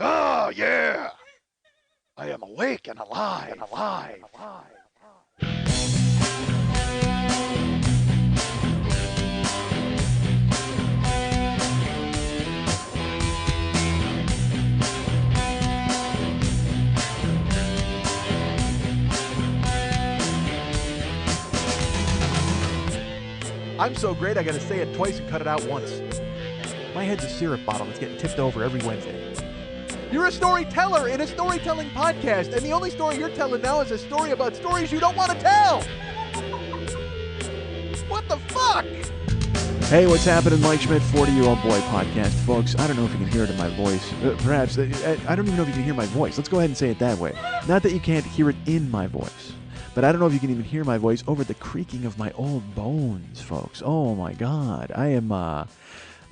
Oh, yeah. I am awake and alive. I'm so great I gotta say it twice and cut it out once. My head's a syrup bottle that's getting tipped over every Wednesday. You're a storyteller in a storytelling podcast, and the only story you're telling now is a story about stories you don't want to tell! What the fuck? Hey, what's happening, Mike Schmidt, 40-Year-Old Boy podcast. Folks, I don't know if you can hear it in my voice. Perhaps, I don't even know if you can hear my voice. Let's go ahead and say it that way. Not that you can't hear it in my voice. But I don't know if you can even hear my voice over the creaking of my old bones, folks. Oh, my God. I am,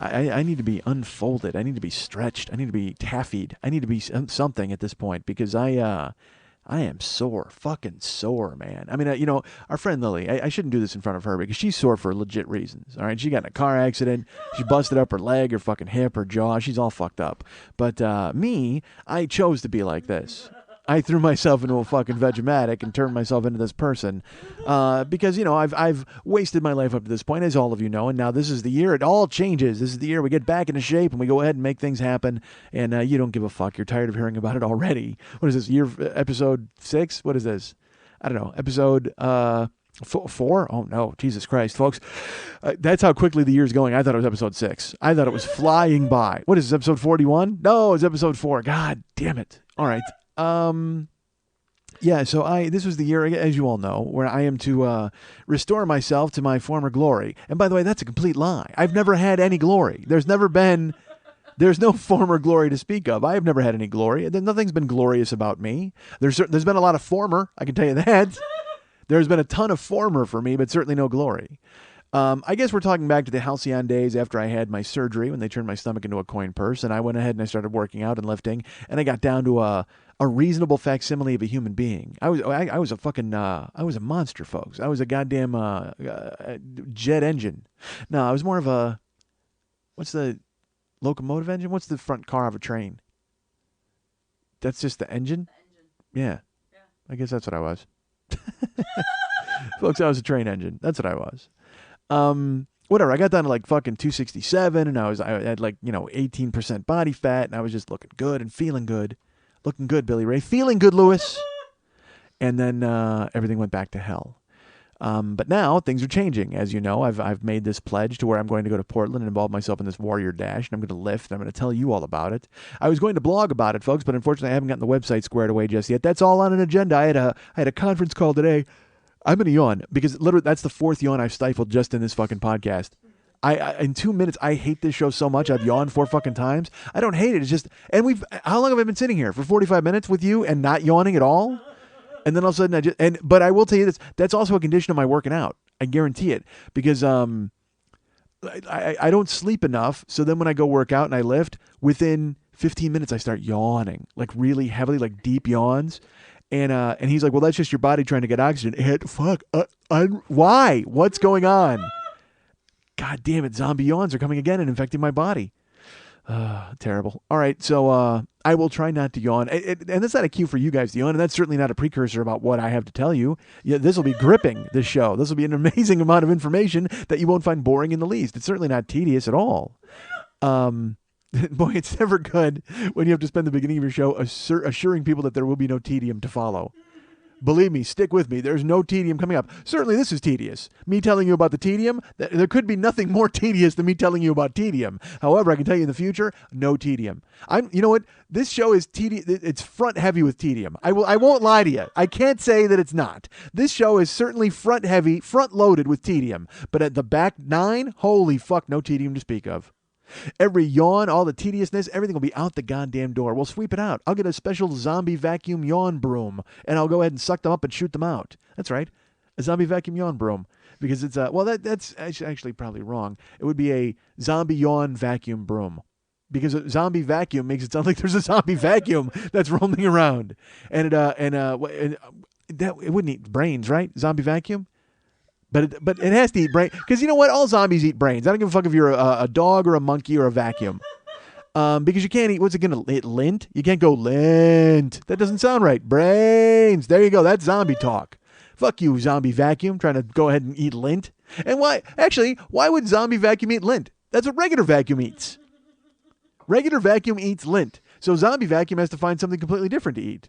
I need to be unfolded. I need to be stretched. I need to be taffied. I need to be something at this point because I am sore. Fucking sore, man. I mean, our friend Lily, I shouldn't do this in front of her because she's sore for legit reasons, all right? She got in a car accident. She busted up her leg, her fucking hip, her jaw. She's all fucked up. But me, I chose to be like this. I threw myself into a fucking Vegematic and turned myself into this person because, I've wasted my life up to this point, as all of you know, and now this is the year it all changes. This is the year we get back into shape and we go ahead and make things happen, and you don't give a fuck. You're tired of hearing about it already. What is this, episode 6? What is this? I don't know. Episode 4? Oh, no. Jesus Christ, folks. That's how quickly the year's going. I thought it was episode 6. I thought it was flying by. What is this, episode 41? No, it's episode 4. God damn it. All right. So this was the year, as you all know, where I am to restore myself to my former glory. And by the way, that's a complete lie. I've never had any glory. There's no former glory to speak of. I have never had any glory. Nothing's been glorious about me. There's been a lot of former, I can tell you that. There's been a ton of former for me, but certainly no glory. I guess we're talking back to the halcyon days after I had my surgery when they turned my stomach into a coin purse, and I went ahead and I started working out and lifting, and I got down to a reasonable facsimile of a human being. I was a monster, folks. I was a goddamn jet engine. No, I was more of a, what's the locomotive engine? What's the front car of a train? That's just the engine? Yeah. I guess that's what I was. Folks, I was a train engine. That's what I was. Whatever. I got down to like fucking 267, and I had like 18% body fat, and I was just looking good and feeling good, looking good, Billy Ray, feeling good, Lewis. And then everything went back to hell. But now things are changing, as you know. I've made this pledge to where I'm going to go to Portland and involve myself in this Warrior Dash, and I'm going to lift. And I'm going to tell you all about it. I was going to blog about it, folks, but unfortunately I haven't gotten the website squared away just yet. That's all on an agenda. I had a conference call today. I'm going to yawn because literally that's the 4th yawn I've stifled just in this fucking podcast. I in 2 minutes, I hate this show so much. I've yawned 4 fucking times. I don't hate it. It's just, and how long have I been sitting here? For 45 minutes with you and not yawning at all? And then all of a sudden but I will tell you this, that's also a condition of my working out. I guarantee it because, I don't sleep enough. So then when I go work out and I lift, within 15 minutes, I start yawning, like really heavily, like deep yawns. And he's like, well, that's just your body trying to get oxygen. And fuck, why? What's going on? God damn it, zombie yawns are coming again and infecting my body. Terrible. All right, so I will try not to yawn. And that's not a cue for you guys to yawn, and that's certainly not a precursor about what I have to tell you. Yeah, this will be gripping, this show. This will be an amazing amount of information that you won't find boring in the least. It's certainly not tedious at all. Boy, it's never good when you have to spend the beginning of your show assuring people that there will be no tedium to follow. Believe me, stick with me. There's no tedium coming up. Certainly this is tedious. Me telling you about the tedium, there could be nothing more tedious than me telling you about tedium. However, I can tell you in the future, no tedium. You know what? This show is tedious. It's front heavy with tedium. I won't lie to you. I can't say that it's not. This show is certainly front heavy, front loaded with tedium. But at the back 9, holy fuck, no tedium to speak of. Every yawn, all the tediousness, everything will be out the goddamn door. We'll sweep it out. I'll get a special zombie vacuum yawn broom, and I'll go ahead and suck them up and shoot them out. That's right, a zombie vacuum yawn broom. Because it's, that's actually probably wrong. It would be a zombie yawn vacuum broom. Because a zombie vacuum makes it sound like there's a zombie vacuum that's roaming around. And it wouldn't eat brains, right? Zombie vacuum? But it has to eat brain, because you know what? All zombies eat brains. I don't give a fuck if you're a dog or a monkey or a vacuum. Because you can't eat, what's it going to, lint? You can't go lint. That doesn't sound right. Brains. There you go. That's zombie talk. Fuck you, zombie vacuum, trying to go ahead and eat lint. And why would zombie vacuum eat lint? That's what regular vacuum eats. Regular vacuum eats lint. So zombie vacuum has to find something completely different to eat.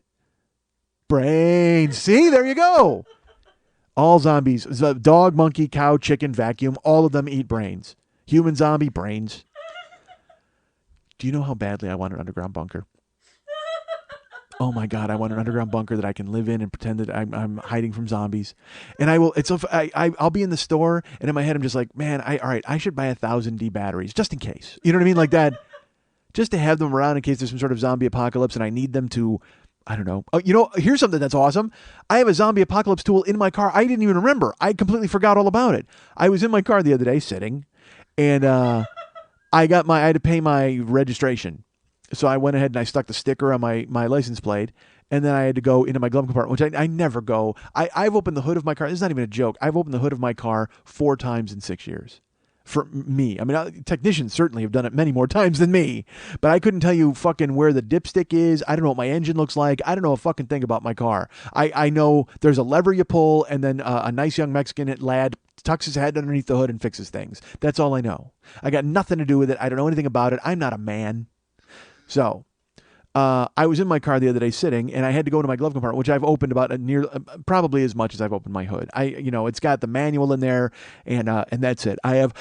Brains. See, there you go. All zombies, dog, monkey, cow, chicken, vacuum, all of them eat brains. Human zombie, brains. Do you know how badly I want an underground bunker? Oh my God, I want an underground bunker that I can live in and pretend that I'm hiding from zombies. And I will. I'll be in the store, and in my head I'm just like, man, all right, I should buy 1,000 D batteries just in case. You know what I mean, like that, just to have them around in case there's some sort of zombie apocalypse, and I need them to. I don't know. Here's something that's awesome. I have a zombie apocalypse tool in my car. I didn't even remember. I completely forgot all about it. I was in my car the other day sitting, and I had to pay my registration. So I went ahead and I stuck the sticker on my license plate, and then I had to go into my glove compartment, which I never go. I've opened the hood of my car. This is not even a joke. I've opened the hood of my car 4 times in 6 years. For me. I mean, technicians certainly have done it many more times than me, but I couldn't tell you fucking where the dipstick is. I don't know what my engine looks like. I don't know a fucking thing about my car. I know there's a lever you pull, and then a nice young Mexican lad tucks his head underneath the hood and fixes things. That's all I know. I got nothing to do with it. I don't know anything about it. I'm not a man. So I was in my car the other day sitting, and I had to go to my glove compartment, which I've opened about probably as much as I've opened my hood. It's got the manual in there, and that's it. I have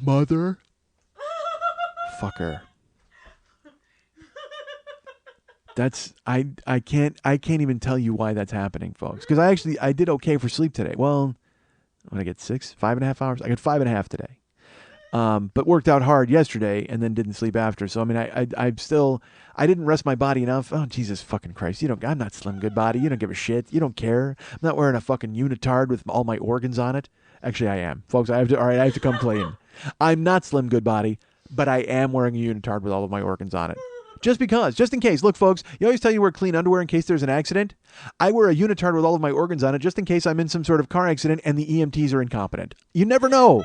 mother fucker. That's I can't even tell you why that's happening, folks. Because I did okay for sleep today. Well, when I get 5.5 hours, I got 5.5 today. But worked out hard yesterday and then didn't sleep after. So, I mean, I didn't rest my body enough. Oh, Jesus fucking Christ. I'm not Slim Goodbody. You don't give a shit. You don't care. I'm not wearing a fucking unitard with all my organs on it. Actually, I am. Folks, I have to come clean. I'm not Slim Goodbody, but I am wearing a unitard with all of my organs on it. Just in case. Look, folks, you always tell you wear clean underwear in case there's an accident. I wear a unitard with all of my organs on it just in case I'm in some sort of car accident and the EMTs are incompetent. You never know.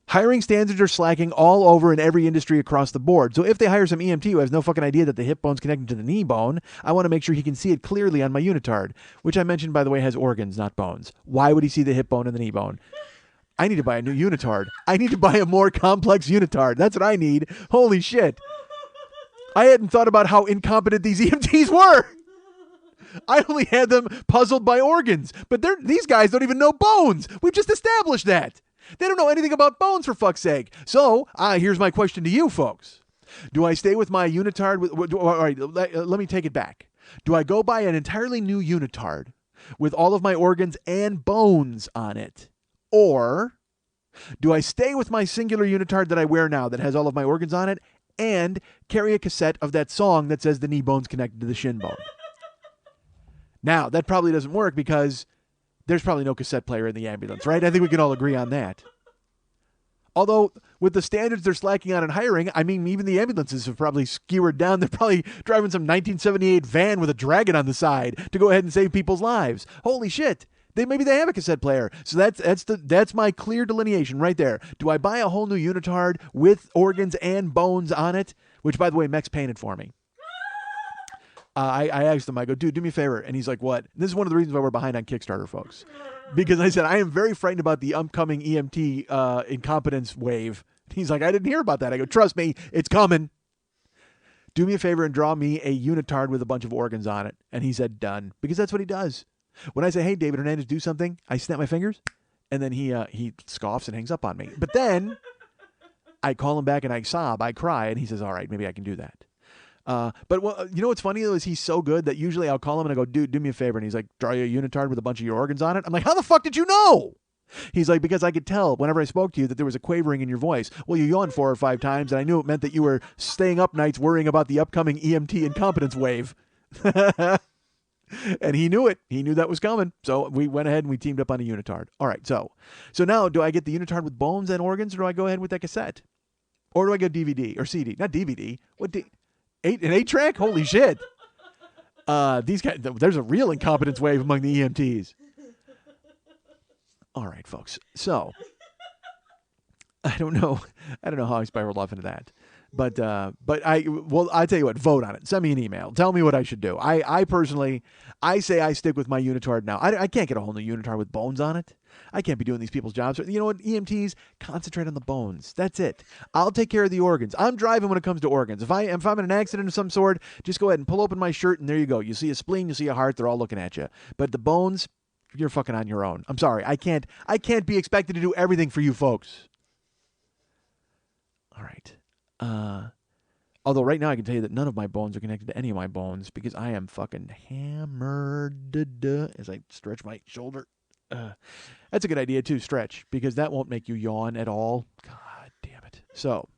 Hiring standards are slacking all over in every industry across the board. So if they hire some EMT who has no fucking idea that the hip bone's connected to the knee bone, I want to make sure he can see it clearly on my unitard, which I mentioned, by the way, has organs, not bones. Why would he see the hip bone and the knee bone? I need to buy a new unitard. I need to buy a more complex unitard. That's what I need. Holy shit. I hadn't thought about how incompetent these EMTs were. I only had them puzzled by organs, but these guys don't even know bones. We've just established that. They don't know anything about bones, for fuck's sake. So, here's my question to you folks. Do I stay with my unitard? All right, let me take it back. Do I go buy an entirely new unitard with all of my organs and bones on it? Or do I stay with my singular unitard that I wear now that has all of my organs on it and carry a cassette of that song that says the knee bone's connected to the shin bone? Now, that probably doesn't work because there's probably no cassette player in the ambulance, right? I think we can all agree on that. Although, with the standards they're slacking on in hiring, I mean, even the ambulances have probably skewered down. They're probably driving some 1978 van with a dragon on the side to go ahead and save people's lives. Holy shit. Maybe they have a cassette player. So that's my clear delineation right there. Do I buy a whole new unitard with organs and bones on it? Which, by the way, Mex painted for me. I asked him, I go, dude, do me a favor. And he's like, what? This is one of the reasons why we're behind on Kickstarter, folks. Because I said, I am very frightened about the upcoming EMT incompetence wave. He's like, I didn't hear about that. I go, trust me, it's coming. Do me a favor and draw me a unitard with a bunch of organs on it. And he said, done. Because that's what he does. When I say, hey, David Hernandez, do something, I snap my fingers. And then he scoffs and hangs up on me. But then I call him back and I sob, I cry. And he says, all right, maybe I can do that. But you know what's funny though is he's so good that usually I'll call him and I go, dude, do me a favor. And he's like, draw you a unitard with a bunch of your organs on it. I'm like, how the fuck did you know? He's like, because I could tell whenever I spoke to you that there was a quavering in your voice. Well, you yawned 4 or 5 times and I knew it meant that you were staying up nights worrying about the upcoming EMT incompetence wave. And he knew it. He knew that was coming. So we went ahead and we teamed up on a unitard. All right. So now do I get the unitard with bones and organs or do I go ahead with that cassette? Or do I go DVD or CD? Not DVD. What an 8-track? Holy shit. These guys, there's a real incompetence wave among the EMTs. All right, folks. So I don't know how I spiraled off into that. But I tell you what, vote on it. Send me an email. Tell me what I should do. I personally, I say I stick with my unitard now. I can't get a whole new unitard with bones on it. I can't be doing these people's jobs. You know what? EMTs, concentrate on the bones. That's it. I'll take care of the organs. I'm driving when it comes to organs. If I'm in an accident of some sort, just go ahead and pull open my shirt and there you go. You see a spleen, you see a heart, they're all looking at you. But the bones, you're fucking on your own. I'm sorry. I can't be expected to do everything for you folks. All right. Although right now I can tell you that none of my bones are connected to any of my bones because I am fucking hammered as I stretch my shoulder. That's a good idea too, stretch, because that won't make you yawn at all. God damn it. So,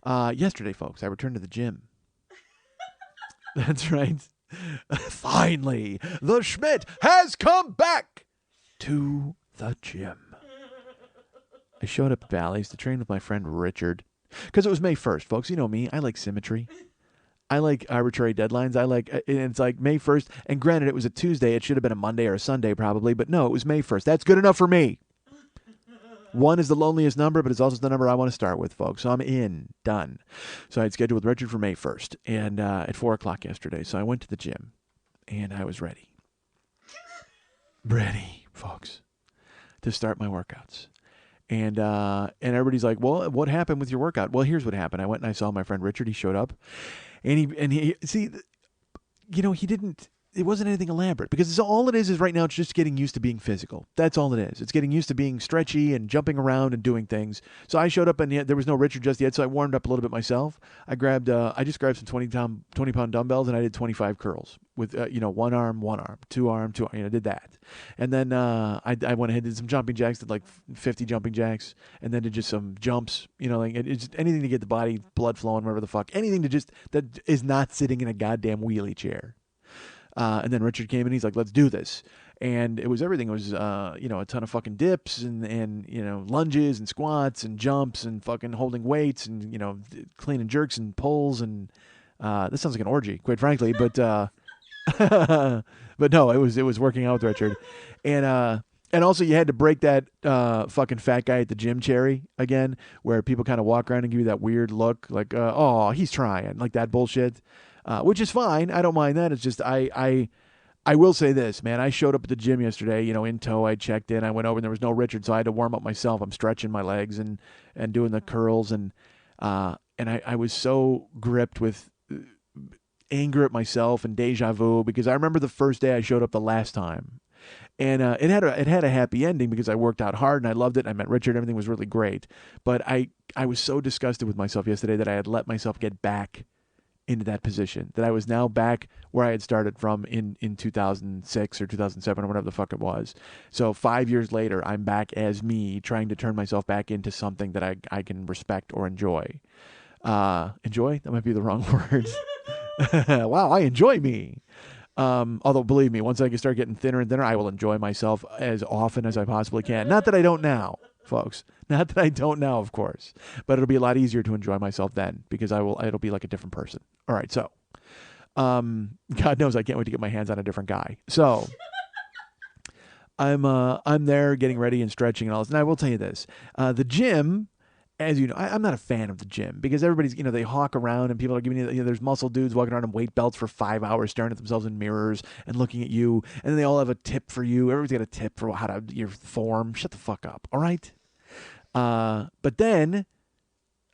yesterday, folks, I returned to the gym. That's right. Finally, the Schmidt has come back to the gym. I showed up at Bally's to train with my friend Richard. Because it was May 1st, folks. You know me. I like symmetry. I like arbitrary deadlines. And it's like May 1st. And granted, it was a Tuesday. It should have been a Monday or a Sunday probably. But no, it was May 1st. That's good enough for me. 1 is the loneliest number, but it's also the number I want to start with, folks. So I'm in. Done. So I had scheduled with Richard for May 1st. And at 4 o'clock yesterday. So I went to the gym. And I was ready. Ready, folks, to start my workouts. And everybody's like, well, what happened with your workout? Well, here's what happened. I went and I saw my friend Richard. He showed up, and he see, you know, it wasn't anything elaborate because all it is right now it's just getting used to being physical. That's all it is. It's getting used to being stretchy and jumping around and doing things. So I showed up and there was no Richard just yet, so I warmed up a little bit myself. I just grabbed some 20-pound dumbbells and I did 25 curls with one arm, 2 arm, 2 arm. Did that. And then I went ahead and did some jumping jacks, did like 50 jumping jacks, and then did just some jumps. It's just anything to get the body blood flowing, whatever the fuck, anything that is not sitting in a goddamn wheelie chair. And then Richard came in, he's like, let's do this. And it was everything. It was, a ton of fucking dips and lunges and squats and jumps and fucking holding weights and, clean and jerks and pulls. And, this sounds like an orgy, quite frankly, but, but no, it was working out with Richard. And also you had to break that, fucking fat guy at the gym cherry again, where people kind of walk around and give you that weird look like, oh, he's trying, like that bullshit. Which is fine. I don't mind that. It's just I will say this, man. I showed up at the gym yesterday, in tow. I checked in. I went over and there was no Richard, so I had to warm up myself. I'm stretching my legs and doing the curls and I was so gripped with anger at myself and deja vu because I remember the first day I showed up the last time. And it had a happy ending because I worked out hard and I loved it. I met Richard. Everything was really great. But I was so disgusted with myself yesterday that I had let myself get back into that position, that I was now back where I had started from in 2006 or 2007 or whatever the fuck it was. So 5 years later, I'm back as me, trying to turn myself back into something that I can respect or enjoy. Enjoy? That might be the wrong word. Wow, I enjoy me. Although, believe me, once I can start getting thinner and thinner, I will enjoy myself as often as I possibly can. Not that I don't now, folks. Not that I don't now, of course. But it'll be a lot easier to enjoy myself then because it'll be like a different person. All right, so God knows I can't wait to get my hands on a different guy. So I'm there getting ready and stretching and all this. And I will tell you this. The gym, as you know, I'm not a fan of the gym because everybody's, they hawk around and people are giving you, there's muscle dudes walking around in weight belts for 5 hours staring at themselves in mirrors and looking at you. And then they all have a tip for you. Everybody's got a tip for your form. Shut the fuck up. All right. But then,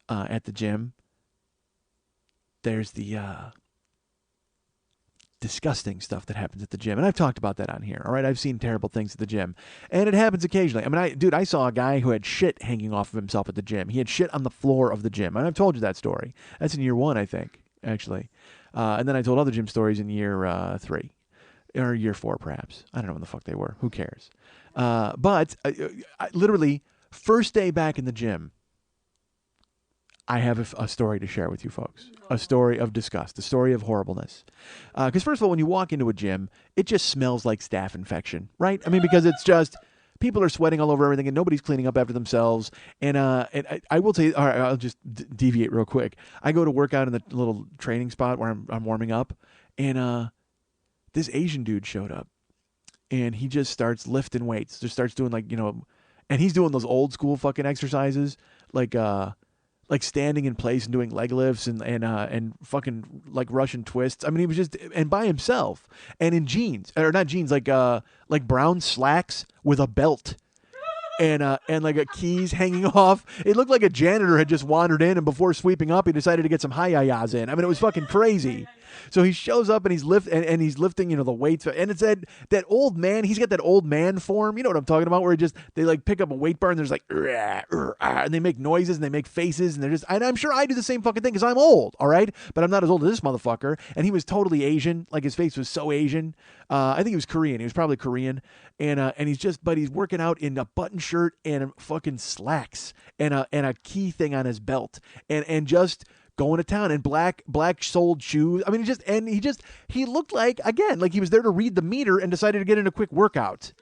at the gym, there's the, disgusting stuff that happens at the gym. And I've talked about that on here. All right. I've seen terrible things at the gym and it happens occasionally. I mean, I saw a guy who had shit hanging off of himself at the gym. He had shit on the floor of the gym. And I've told you that story. That's in year 1, I think, actually. And then I told other gym stories in year 3 or year 4, perhaps. I don't know when the fuck they were. Who cares? But literally first day back in the gym, I have a story to share with you folks. A story of disgust, a story of horribleness. Because first of all, when you walk into a gym, it just smells like staph infection, right? I mean, because it's just, people are sweating all over everything and nobody's cleaning up after themselves. And I will tell you, all right, I'll just deviate real quick. I go to work out in the little training spot where I'm warming up. And this Asian dude showed up. And he just starts lifting weights. Just starts doing and he's doing those old school fucking exercises. Like like standing in place and doing leg lifts and fucking like Russian twists. I mean, he was just and by himself and in jeans or not jeans like brown slacks with a belt. And like a keys hanging off. It looked like a janitor had just wandered in, and before sweeping up, he decided to get some hi-yas in. I mean, it was fucking crazy. So he shows up and he's lifting, the weights, and it's that old man. He's got that old man form. You know what I'm talking about? Where they like pick up a weight bar and there's like, and they make noises and they make faces and they're just. And I'm sure I do the same fucking thing because I'm old, all right, but I'm not as old as this motherfucker. And he was totally Asian, like his face was so Asian. I think he was Korean. He was probably Korean, and he's working out in a button shirt and fucking slacks and a key thing on his belt and just going to town in black soled shoes. I mean, he looked like, again, like he was there to read the meter and decided to get in a quick workout.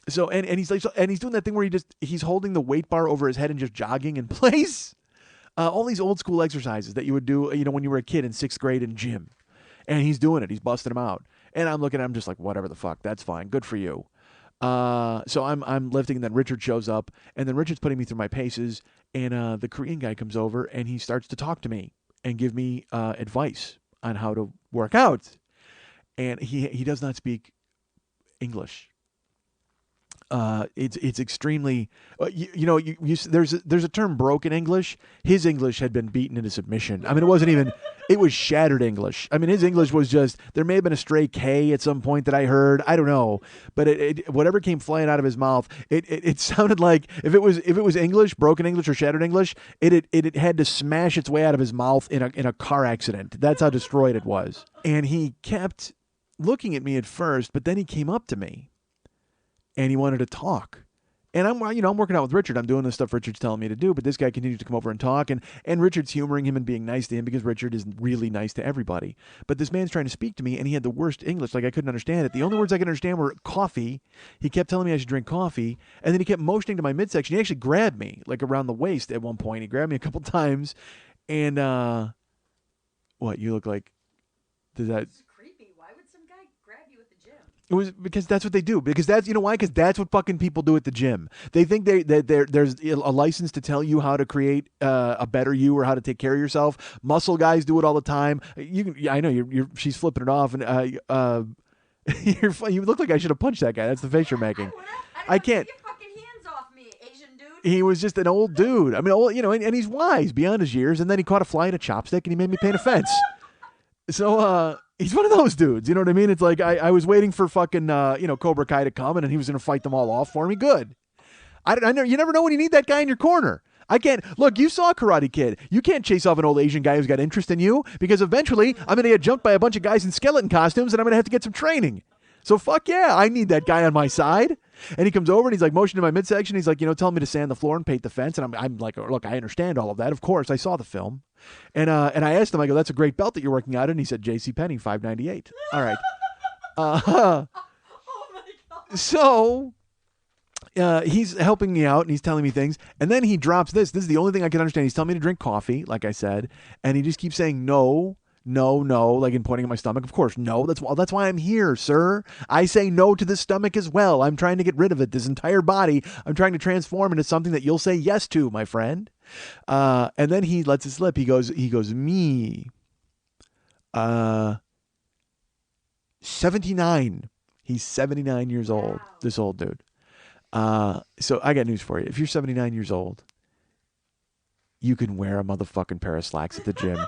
So and he's like, and he's doing that thing where he's holding the weight bar over his head and just jogging in place. All these old school exercises that you would do, when you were a kid in 6th grade in gym, and he's doing it. He's busting them out. And I'm looking at him just like, whatever the fuck, that's fine. Good for you. So I'm lifting, and then Richard shows up, and then Richard's putting me through my paces, and the Korean guy comes over, and he starts to talk to me and give me advice on how to work out. And he does not speak English. It's extremely, there's a term broken English. His English had been beaten into submission. I mean, it was shattered English. I mean, his English was just, there may have been a stray K at some point that I heard. I don't know, but whatever came flying out of his mouth, it sounded like if it was English, broken English or shattered English, it had to smash its way out of his mouth in a car accident. That's how destroyed it was. And he kept looking at me at first, but then he came up to me. And he wanted to talk. And I'm working out with Richard. I'm doing the stuff Richard's telling me to do, but this guy continues to come over and talk. And Richard's humoring him and being nice to him because Richard is really nice to everybody. But this man's trying to speak to me, and he had the worst English. Like, I couldn't understand it. The only words I could understand were coffee. He kept telling me I should drink coffee. And then he kept motioning to my midsection. He actually grabbed me, like, around the waist at one point. He grabbed me a couple times. And, what, you look like... Does that... It was because that's what they do. Because that's, why? Because that's what fucking people do at the gym. They think there's a license to tell you how to create a better you or how to take care of yourself. Muscle guys do it all the time. I know she's flipping it off, and you look like I should have punched that guy. That's the face you're making. I can't. Get your fucking hands off me, Asian dude. He was just an old dude. I mean, and he's wise beyond his years. And then he caught a fly in a chopstick, and he made me paint a fence. So, he's one of those dudes, you know what I mean? It's like I was waiting for fucking Cobra Kai to come, and he was going to fight them all off for me. Good. You never know when you need that guy in your corner. I can't look. You saw Karate Kid. You can't chase off an old Asian guy who's got interest in you because eventually I'm going to get jumped by a bunch of guys in skeleton costumes, and I'm going to have to get some training. So fuck yeah, I need that guy on my side. And he comes over and he's like motioning to my midsection. He's like, telling me to sand the floor and paint the fence. And I'm like, look, I understand all of that. Of course, I saw the film. And I asked him, I go, that's a great belt that you're working out in. And he said, JCPenney, $5.98. All right. Oh my God. So he's helping me out and he's telling me things. And then he drops this. This is the only thing I can understand. He's telling me to drink coffee, like I said. And he just keeps saying no, like in pointing at my stomach. Of course, no. That's why I'm here, sir. I say no to the stomach as well. I'm trying to get rid of it. This entire body, I'm trying to transform into something that you'll say yes to, my friend. And then he lets it slip. He goes, me. 79. He's 79 years old, this old dude. So I got news for you. If you're 79 years old, you can wear a motherfucking pair of slacks at the gym.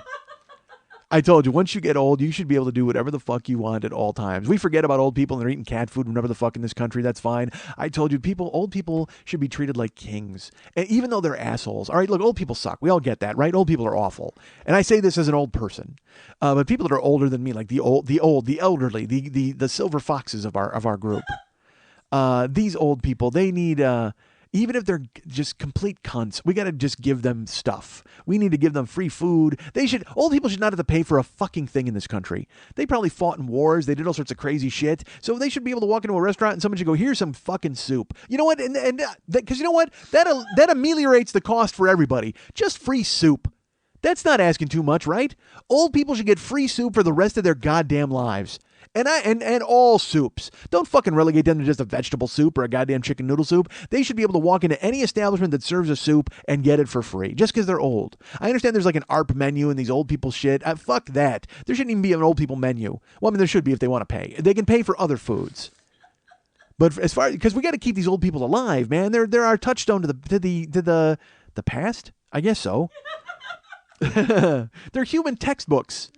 I told you, once you get old, you should be able to do whatever the fuck you want at all times. We forget about old people and they're eating cat food whenever the fuck in this country. That's fine. I told you, old people should be treated like kings. And even though they're assholes. All right, look, old people suck. We all get that, right? Old people are awful. And I say this as an old person. But people that are older than me, like the elderly, the silver foxes of our group. These old people, they need... even if they're just complete cunts, we got to just give them stuff. We need to give them free food. Old people should not have to pay for a fucking thing in this country. They probably fought in wars. They did all sorts of crazy shit. So they should be able to walk into a restaurant and someone should go, here's some fucking soup. You know what? Because you know what? That ameliorates the cost for everybody. Just free soup. That's not asking too much, right? Old people should get free soup for the rest of their goddamn lives. And all soups. Don't fucking relegate them to just a vegetable soup or a goddamn chicken noodle soup. They should be able to walk into any establishment that serves a soup and get it for free just because they're old. I understand there's like an ARP menu and these old people shit. Fuck that. There shouldn't even be an old people menu. Well, I mean, there should be if they want to pay. They can pay for other foods. But as far because we got to keep these old people alive, man. They're our touchstone to the past. I guess so. They're human textbooks.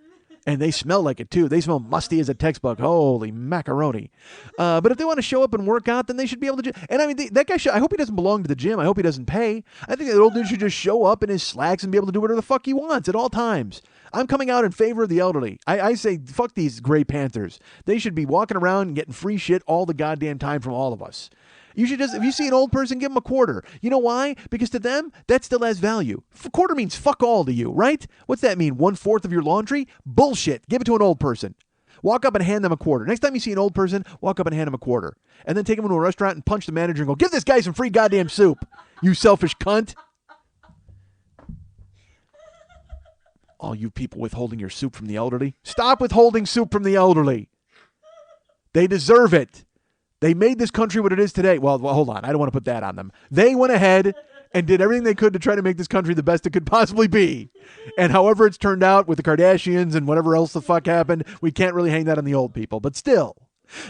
And they smell like it, too. They smell musty as a textbook. Holy macaroni. But if they want to show up and work out, then they should be able to. And I mean, that guy I hope he doesn't belong to the gym. I hope he doesn't pay. I think that old dude should just show up in his slacks and be able to do whatever the fuck he wants at all times. I'm coming out in favor of the elderly. I say, fuck these Gray Panthers. They should be walking around and getting free shit all the goddamn time from all of us. You should just, if you see an old person, give them a quarter. You know why? Because to them, that still has value. Quarter means fuck all to you, right? What's that mean? 1/4 of your laundry? Bullshit. Give it to an old person. Walk up and hand them a quarter. Next time you see an old person, walk up and hand them a quarter. And then take them into a restaurant and punch the manager and go, give this guy some free goddamn soup, you selfish cunt. All you people withholding your soup from the elderly, stop withholding soup from the elderly. They deserve it. They made this country what it is today. Well, hold on. I don't want to put that on them. They went ahead and did everything they could to try to make this country the best it could possibly be. And however it's turned out with the Kardashians and whatever else the fuck happened, we can't really hang that on the old people. But still,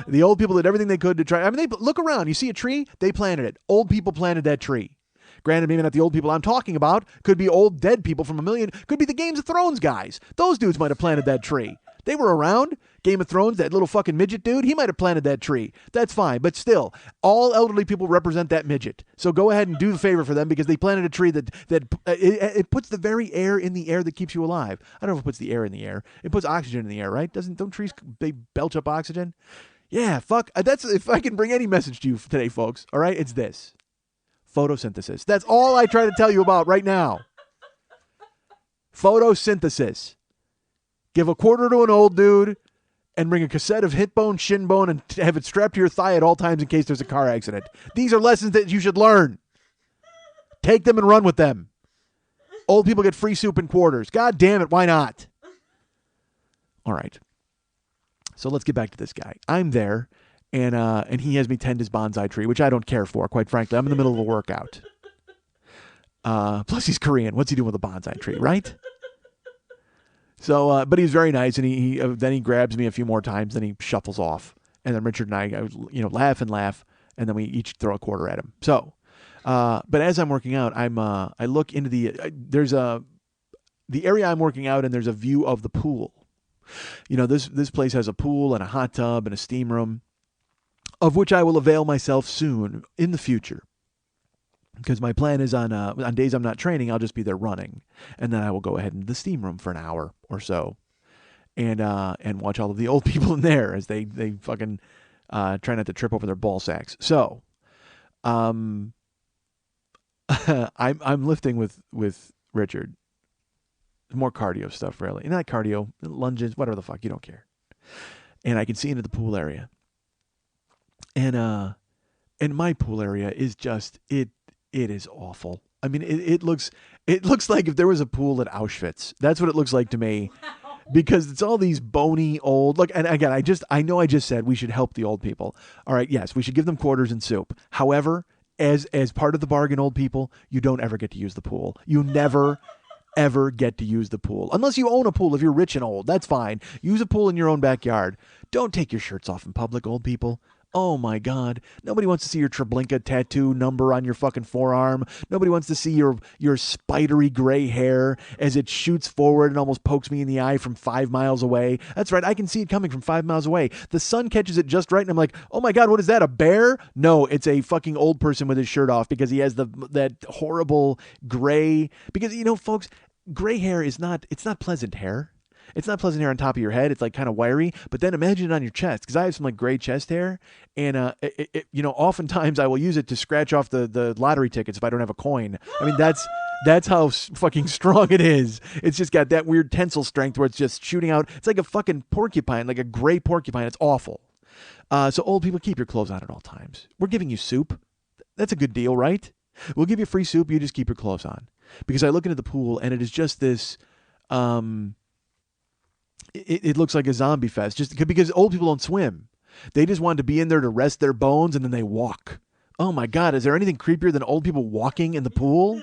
the old people did everything they could to try. I mean, they look around. You see a tree? They planted it. Old people planted that tree. Granted, maybe not the old people I'm talking about. Could be old dead people from a million. Could be the Games of Thrones guys. Those dudes might have planted that tree. They were around. Game of Thrones, that little fucking midget dude, he might have planted that tree. That's fine. But still, all elderly people represent that midget. So go ahead and do the favor for them because they planted a tree that it puts the very air in the air that keeps you alive. I don't know if it puts the air in the air. It puts oxygen in the air, right? Don't trees, they belch up oxygen? Yeah, fuck. That's if I can bring any message to you today, folks. All right, it's this. Photosynthesis. That's all I try to tell you about right now. Photosynthesis. Give a quarter to an old dude and bring a cassette of hip bone, shin bone, and have it strapped to your thigh at all times in case there's a car accident. These are lessons that you should learn. Take them and run with them. Old people get free soup and quarters. God damn it, why not? All right. So let's get back to this guy. I'm there, and he has me tend his bonsai tree, which I don't care for, quite frankly. I'm in the middle of a workout. Plus, he's Korean. What's he doing with a bonsai tree, right? So, but he's very nice, and he then he grabs me a few more times, then he shuffles off, and then Richard and I, laugh and laugh, and then we each throw a quarter at him. So, but as I'm working out, I look into the area I'm working out in. There's a view of the pool. This place has a pool and a hot tub and a steam room, of which I will avail myself soon in the future. Because my plan is on days I'm not training, I'll just be there running, and then I will go ahead into the steam room for an hour or so, and watch all of the old people in there as they fucking try not to trip over their ball sacks. So, I'm lifting with Richard. More cardio stuff, really. Not cardio, lunges, whatever the fuck, you don't care. And I can see into the pool area, and my pool area is just It is awful. I mean, it looks like if there was a pool at Auschwitz. That's what it looks like to me. Wow. Because it's all these bony old, look, and again, I know I just said we should help the old people. All right, yes, we should give them quarters and soup. However, as part of the bargain, old people, you don't ever get to use the pool. You never ever get to use the pool. Unless you own a pool. If you're rich and old, that's fine. Use a pool in your own backyard. Don't take your shirts off in public, old people. Oh my God. Nobody wants to see your Treblinka tattoo number on your fucking forearm. Nobody wants to see your spidery gray hair as it shoots forward and almost pokes me in the eye from 5 miles away. That's right. I can see it coming from 5 miles away. The sun catches it just right and I'm like, oh my God, what is that? A bear? No, it's a fucking old person with his shirt off because he has that horrible gray, because folks, gray hair it's not pleasant hair. It's not pleasant hair on top of your head. It's like kind of wiry. But then imagine it on your chest, because I have some like gray chest hair, and oftentimes I will use it to scratch off the lottery tickets if I don't have a coin. I mean, that's how fucking strong it is. It's just got that weird tensile strength where it's just shooting out. It's like a fucking porcupine, like a gray porcupine. It's awful. So old people, keep your clothes on at all times. We're giving you soup. That's a good deal, right? We'll give you free soup. You just keep your clothes on. Because I look into the pool and it is just this. it looks like a zombie fest just because old people don't swim. They just wanted to be in there to rest their bones, and then they walk. Oh my God, is there anything creepier than old people walking in the pool?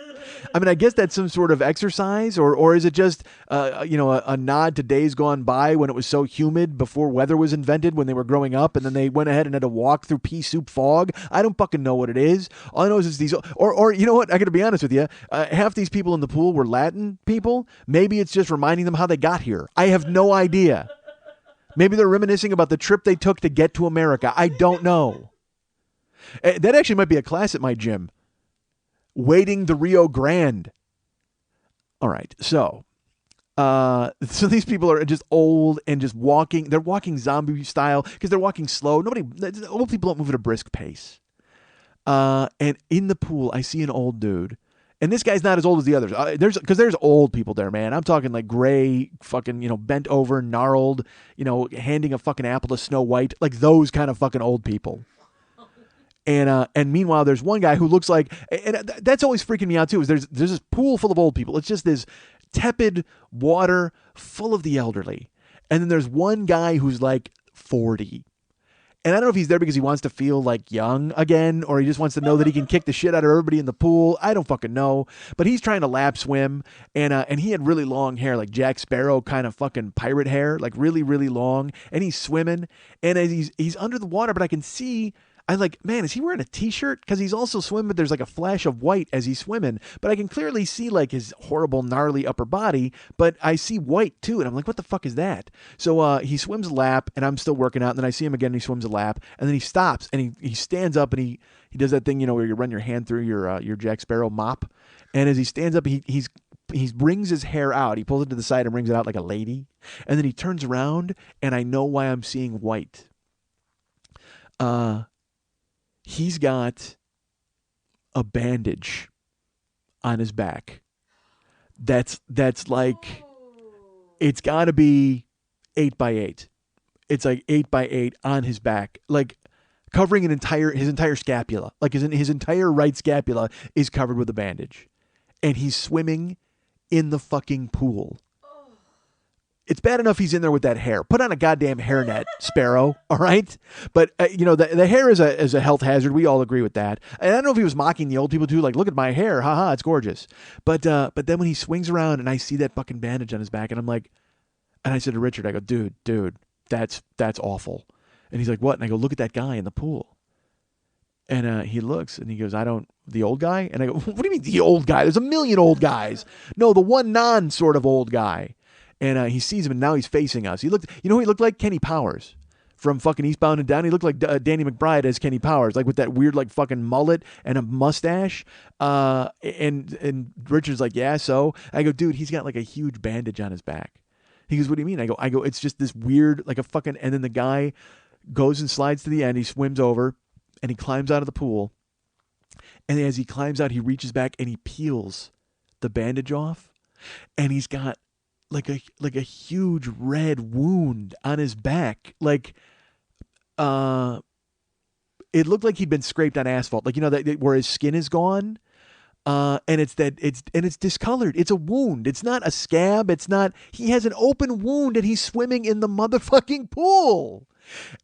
I mean, I guess that's some sort of exercise, or is it just, a nod to days gone by when it was so humid before weather was invented when they were growing up, and then they went ahead and had to walk through pea soup fog? I don't fucking know what it is. All I know is it's these, or you know what? I got to be honest with you. Half these people in the pool were Latin people. Maybe it's just reminding them how they got here. I have no idea. Maybe they're reminiscing about the trip they took to get to America. I don't know. That actually might be a class at my gym. Wading the Rio Grande. All right, so these people are just old and just walking. They're walking zombie style because they're walking slow. Old people don't move at a brisk pace. And in the pool, I see an old dude. And this guy's not as old as the others. There's old people there, man. I'm talking like gray, fucking, bent over, gnarled, handing a fucking apple to Snow White. Like those kind of fucking old people. And meanwhile, there's one guy who looks like, and that's always freaking me out too, is there's this pool full of old people. It's just this tepid water full of the elderly. And then there's one guy who's like 40. And I don't know if he's there because he wants to feel like young again, or he just wants to know that he can kick the shit out of everybody in the pool. I don't fucking know. But he's trying to lap swim, and he had really long hair, like Jack Sparrow kind of fucking pirate hair, like really, really long. And he's swimming, and as he's under the water, but I can see, I'm like, man, is he wearing a t-shirt? Because he's also swimming, but there's like a flash of white as he's swimming. But I can clearly see like his horrible, gnarly upper body, but I see white too. And I'm like, what the fuck is that? So he swims a lap, and I'm still working out. And then I see him again, and he swims a lap. And then he stops, and he stands up, and he does that thing, where you run your hand through your Jack Sparrow mop. And as he stands up, he brings his hair out. He pulls it to the side and brings it out like a lady. And then he turns around, and I know why I'm seeing white. He's got a bandage on his back. That's like, it's got to be 8x8. It's like 8x8 on his back, like covering his entire scapula. Like his entire right scapula is covered with a bandage, and he's swimming in the fucking pool. It's bad enough he's in there with that hair. Put on a goddamn hairnet, Sparrow, all right? But, the hair is a health hazard. We all agree with that. And I don't know if he was mocking the old people, too. Like, look at my hair. Ha-ha, it's gorgeous. But then when he swings around and I see that fucking bandage on his back, and I'm like, and I said to Richard, I go, dude, that's awful. And he's like, what? And I go, look at that guy in the pool. And he looks, and he goes, the old guy? And I go, what do you mean the old guy? There's a million old guys. No, the one non-sort of old guy. And he sees him, and now he's facing us. He looked, who he looked like? Kenny Powers from fucking Eastbound and Down. He looked like Danny McBride as Kenny Powers, like with that weird like fucking mullet and a mustache. And Richard's like, yeah, so? I go, dude, he's got like a huge bandage on his back. He goes, what do you mean? I go, it's just this weird, like a fucking, and then the guy goes and slides to the end. He swims over, and he climbs out of the pool. And as he climbs out, he reaches back, and he peels the bandage off. And he's got like a huge red wound on his back. Like, it looked like he'd been scraped on asphalt. Like, where his skin is gone. And it's discolored. It's a wound. It's not a scab. He has an open wound, and he's swimming in the motherfucking pool.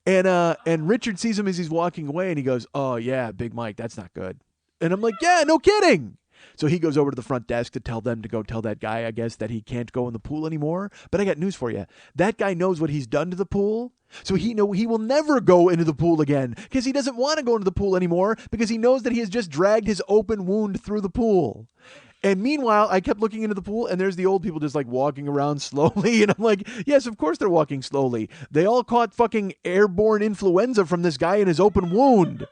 And Richard sees him as he's walking away, and he goes, oh yeah, Big Mike, that's not good. And I'm like, yeah, no kidding. So he goes over to the front desk to tell them to go tell that guy, I guess, that he can't go in the pool anymore. But I got news for you. That guy knows what he's done to the pool. So he will never go into the pool again because he doesn't want to go into the pool anymore because he knows that he has just dragged his open wound through the pool. And meanwhile, I kept looking into the pool, and there's the old people just like walking around slowly. And I'm like, yes, of course they're walking slowly. They all caught fucking airborne influenza from this guy in his open wound.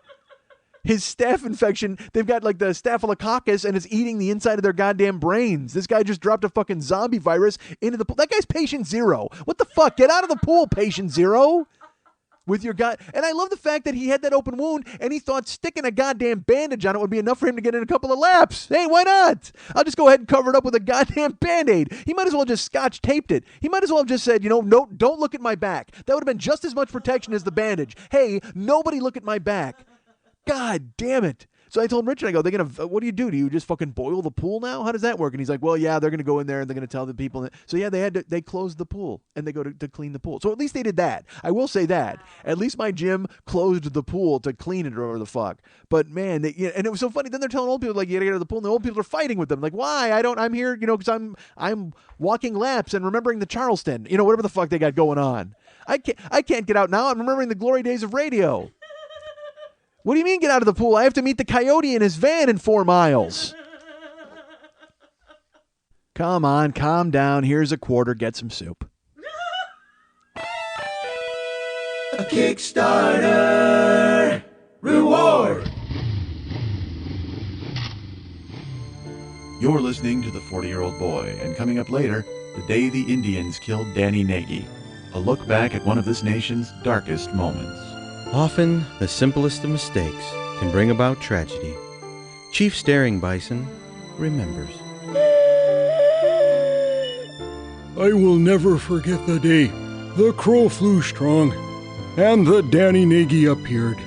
His staph infection, they've got like the staphylococcus, and it's eating the inside of their goddamn brains. This guy just dropped a fucking zombie virus into the pool. That guy's patient zero. What the fuck? Get out of the pool, patient zero. With your god. And I love the fact that he had that open wound, and he thought sticking a goddamn bandage on it would be enough for him to get in a couple of laps. Hey, why not? I'll just go ahead and cover it up with a goddamn Band-Aid. He might as well just scotch taped it. He might as well have just said, no, don't look at my back. That would have been just as much protection as the bandage. Hey, nobody look at my back. God damn it. So I told Richard, I go, what do you do? Do you just fucking boil the pool now? How does that work? And he's like, well, yeah, they're going to go in there and they're going to tell the people. So yeah, they closed the pool and they go to clean the pool. So at least they did that. I will say that. At least my gym closed the pool to clean it or whatever the fuck. But man, and it was so funny. Then they're telling old people, like, you got to get out of the pool. And the old people are fighting with them. Like, why? I'm here, because I'm walking laps and remembering the Charleston, whatever the fuck they got going on. I can't get out now. I'm remembering the glory days of radio. What do you mean get out of the pool? I have to meet the coyote in his van in 4 miles. Come on, calm down. Here's a quarter. Get some soup. A Kickstarter reward. You're listening to The 40-Year-Old Boy, and coming up later, the day the Indians killed Danny Nagy. A look back at one of this nation's darkest moments. Often, the simplest of mistakes can bring about tragedy. Chief Staring Bison remembers. I will never forget the day the crow flew strong, and the Danny Nagy appeared.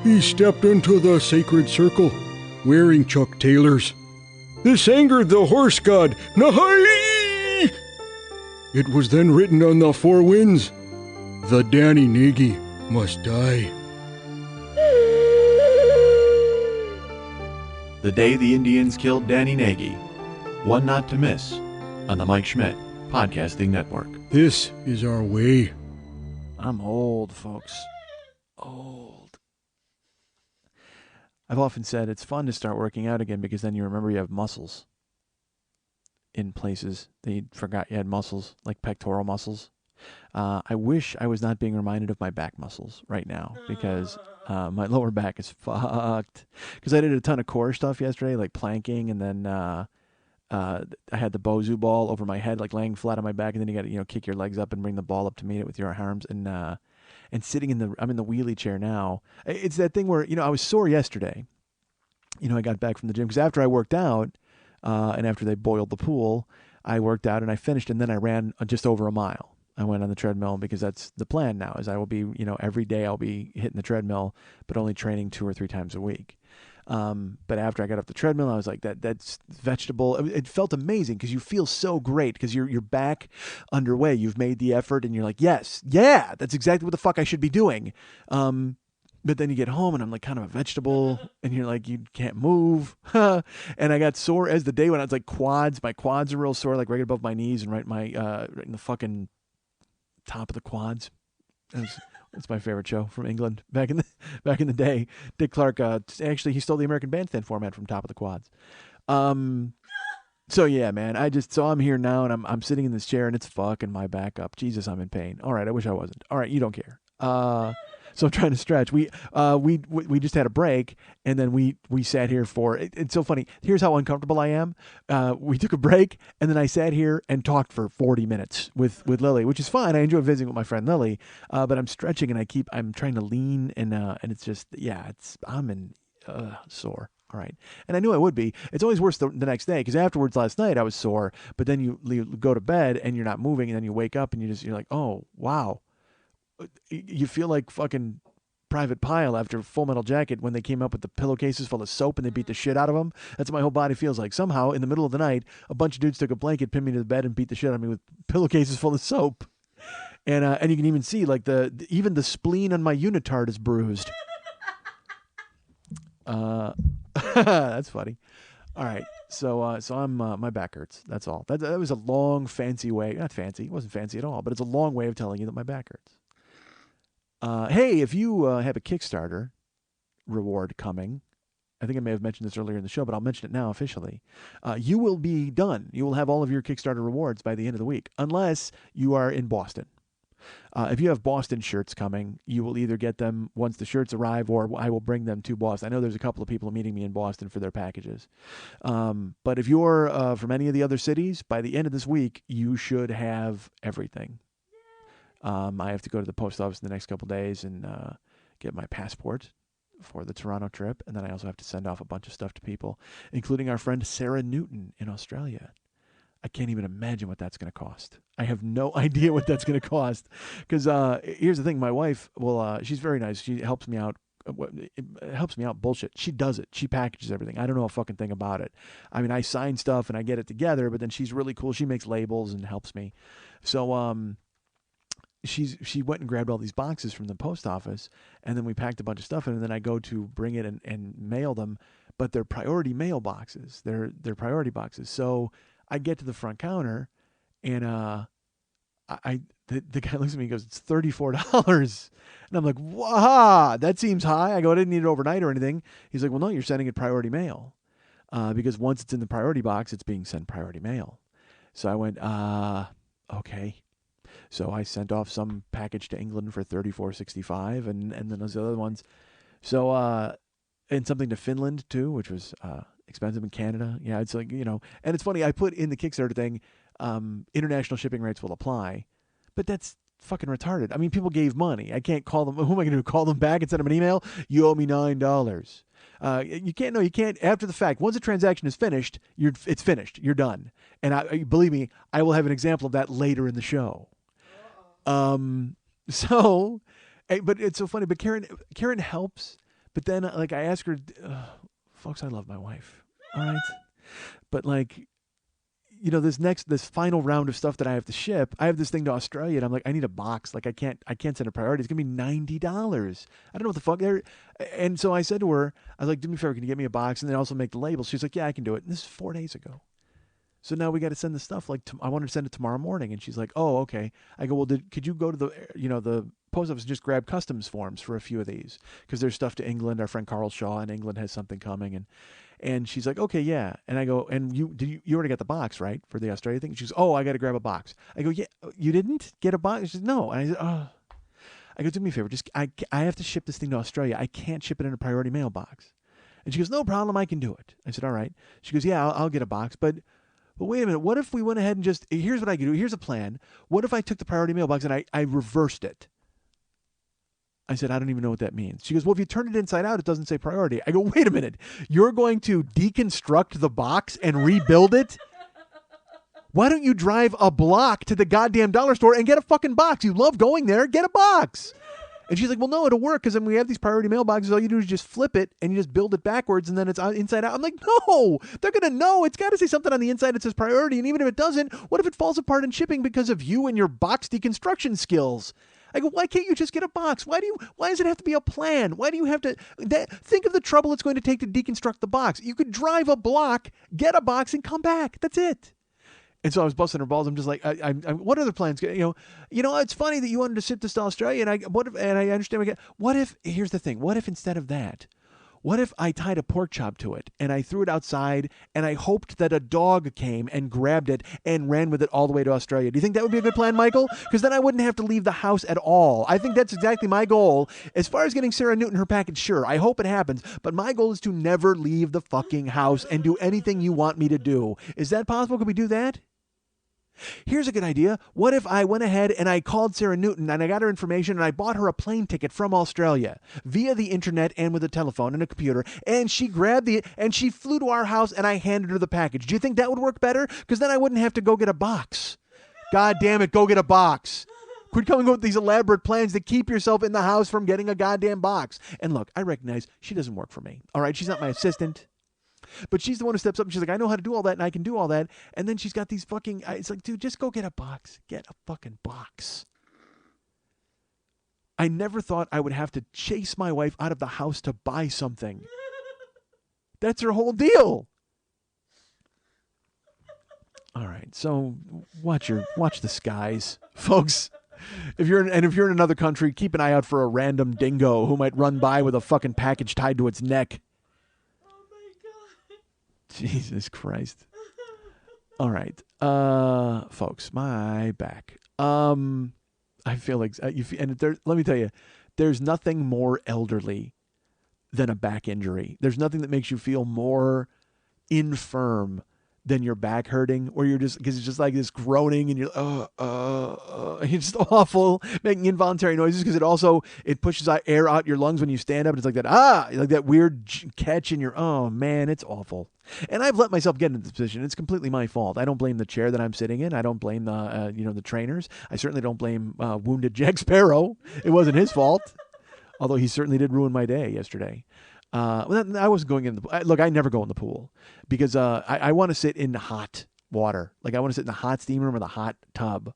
He stepped into the sacred circle, wearing Chuck Taylors. This angered the horse god, Nahi! It was then written on the 4 winds, the Danny Nagy must die. The day the Indians killed Danny Nagy. One not to miss on the Mike Schmidt Podcasting Network. This is our way. I'm old, folks. Old. I've often said it's fun to start working out again because then you remember you have muscles in places that you forgot you had muscles, like pectoral muscles. I wish I was not being reminded of my back muscles right now because my lower back is fucked. Because I did a ton of core stuff yesterday, like planking, and then I had the Bozu ball over my head, like laying flat on my back, and then you got to kick your legs up and bring the ball up to meet it with your arms. And sitting I'm in the wheelie chair now. It's that thing where I was sore yesterday. I got back from the gym because after I worked out, and after they boiled the pool, I worked out and I finished, and then I ran just over a mile. I went on the treadmill because that's the plan now. Is I will be, every day I'll be hitting the treadmill, but only training 2 or 3 times a week. But after I got off the treadmill, I was like, that's vegetable. It felt amazing because you feel so great because you're back underway. You've made the effort and you're like, yes, yeah, that's exactly what the fuck I should be doing. But then you get home and I'm like kind of a vegetable and you're like, you can't move. And I got sore as the day went. I was like my quads are real sore, like right above my knees and right in the fucking top of the quads. That's my favorite show from England back in the day. Dick Clark, actually he stole the American Bandstand format from Top of the Quads. So yeah, man, I'm here now and I'm sitting in this chair and it's fucking my back up. Jesus, I'm in pain. All right, I wish I wasn't. All right, you don't care. So I'm trying to stretch. We just had a break, and then we sat here for. It's so funny. Here's how uncomfortable I am. We took a break, and then I sat here and talked for 40 minutes with Lily, which is fine. I enjoy visiting with my friend Lily, but I'm stretching and I'm trying to lean, and it's just I'm sore. All right. And I knew I would be. It's always worse the next day because afterwards last night I was sore, but then you go to bed and you're not moving, and then you wake up and you're like, oh wow. You feel like fucking Private Pile after Full Metal Jacket when they came up with the pillowcases full of soap and they beat the shit out of them. That's what my whole body feels like. Somehow, in the middle of the night, a bunch of dudes took a blanket, pinned me to the bed, and beat the shit out of me with pillowcases full of soap. And you can even see like even the spleen on my unitard is bruised. That's funny. All right, so I'm my back hurts. That's all. That was a long, fancy way. Not fancy. It wasn't fancy at all, but it's a long way of telling you that my back hurts. Hey, if you have a Kickstarter reward coming, I think I may have mentioned this earlier in the show, but I'll mention it now officially. You will be done. You will have all of your Kickstarter rewards by the end of the week, unless you are in Boston. If you have Boston shirts coming, you will either get them once the shirts arrive, or I will bring them to Boston. I know there's a couple of people meeting me in Boston for their packages. But if you're from any of the other cities, by the end of this week, you should have everything. I have to go to the post office in the next couple of days and get my passport for the Toronto trip. And then I also have to send off a bunch of stuff to people, including our friend Sarah Newton in Australia. I can't even imagine what that's going to cost. I have no idea what that's going to cost. Because here's the thing. My wife, she's very nice. She helps me out it helps me out. Bullshit. She does it. She packages everything. I don't know a fucking thing about it. I mean, I sign stuff and I get it together, but then she's really cool. She makes labels and helps me. So she went and grabbed all these boxes from the post office, and then we packed a bunch of stuff in, and then I go to bring it and mail them, but they're priority mail boxes. They're priority boxes. So I get to the front counter, and the guy looks at me and goes, "It's $34." And I'm like, "Wow, that seems high." I go, "I didn't need it overnight or anything." He's like, "Well, no, you're sending it priority mail, because once it's in the priority box, it's being sent priority mail." So I went, "Okay." So I sent off some package to England for $34.65, and then those other ones. So and something to Finland too, which was expensive, in Canada. Yeah, it's like, and it's funny. I put in the Kickstarter thing, international shipping rates will apply, but that's fucking retarded. I mean, people gave money. I can't call them. Who am I going to do? Call them back and send them an email? You owe me $9. You can't. No, you can't. After the fact, once a transaction is finished, it's finished. You're done. And believe me, I will have an example of that later in the show. So, but it's so funny. But Karen helps. But then, like, I ask her, folks, I love my wife. All right. But like, this final round of stuff that I have to ship, I have this thing to Australia, and I'm like, I need a box. Like, I can't send a priority. It's gonna be $90. I don't know what the fuck there. And so I said to her, I was like, do me a favor, can you get me a box and then also make the labels? She's like, yeah, I can do it. And this is 4 days ago. So now we got to send the stuff. Like, I wanted to send it tomorrow morning, and she's like, "Oh, okay." I go, "Well, could you go to the post office and just grab customs forms for a few of these, because there's stuff to England. Our friend Carl Shaw in England has something coming." And she's like, "Okay, yeah." And I go, "And you already got the box, right, for the Australia thing?" She's, "Oh, I got to grab a box." I go, "Yeah, you didn't get a box?" She says, "No." And I said, "Oh." I go, "Do me a favor, just I have to ship this thing to Australia. I can't ship it in a priority mail box." And she goes, "No problem, I can do it." I said, "All right." She goes, "Yeah, I'll get a box, but wait a minute. What if we went ahead and here's what I could do. Here's a plan. What if I took the priority mailbox and I reversed it?" I said, "I don't even know what that means." She goes, "Well, if you turn it inside out, it doesn't say priority." I go, "Wait a minute. You're going to deconstruct the box and rebuild it? Why don't you drive a block to the goddamn dollar store and get a fucking box? You love going there. Get a box." And she's like, "Well, no, it'll work, because then we have these priority mailboxes. All you do is just flip it and you just build it backwards, and then it's inside out." I'm like, "No, they're going to know. It's got to say something on the inside that says priority. And even if it doesn't, what if it falls apart in shipping because of you and your box deconstruction skills?" I go, "Why can't you just get a box? Why does it have to be a plan? Why do you have to think of the trouble it's going to take to deconstruct the box? You could drive a block, get a box, and come back. That's it." And so I was busting her balls. I'm just like, what other plans? It's funny that you wanted to ship this to Australia, and I understand. What if? Here's the thing. What if instead of that, what if I tied a pork chop to it and I threw it outside and I hoped that a dog came and grabbed it and ran with it all the way to Australia? Do you think that would be a good plan, Michael? Because then I wouldn't have to leave the house at all. I think that's exactly my goal. As far as getting Sarah Newton her package, sure, I hope it happens. But my goal is to never leave the fucking house and do anything you want me to do. Is that possible? Could we do that? Here's a good idea. What if I went ahead and I called Sarah Newton and I got her information and I bought her a plane ticket from Australia via the internet and with a telephone and a computer, and she grabbed and she flew to our house and I handed her the package. Do you think that would work better? Because then I wouldn't have to go get a box. God damn it, go get a box. Quit coming up with these elaborate plans to keep yourself in the house from getting a goddamn box. And look, I recognize she doesn't work for me. All right, she's not my assistant. But she's the one who steps up and she's like, "I know how to do all that and I can do all that." And then she's got these fucking, it's like, dude, just go get a box. Get a fucking box. I never thought I would have to chase my wife out of the house to buy something. That's her whole deal. All right, so watch the skies, folks. If you're in another country, keep an eye out for a random dingo who might run by with a fucking package tied to its neck. Jesus Christ. All right. Folks, my back. I feel like let me tell you, there's nothing more elderly than a back injury. There's nothing that makes you feel more infirm than your back hurting, or you're just, because it's just like this groaning and you're it's just awful, making involuntary noises, because it pushes air out your lungs when you stand up, and it's like that weird catch in your, oh man, it's awful. And I've let myself get into this position. It's completely my fault. I don't blame the chair that I'm sitting in. I don't blame the trainers. I certainly don't blame wounded Jack Sparrow. It wasn't his fault. Although he certainly did ruin my day yesterday. I wasn't going in the pool. Look, I never go in the pool because I want to sit in hot water. Like I want to sit in the hot steam room or the hot tub.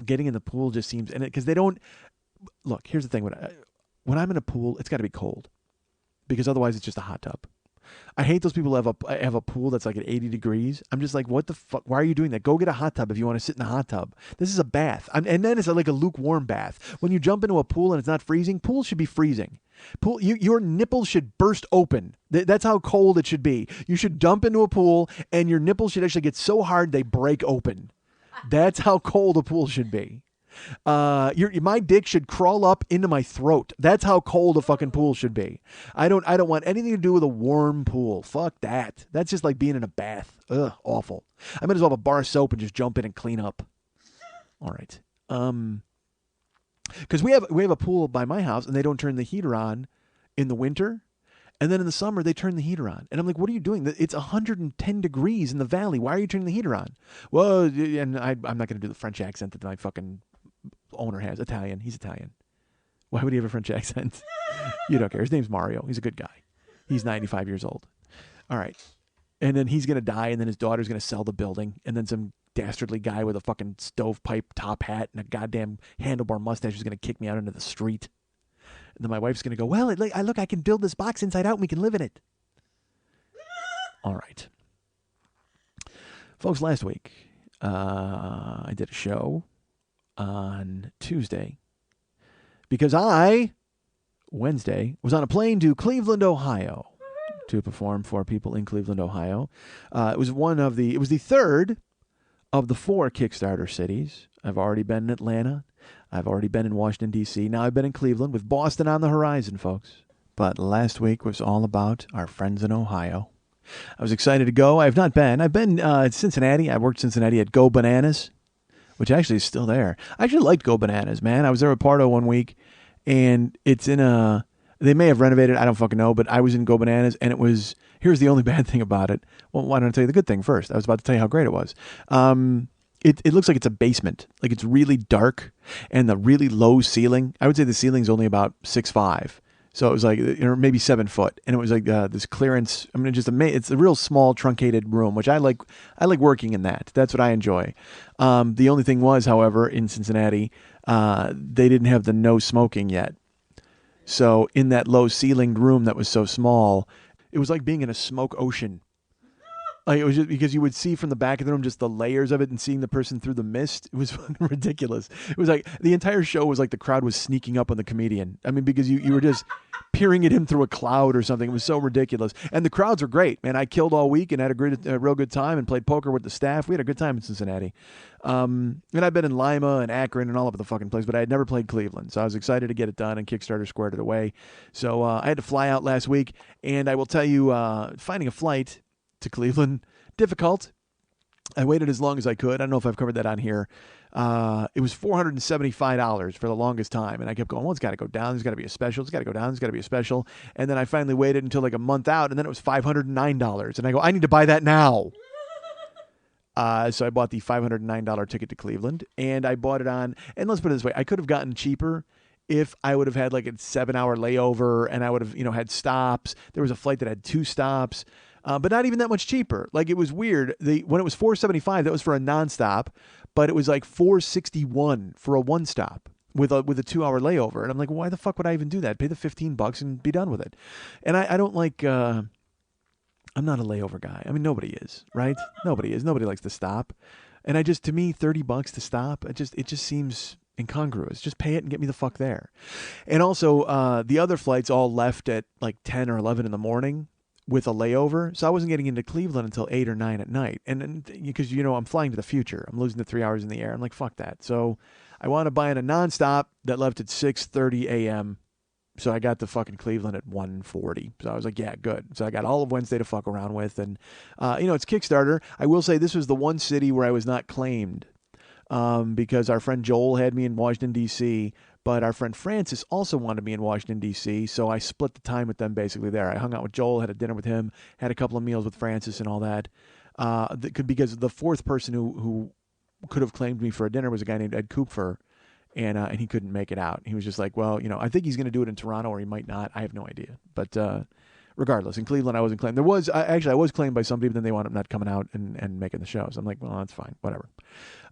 Getting in the pool just seems, and because they don't, look, here's the thing. When I'm in a pool, it's got to be cold because otherwise it's just a hot tub. I hate those people who have a pool that's like at 80 degrees. I'm just like, what the fuck? Why are you doing that? Go get a hot tub if you want to sit in the hot tub. This is a bath. And then it's like a lukewarm bath. When you jump into a pool and it's not freezing, pools should be freezing. Your nipples should burst open. That's how cold it should be. You should dump into a pool and your nipples should actually get so hard they break open. That's how cold a pool should be. My dick should crawl up into my throat. That's how cold a fucking pool should be. I don't want anything to do with a warm pool. Fuck that. That's just like being in a bath. Ugh, awful. I might as well have a bar of soap and just jump in and clean up. All right. Because we have a pool by my house and they don't turn the heater on in the winter. And then in the summer, they turn the heater on. And I'm like, what are you doing? It's 110 degrees in the valley. Why are you turning the heater on? Well, and I'm not going to do the French accent that my fucking owner has. Italian. He's Italian. Why would he have a French accent? You don't care. His name's Mario. He's a good guy. He's 95 years old. All right. And then he's going to die, and then his daughter's going to sell the building, and then some dastardly guy with a fucking stovepipe top hat and a goddamn handlebar mustache is going to kick me out into the street. And then my wife's going to go, well, look, I can build this box inside out and we can live in it. All right. Folks, last week, I did a show on Tuesday because Wednesday, was on a plane to Cleveland, Ohio to perform for people in Cleveland, Ohio. It was the third of the 4 Kickstarter cities. I've already been in Atlanta. I've already been in Washington, D.C. Now I've been in Cleveland with Boston on the horizon, folks. But last week was all about our friends in Ohio. I was excited to go. I've not been. I've been at Cincinnati. I worked Cincinnati at Go Bananas, which actually is still there. I actually liked Go Bananas, man. I was there with Pardo one week, and it's in a... They may have renovated, I don't fucking know, but I was in Go Bananas, and it was... Here's the only bad thing about it. Well, why don't I tell you the good thing first? I was about to tell you how great it was. It looks like it's a basement. Like it's really dark and the really low ceiling. I would say the ceiling's only about 6'5". So it was like, maybe 7 foot. And it was like this clearance. I mean, it's a real small truncated room, which I like working in that. That's what I enjoy. The only thing was, however, in Cincinnati, they didn't have the no smoking yet. So in that low ceilinged room that was so small, it was like being in a smoke ocean. Like it was just because you would see from the back of the room just the layers of it and seeing the person through the mist. It was fucking ridiculous. It was like the entire show was like the crowd was sneaking up on the comedian. I mean, because you were just peering at him through a cloud or something. It was so ridiculous. And the crowds were great, man. I killed all week and had a real good time and played poker with the staff. We had a good time in Cincinnati. And I've been in Lima and Akron and all over the fucking place, but I had never played Cleveland. So I was excited to get it done and Kickstarter squared it away. So I had to fly out last week, and I will tell you, finding a flight to Cleveland, difficult. I waited as long as I could. I don't know if I've covered that on here. It was $475 for the longest time. And I kept going, well, it's got to go down. There's got to be a special. It's got to go down. There's got to be a special. And then I finally waited until like a month out, and then it was $509. And I go, I need to buy that now. So I bought the $509 ticket to Cleveland, and I bought it on, and let's put it this way, I could have gotten cheaper if I would have had like a 7-hour layover and I would have, had stops. There was a flight that had 2 stops. But not even that much cheaper. Like it was weird. When it was $475, that was for a nonstop, but it was like $461 for a one stop with a 2-hour layover. And I'm like, why the fuck would I even do that? Pay the $15 and be done with it. And I don't like. I'm not a layover guy. I mean, nobody is, right? Nobody is. Nobody likes to stop. And to me, $30 to stop. It just seems incongruous. Just pay it and get me the fuck there. And also, the other flights all left at like 10 or 11 in the morning. With a layover, so I wasn't getting into Cleveland until 8 or 9 at night, and because I'm flying to the future, I'm losing the 3 hours in the air. I'm like, fuck that. So I wound up buying a nonstop that left at 6:30 a.m. So I got to fucking Cleveland at 1:40. So I was like, yeah, good. So I got all of Wednesday to fuck around with, and it's Kickstarter. I will say this was the one city where I was not claimed, because our friend Joel had me in Washington D.C. But our friend Francis also wanted me in Washington, D.C., so I split the time with them basically there. I hung out with Joel, had a dinner with him, had a couple of meals with Francis and all that. Because the fourth person who could have claimed me for a dinner was a guy named Ed Kupfer. and he couldn't make it out. He was just like, well, I think he's going to do it in Toronto, or he might not. I have no idea. But regardless, in Cleveland, I wasn't claimed. I was claimed by somebody, but then they wound up not coming out and making the show. So I'm like, well, that's fine, whatever.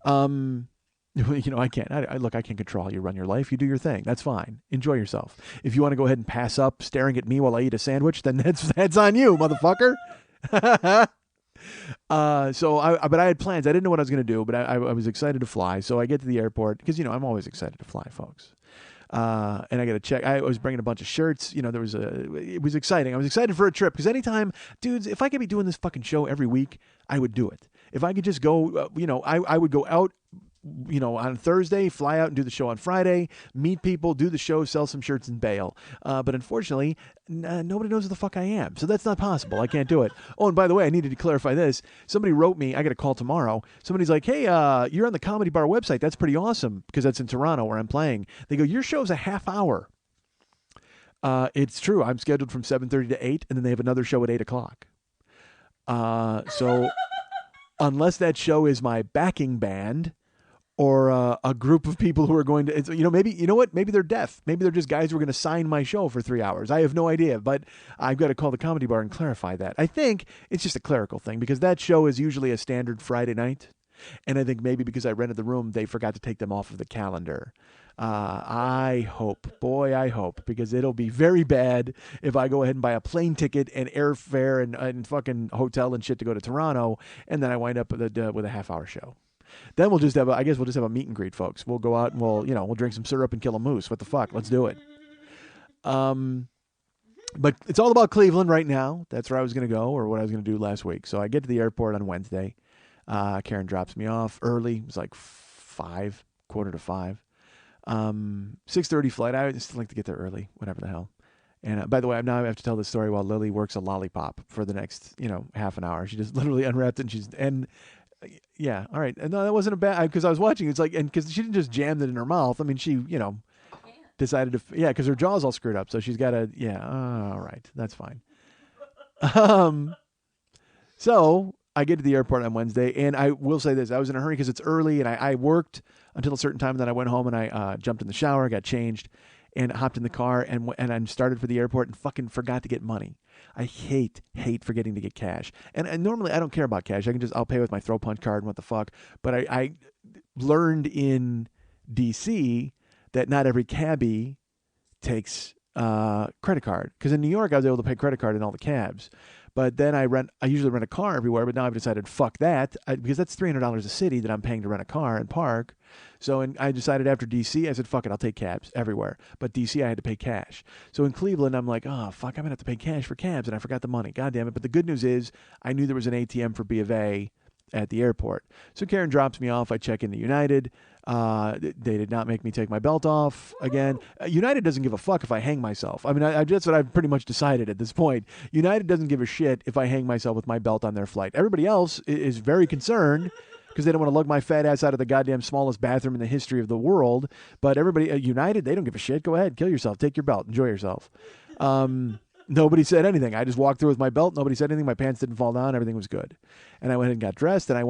I can't. I can't control how you run your life. You do your thing. That's fine. Enjoy yourself. If you want to go ahead and pass up staring at me while I eat a sandwich, then that's on you, motherfucker. But I had plans. I didn't know what I was going to do, but I was excited to fly. So I get to the airport because I'm always excited to fly, folks. And I got to check. I was bringing a bunch of shirts. It was exciting. I was excited for a trip because anytime, dudes, if I could be doing this fucking show every week, I would do it. If I could just go, I would go out, on Thursday, fly out and do the show on Friday, meet people, do the show, sell some shirts and bail. But unfortunately, nobody knows who the fuck I am. So that's not possible. I can't do it. Oh, and by the way, I needed to clarify this. Somebody wrote me, I got a call tomorrow. Somebody's like, hey, you're on the Comedy Bar website. That's pretty awesome because that's in Toronto where I'm playing. They go, your show's a half hour. It's true. I'm scheduled from 7:30 to 8, and then they have another show at 8 o'clock. So unless that show is my backing band, or a group of people who are going to, maybe they're deaf. Maybe they're just guys who are going to sign my show for 3 hours. I have no idea, but I've got to call the Comedy Bar and clarify that. I think it's just a clerical thing because that show is usually a standard Friday night. And I think maybe because I rented the room, they forgot to take them off of the calendar. I hope, because it'll be very bad if I go ahead and buy a plane ticket and airfare and fucking hotel and shit to go to Toronto, and then I wind up with a half-hour show. Then we'll just have a meet and greet, folks. We'll go out and we'll drink some syrup and kill a moose. What the fuck? Let's do it. But it's all about Cleveland right now. That's where I was going to go, or what I was going to do last week. So I get to the airport on Wednesday. Karen drops me off early. It was like 5, quarter to 5. 6:30 flight. I just like to get there early, whatever the hell. And by the way, I have to tell this story while Lily works a lollipop for the next, half an hour. She just literally unwrapped it, and yeah, all right. No, that wasn't a bad, because I was watching. It's like, and because she didn't just jam it in her mouth. I mean, she, decided to, because her jaw's all screwed up. So she's got to, all right. That's fine. So I get to the airport on Wednesday, and I will say this. I was in a hurry because it's early, and I worked until a certain time. And then I went home, and I jumped in the shower, got changed, and hopped in the car, and I started for the airport and fucking forgot to get money. I hate forgetting to get cash. And normally I don't care about cash. I'll pay with my throw punch card and what the fuck. But I learned in DC that not every cabbie takes credit card. Because in New York I was able to pay credit card in all the cabs. But then I usually rent a car everywhere, but now I've decided, fuck that, because that's $300 a city that I'm paying to rent a car and park. So I decided after D.C., I said, fuck it, I'll take cabs everywhere. But D.C., I had to pay cash. So in Cleveland, I'm like, oh, fuck, I'm going to have to pay cash for cabs, and I forgot the money. God damn it. But the good news is I knew there was an ATM for B of A at the airport. So Karen drops me off. I check into United. They did not make me take my belt off again. United doesn't give a fuck if I hang myself. I mean, that's what I've pretty much decided at this point. United doesn't give a shit if I hang myself with my belt on their flight. Everybody else is very concerned because they don't want to lug my fat ass out of the goddamn smallest bathroom in the history of the world. But everybody at United, they don't give a shit. Go ahead, kill yourself. Take your belt. Enjoy yourself. Nobody said anything. I just walked through with my belt. Nobody said anything. My pants didn't fall down. Everything was good. And I went and got dressed, and I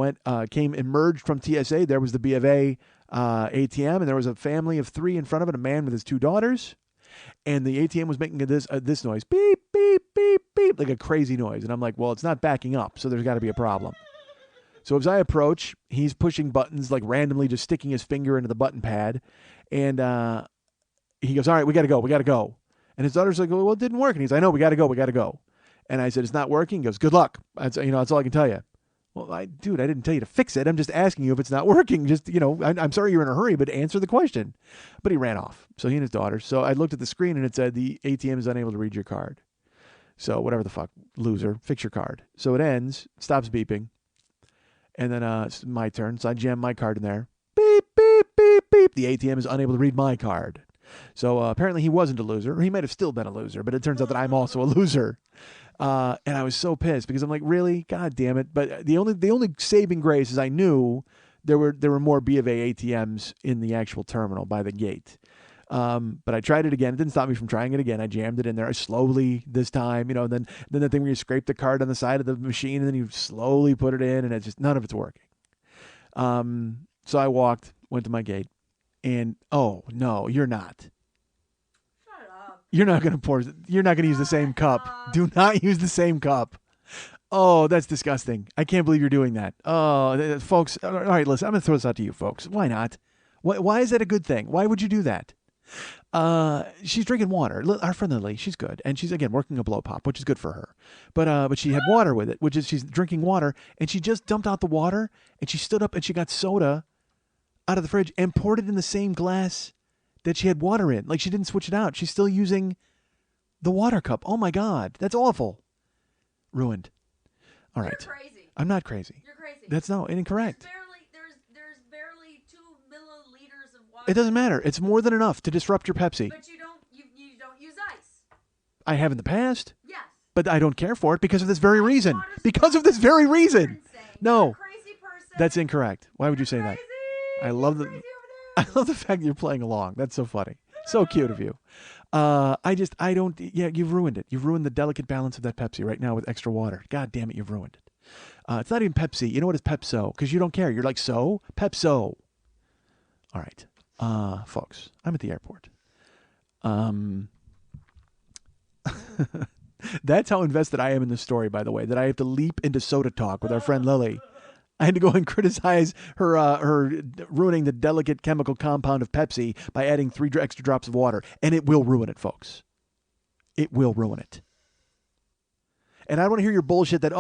emerged from TSA. There was the B of A ATM, and there was a family of 3 in front of it, a man with his 2 daughters. And the ATM was making this noise, beep, beep, beep, beep, like a crazy noise. And I'm like, well, it's not backing up, so there's got to be a problem. So as I approach, he's pushing buttons, like randomly just sticking his finger into the button pad. And he goes, all right, we got to go. And his daughter's like, well, it didn't work. And he's like, I know, we got to go. And I said, it's not working. He goes, good luck. That's all I can tell you. Well, dude, I didn't tell you to fix it. I'm just asking you if it's not working. Just, I'm sorry you're in a hurry, but answer the question. But he ran off. So he and his daughter. So I looked at the screen and it said the ATM is unable to read your card. So whatever the fuck, loser, fix your card. So it ends, stops beeping. And then it's my turn. So I jam my card in there. Beep, beep, beep, beep. The ATM is unable to read my card. So apparently he wasn't a loser, or he might have still been a loser, but it turns out that I'm also a loser. And I was so pissed because I'm like, really? God damn it. But the only saving grace is I knew there were more B of A ATMs in the actual terminal by the gate. But I tried it again. It didn't stop me from trying it again. I jammed it in there slowly this time, and then the thing where you scrape the card on the side of the machine and then you slowly put it in, and it's just none of it's working. So I went to my gate, And oh no, you're not. Shut up. You're not gonna pour. You're not gonna use the same cup. Do not use the same cup. Oh, that's disgusting. I can't believe you're doing that. Oh, folks. All right, listen. I'm gonna throw this out to you, folks. Why not? Why is that a good thing? Why would you do that? She's drinking water. Our friend Lily, she's good, and she's again working a blow pop, which is good for her. But she had water with it, which is she's drinking water, and she just dumped out the water, and she stood up and she got soda out of the fridge and poured it in the same glass that she had water in. Like she didn't switch it out. She's still using the water cup. Oh my God, that's awful. Ruined. All right. You're crazy. I'm not crazy. You're crazy. That's incorrect. There's barely 2 milliliters of water. It doesn't matter. It's more than enough to disrupt your Pepsi. But you don't use ice. I have in the past, Yes. but I don't care for it because of this very reason. Water's Because of this very You're reason. insane. No. You're a crazy person. That's incorrect. Why would you say that? Crazy. I love You're the crazy I over there. love the fact that you're playing along. That's so funny. So cute of you. You've ruined it. You've ruined the delicate balance of that Pepsi right now with extra water. God damn it, you've ruined it. It's not even Pepsi. You know what is Pepso? Because you don't care. You're like, so? Pepso. All right. Folks, I'm at the airport. That's how invested I am in this story, by the way, that I have to leap into soda talk with our friend Lily. I had to go and criticize her ruining the delicate chemical compound of Pepsi by adding 3 extra drops of water. And it will ruin it, folks. It will ruin it. And I don't want to hear your bullshit that,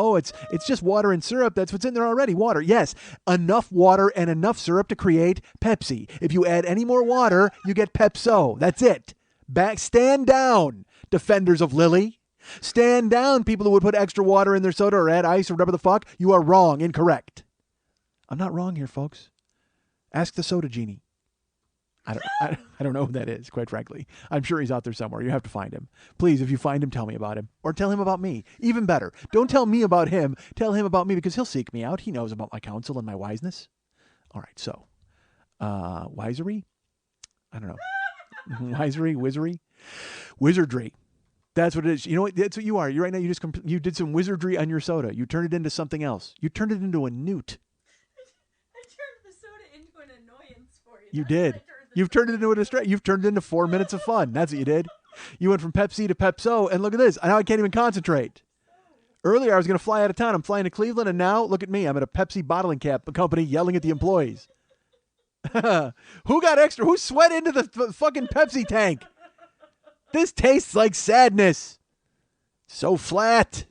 it's just water and syrup. That's what's in there already. Water. Yes, enough water and enough syrup to create Pepsi. If you add any more water, you get Pepso. That's it. Stand down, defenders of Lily. Stand down, people who would put extra water in their soda or add ice or whatever the fuck. You are wrong, incorrect. I'm not wrong here, folks. Ask the soda genie. I don't know who that is, quite frankly. I'm sure he's out there somewhere. You have to find him. Please, if you find him, tell me about him. Or tell him about me. Even better. Don't tell me about him. Tell him about me because he'll seek me out. He knows about my counsel and my wiseness. All right, so. Wisery? I don't know. Wisery? Wizardry? Wizardry. That's what it is. You know what? That's what you are. You right now. You did some wizardry on your soda. You turned it into something else. You turned it into a newt. I turned the soda into an annoyance for you. You That's did. what I turned the You've turned it soda into a distraction. You've turned it into 4 minutes of fun. That's what you did. You went from Pepsi to Pepso, and look at this. Now I can't even concentrate. Earlier, I was going to fly out of town. I'm flying to Cleveland, and now, look at me. I'm at a Pepsi bottling cap company yelling at the employees. Who got extra? Who sweat into the fucking Pepsi tank? This tastes like sadness. So flat.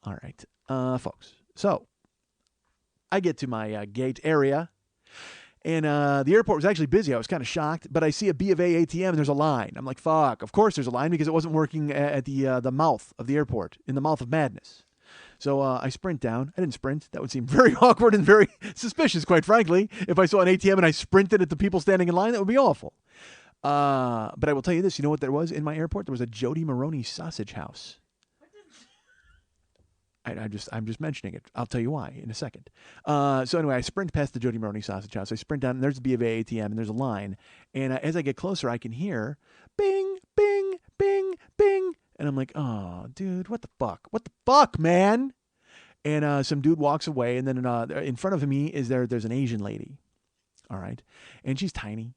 All right, folks. So, I get to my gate area. And the airport was actually busy. I was kind of shocked, but I see a B of A ATM and there's a line. I'm like, fuck. Of course there's a line because it wasn't working at the mouth of the airport, in the mouth of madness. So I sprint down. I didn't sprint. That would seem very awkward and very suspicious, quite frankly. If I saw an ATM and I sprinted at the people standing in line, that would be awful. But I will tell you this. You know what there was in my airport? There was a Jody Maroney sausage house. I'm just mentioning it. I'll tell you why in a second. So anyway, I sprint past the Jody Maroney sausage house. I sprint down, and there's the B of A ATM, and there's a line. And as I get closer, I can hear bing, bing, bing, bing. And I'm like, oh, dude, what the fuck? What the fuck, man? And some dude walks away, and then in front of me there's an Asian lady. All right. And she's tiny.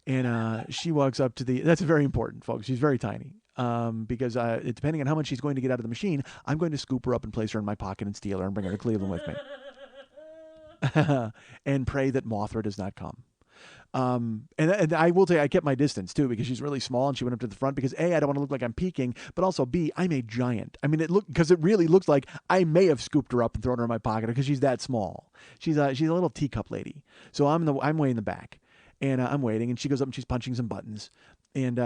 And she walks up to that's very important, folks. She's very tiny. Because depending on how much she's going to get out of the machine, I'm going to scoop her up and place her in my pocket and steal her and bring her to Cleveland with me. And pray that Mothra does not come. And I will tell you, I kept my distance too because she's really small and she went up to the front because A, I don't want to look like I'm peeking, but also B, I'm a giant. I mean, because it really looks like I may have scooped her up and thrown her in my pocket because she's that small. She's a little teacup lady. So I'm way in the back, and I'm waiting, and she goes up and she's punching some buttons, and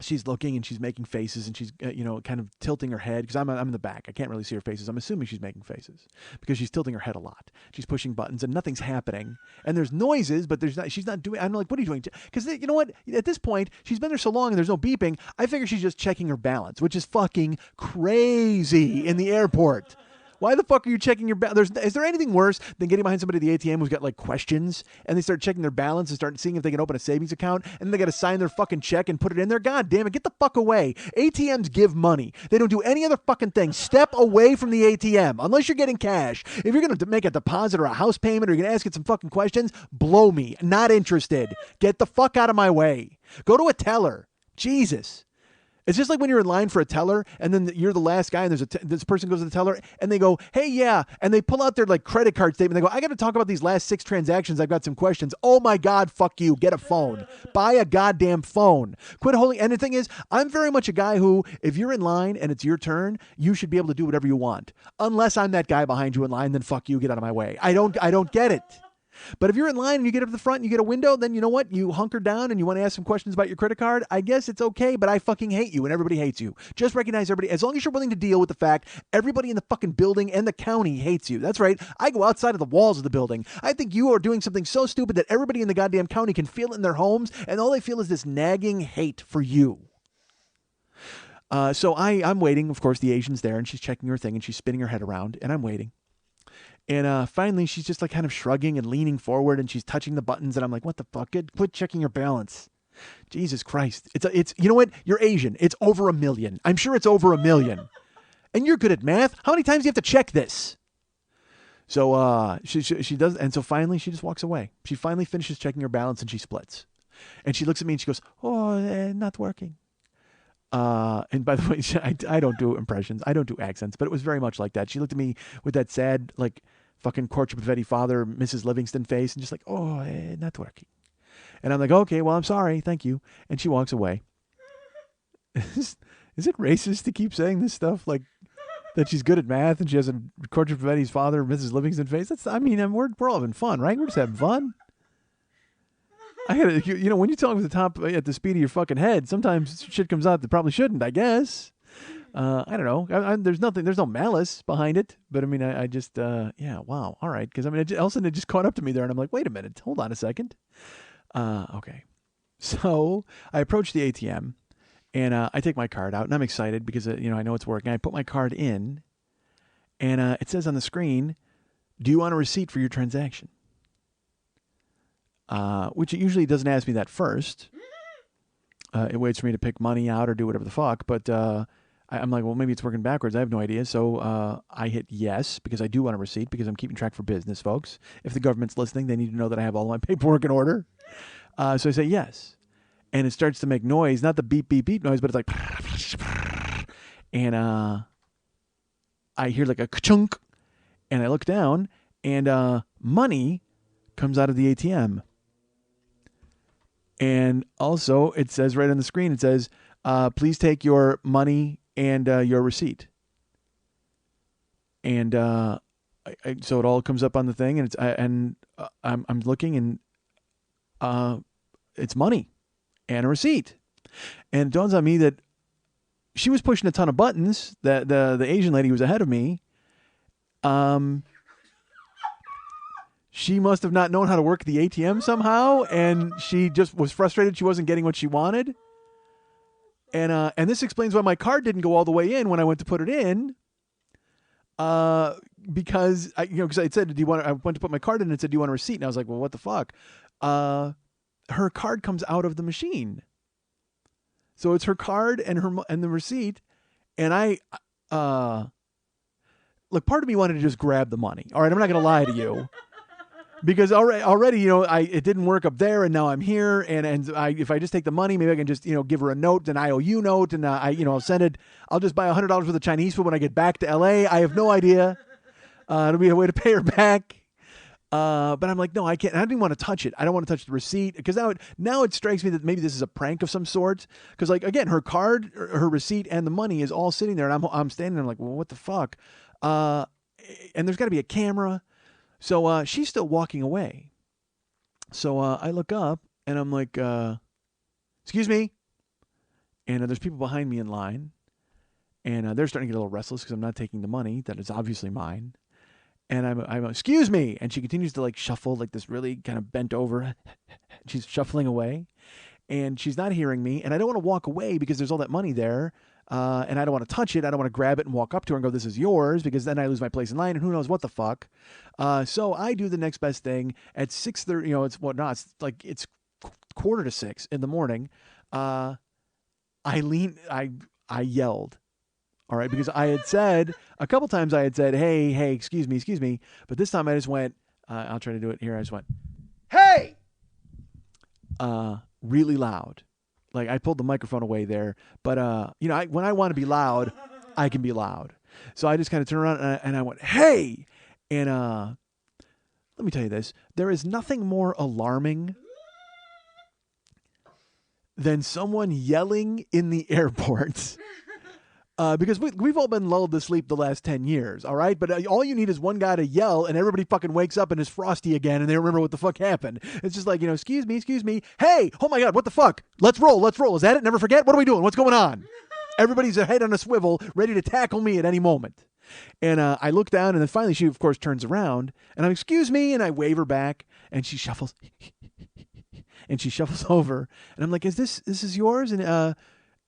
she's looking and she's making faces and she's, kind of tilting her head because I'm in the back. I can't really see her faces. I'm assuming she's making faces because she's tilting her head a lot. She's pushing buttons and nothing's happening. And there's noises, but she's not doing, I'm like, what are you doing? Because you know what? At this point, she's been there so long and there's no beeping. I figure she's just checking her balance, which is fucking crazy in the airport. Why the fuck are you checking your balance? Is there anything worse than getting behind somebody at the ATM who's got like questions and they start checking their balance and start seeing if they can open a savings account and then they got to sign their fucking check and put it in there? God damn it, get the fuck away. ATMs give money. They don't do any other fucking thing. Step away from the ATM unless you're getting cash. If you're going to make a deposit or a house payment or you're going to ask it some fucking questions, blow me. Not interested. Get the fuck out of my way. Go to a teller. Jesus. It's just like when you're in line for a teller and then you're the last guy and this person goes to the teller and they go, hey, yeah. And they pull out their like credit card statement. They go, I got to talk about these last 6 transactions. I've got some questions. Oh my God, fuck you. Get a phone. Buy a goddamn phone. Quit holding. And the thing is, I'm very much a guy who, if you're in line and it's your turn, you should be able to do whatever you want. Unless I'm that guy behind you in line, then fuck you. Get out of my way. I don't get it. But if you're in line and you get up to the front and you get a window, then you know what? You hunker down and you want to ask some questions about your credit card. I guess it's okay, but I fucking hate you and everybody hates you. Just recognize everybody. As long as you're willing to deal with the fact everybody in the fucking building and the county hates you. That's right. I go outside of the walls of the building. I think you are doing something so stupid that everybody in the goddamn county can feel it in their homes and all they feel is this nagging hate for you. So I'm waiting. Of course, the Asian's there and she's checking her thing and she's spinning her head around and I'm waiting. And finally, she's just like kind of shrugging and leaning forward, and she's touching the buttons. And I'm like, "What the fuck? Quit checking your balance, Jesus Christ! It's you know what? You're Asian. It's over 1 million. I'm sure it's over 1 million. And you're good at math. How many times do you have to check this?" So she does, and so finally she just walks away. She finally finishes checking her balance, and she splits. And she looks at me and she goes, "Oh, not working." And by the way, I don't do impressions. I don't do accents, but it was very much like that. She looked at me with that sad, like, fucking Corchopaveti father, Mrs. Livingston face, and just like, "Oh, not working." And I'm like, "Okay, well, I'm sorry. Thank you." And she walks away. Is it racist to keep saying this stuff? Like, that she's good at math and she has a Corchopaveti's father, Mrs. Livingston face? We're all having fun, right? We're just having fun. I gotta, when you talk at the speed of your fucking head, sometimes shit comes out that probably shouldn't, I guess. I don't know. There's no malice behind it, but I mean, I just, yeah, wow. All right. Cause I mean, all of a sudden it just caught up to me there and I'm like, wait a minute, hold on a second. Okay. So I approach the ATM and, I take my card out and I'm excited because, I know it's working. I put my card in and, it says on the screen, "Do you want a receipt for your transaction?" Which it usually doesn't ask me that first. It waits for me to pick money out or do whatever the fuck. But I'm like, well, maybe it's working backwards. I have no idea. So I hit yes because I do want a receipt because I'm keeping track for business, folks. If the government's listening, they need to know that I have all my paperwork in order. So I say yes. And it starts to make noise. Not the beep, beep, beep noise, but it's like... And I hear like a ka-chunk. And I look down and money comes out of the ATM. And also, it says right on the screen, it says, "Please take your money and your receipt." And so it all comes up on the thing, and I'm looking, and it's money and a receipt. And it dawns on me that she was pushing a ton of buttons. That the Asian lady who was ahead of me. She must have not known how to work the ATM somehow, and she just was frustrated she wasn't getting what she wanted. And this explains why my card didn't go all the way in when I went to put it in. Because it said, I went to put my card in and it said, "Do you want a receipt?" And I was like, well, what the fuck? Her card comes out of the machine. So it's her card and the receipt. And look, part of me wanted to just grab the money. All right, I'm not going to lie to you. Because already, it didn't work up there, and now I'm here, and if I just take the money, maybe I can just, give her a note, an IOU note, and I'll send it. I'll just buy $100 worth of Chinese food when I get back to LA. I have no idea. It'll be a way to pay her back. But I'm like, no, I can't. I didn't want to touch it. I don't want to touch the receipt because now it strikes me that maybe this is a prank of some sort. Because again, her card, her receipt, and the money is all sitting there, and I'm standing there like, well, what the fuck? And there's got to be a camera. So she's still walking away. So I look up and I'm like, "Excuse me." And there's people behind me in line. And they're starting to get a little restless because I'm not taking the money that is obviously mine. And I'm "Excuse me." And she continues to shuffle like this really kind of bent over. She's shuffling away. and she's not hearing me, and I don't want to walk away because there's all that money there, and I don't want to touch it. I don't want to grab it and walk up to her and go, this is yours, because then I lose my place in line, and who knows what the fuck. So I do the next best thing at 6:30, it's 5:45 in the morning. I yelled. All right, because I had said a couple times, hey, excuse me, but this time I just went, I'll try to do it here. I just went, hey, really loud. Like I pulled the microphone away there, but when I want to be loud, I can be loud. So I just kind of turned around and I went, hey, and let me tell you this: there is nothing more alarming than someone yelling in the airport. Because we've all been lulled to sleep the last 10 years, all right? But all you need is one guy to yell, and everybody fucking wakes up and is frosty again, and they remember what the fuck happened. It's just like, excuse me. Hey, oh my God, what the fuck? Let's roll. Is that it? Never forget? What are we doing? What's going on? Everybody's head on a swivel, ready to tackle me at any moment. And I look down, and then finally she, of course, turns around, and I'm, excuse me, and I wave her back, and she shuffles, and she shuffles over, and I'm like, this is yours?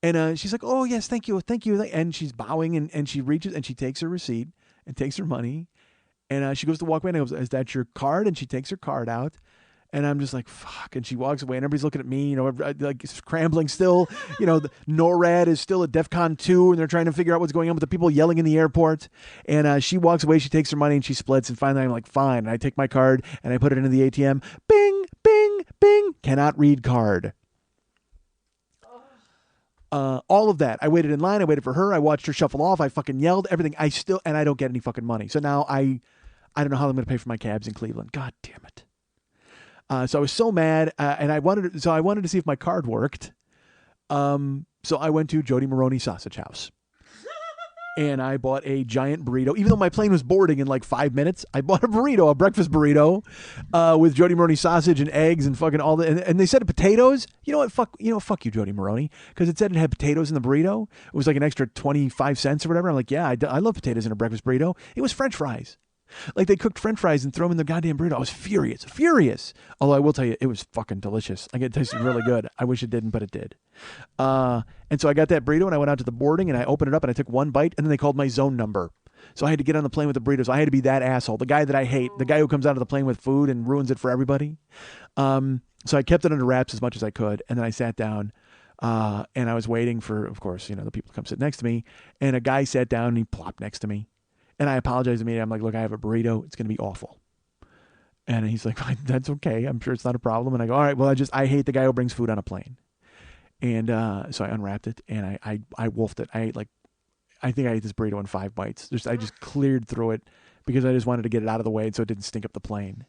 And she's like, oh, yes, thank you. And she's bowing, and she reaches, and she takes her receipt and takes her money. And she goes to walk away, and I go, is that your card? And she takes her card out. And I'm just like, fuck. And she walks away, and everybody's looking at me, like scrambling still. The NORAD is still at DEFCON 2, and they're trying to figure out what's going on with the people yelling in the airport. And she walks away, she takes her money, and she splits. And finally, I'm like, fine. And I take my card, and I put it into the ATM. Bing, bing, bing. Cannot read card. All of that. I waited in line. I waited for her. I watched her shuffle off. I fucking yelled everything. And I don't get any fucking money. So now I don't know how I'm going to pay for my cabs in Cleveland. God damn it. So I was so mad, and I wanted to see if my card worked. So I went to Jody Maroney Sausage House. And I bought a giant burrito. Even though my plane was boarding in like 5 minutes, I bought a breakfast burrito, with Jody Maroney sausage and eggs and fucking all that. And they said potatoes. You know what? Fuck you, Jody Maroney, because it said it had potatoes in the burrito. It was like an extra 25 cents or whatever. I'm like, yeah, I love potatoes in a breakfast burrito. It was French fries. Like they cooked French fries and throw them in the goddamn burrito. I was furious. Although I will tell you, it was fucking delicious. Like it tasted really good. I wish it didn't, but it did. And so I got that burrito and I went out to the boarding and I opened it up and I took one bite and then they called my zone number. So I had to get on the plane with the burritos. I had to be that asshole, the guy that I hate, the guy who comes out of the plane with food and ruins it for everybody. So I kept it under wraps as much as I could. And then I sat down, and I was waiting for, of course, the people to come sit next to me. And a guy sat down and he plopped next to me. And I apologized immediately. I'm like, look, I have a burrito. It's going to be awful. And he's like, that's okay. I'm sure it's not a problem. And I go, all right, well, I hate the guy who brings food on a plane. And so I unwrapped it and I wolfed it. I think I ate this burrito in 5 bites. I just cleared through it because I just wanted to get it out of the way so it didn't stink up the plane.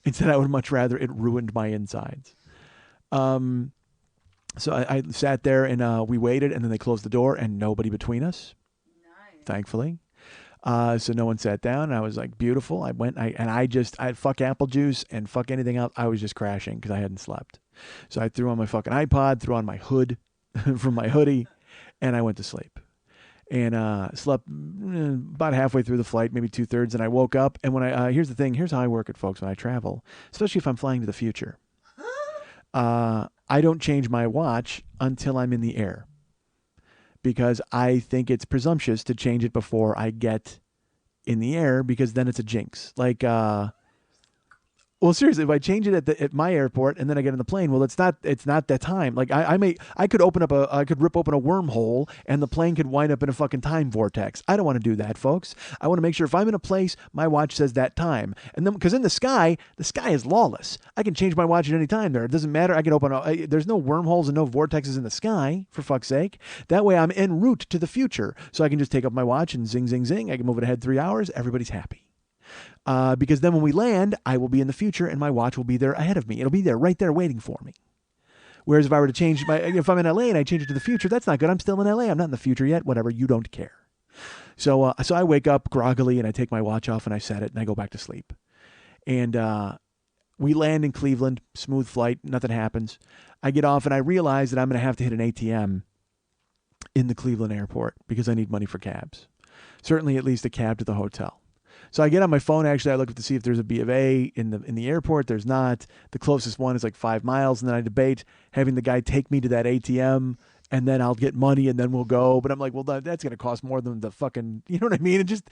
Instead, I would much rather it ruined my insides. So I sat there and we waited, and then they closed the door and nobody between us. Nice. Thankfully. So no one sat down, and I was like, beautiful. I went, I fuck apple juice and fuck anything else. I was just crashing because I hadn't slept. So I threw on my fucking iPod, threw on my hood from my hoodie, and I went to sleep. And slept about halfway through the flight, maybe 2/3, and I woke up. And when here's the thing, here's how I work it, folks, when I travel, especially if I'm flying to the future. I don't change my watch until I'm in the air, because I think it's presumptuous to change it before I get in the air, because then it's a jinx. Like, well, seriously, if I change it at my airport and then I get on the plane, well, it's not that time. Like I could rip open a wormhole and the plane could wind up in a fucking time vortex. I don't want to do that, folks. I want to make sure if I'm in a place, my watch says that time. And then, because in the sky is lawless. I can change my watch at any time there. It doesn't matter. I can open there's no wormholes and no vortexes in the sky, for fuck's sake. That way I'm en route to the future. So I can just take up my watch and zing, zing, zing. I can move it ahead 3 hours. Everybody's happy. Because then when we land, I will be in the future and my watch will be there ahead of me. It'll be there, right there waiting for me. Whereas if I were to change if I'm in LA and I change it to the future, that's not good. I'm still in LA. I'm not in the future yet. Whatever. You don't care. So I wake up groggily and I take my watch off and I set it and I go back to sleep. And we land in Cleveland, smooth flight, nothing happens. I get off and I realize that I'm going to have to hit an ATM in the Cleveland airport because I need money for cabs. Certainly at least a cab to the hotel. So I get on my phone. Actually, I look to see if there's a B of A in the airport. There's not. The closest one is like 5 miles, and then I debate having the guy take me to that ATM, and then I'll get money, and then we'll go. But I'm like, well, that's going to cost more than the fucking, you know what I mean? It just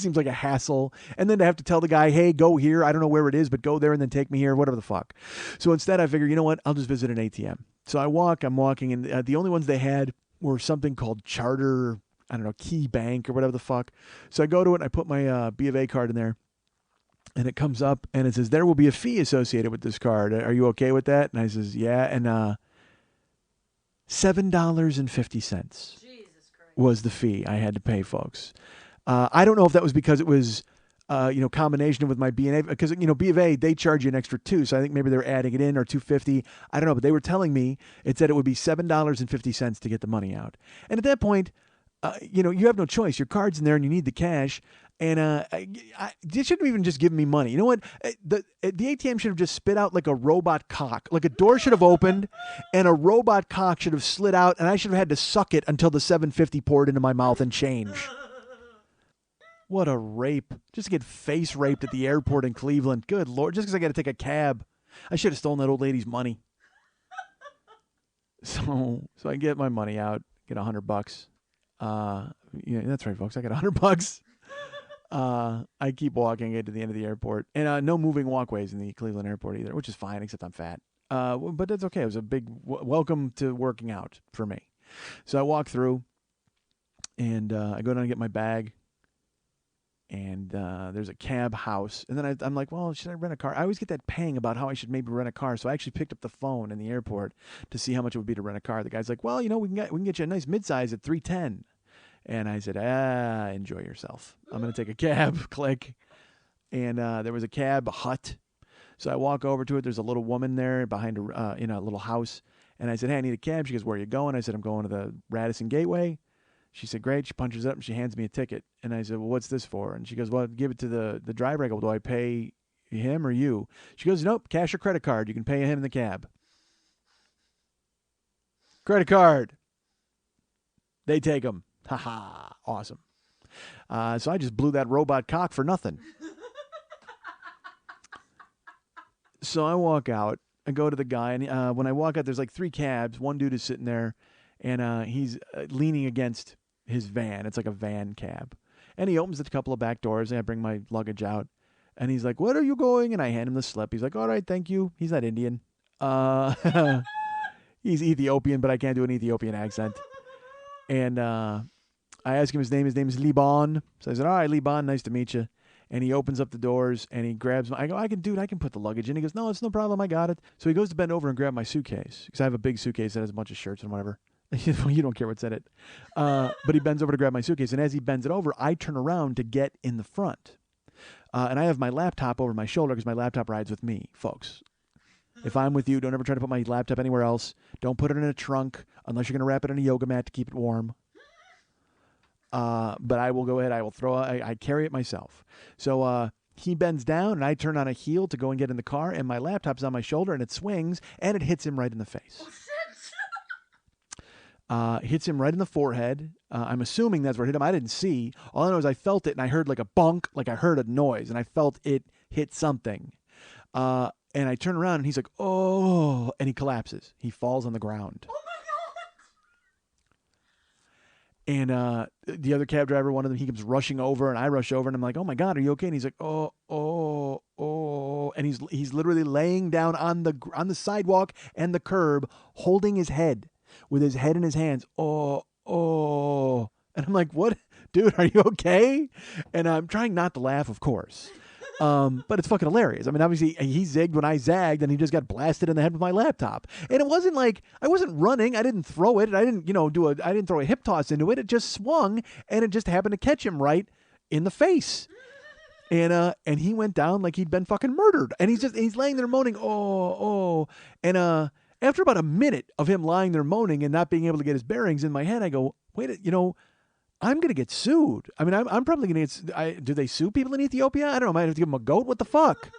seems like a hassle. And then to have to tell the guy, hey, go here. I don't know where it is, but go there and then take me here, whatever the fuck. So instead, I figure, you know what? I'll just visit an ATM. So I'm walking, and the only ones they had were something called Charter, I don't know, Key Bank or whatever the fuck. So I go to it and I put my B of A card in there, and it comes up and it says, there will be a fee associated with this card. Are you okay with that? And I says, yeah. And $7.50 Jesus Christ. was the fee I had to pay, folks. I don't know if that was because it was, combination with my B and A, because, B of A, they charge you an extra $2. So I think maybe they were adding it in, or $2.50. I don't know, but they were telling me it said it would be $7.50 to get the money out. And at that point, you have no choice. Your card's in there and you need the cash. And they shouldn't even just give me money. You know what? The ATM should have just spit out like a robot cock. Like a door should have opened and a robot cock should have slid out, and I should have had to suck it until the $7.50 poured into my mouth and change. What a rape. Just to get face raped at the airport in Cleveland. Good Lord. Just because I got to take a cab. I should have stolen that old lady's money. So I get my money out, get $100. That's right, folks. I got $100. I keep walking, get to the end of the airport, and no moving walkways in the Cleveland airport either, which is fine, except I'm fat. But that's okay. It was a big welcome to working out for me. So I walk through, and I go down and get my bag, and there's a cab house, and then I'm like, well, should I rent a car? I always get that pang about how I should maybe rent a car, so I actually picked up the phone in the airport to see how much it would be to rent a car. The guy's like, well, we can get you a nice midsize at $310. And I said, enjoy yourself. I'm going to take a cab. Click. And there was a cab, a hut. So I walk over to it. There's a little woman there behind in a little house. And I said, hey, I need a cab. She goes, where are you going? I said, I'm going to the Radisson Gateway. She said, great. She punches it up and she hands me a ticket. And I said, well, what's this for? And she goes, well, give it to the driver. I go, do I pay him or you? She goes, nope, cash or credit card. You can pay him in the cab. Credit card. They take them. Ha-ha. Awesome. So I just blew that robot cock for nothing. So I walk out. I go to the guy. And when I walk out, there's like 3 cabs. One dude is sitting there, and he's leaning against his van. It's like a van cab. And he opens a couple of back doors, and I bring my luggage out. And he's like, where are you going? And I hand him the slip. He's like, all right, thank you. He's not Indian. He's Ethiopian, but I can't do an Ethiopian accent. And I ask him his name. His name is Liban. So I said, all right, Liban, nice to meet you. And he opens up the doors and he grabs my, I go, I can put the luggage in. He goes, no, it's no problem. I got it. So he goes to bend over and grab my suitcase, because I have a big suitcase that has a bunch of shirts and whatever. You don't care what's in it. But he bends over to grab my suitcase. And as he bends it over, I turn around to get in the front. And I have my laptop over my shoulder because my laptop rides with me, folks. If I'm with you, don't ever try to put my laptop anywhere else. Don't put it in a trunk unless you're going to wrap it in a yoga mat to keep it warm. But I will go ahead. I will I carry it myself. So he bends down and I turn on a heel to go and get in the car, and my laptop's on my shoulder and it swings and it hits him right in the face. Hits him right in the forehead. I'm assuming that's where it hit him. I didn't see. All I know is I felt it and I heard like a bonk, like I heard a noise, and I felt it hit something. And I turn around and he's like, oh, and he collapses. He falls on the ground. Oh And the other cab driver, one of them, he comes rushing over, and I rush over, and I'm like, oh, my God, are you okay? And he's like, oh. And he's literally laying down on the sidewalk and the curb, holding his head with his head in his hands. Oh. And I'm like, what? Dude, are you okay? And I'm trying not to laugh, of course. But it's fucking hilarious. I mean, obviously he zigged when I zagged, and he just got blasted in the head with my laptop. And it wasn't like I wasn't running. I didn't throw it. I didn't, I didn't throw a hip toss into it. It just swung, and it just happened to catch him right in the face. And he went down like he'd been fucking murdered. And he's laying there moaning, oh. And after about a minute of him lying there moaning and not being able to get his bearings, in my head, I go, wait, I'm going to get sued. I mean, I'm probably going to get... do they sue people in Ethiopia? I don't know. I might have to give them a goat. What the fuck?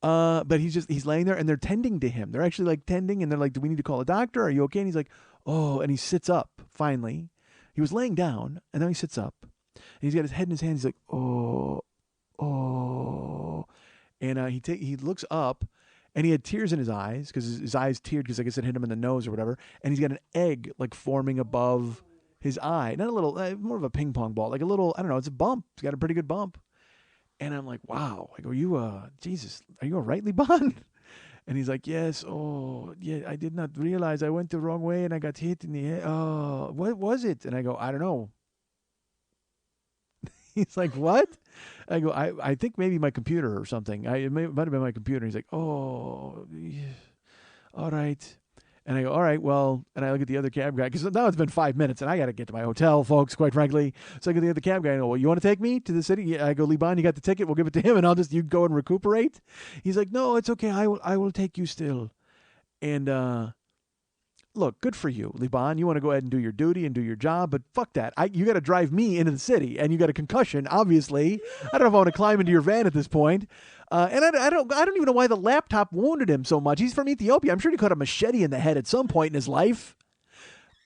But he's laying there, and they're tending to him. They're actually, like, tending, and they're like, do we need to call a doctor? Are you okay? And he's like, oh, and he sits up, finally. He was laying down, and now he sits up. And he's got his head in his hands. He's like, oh. oh. And he looks up, and he had tears in his eyes because his eyes teared because I guess it hit him in the nose or whatever. And he's got an egg like forming above his eye, not a little, more of a ping pong ball, like a little. I don't know. It's a bump. He's got a pretty good bump. And I'm like, wow. I go, Jesus, are you all right, Liban? And he's like, yes. Oh, yeah. I did not realize I went the wrong way and I got hit in the head. Oh, what was it? And I go, I don't know. He's like, what? I go, I think maybe my computer or something. It might have been my computer. He's like, oh, yeah. All right. And I go, all right, well, and I look at the other cab guy, because now it's been 5 minutes, and I got to get to my hotel, folks, quite frankly. So I go to the other cab guy, and I go, well, you want to take me to the city? Yeah. I go, Liban, you got the ticket? We'll give it to him, and you go and recuperate? He's like, no, it's okay. I will take you still. And, look, good for you, Liban. You want to go ahead and do your duty and do your job, but fuck that. You got to drive me into the city, and you got a concussion, obviously. I don't know if I want to climb into your van at this point. And I don't even know why the laptop wounded him so much. He's from Ethiopia. I'm sure he caught a machete in the head at some point in his life.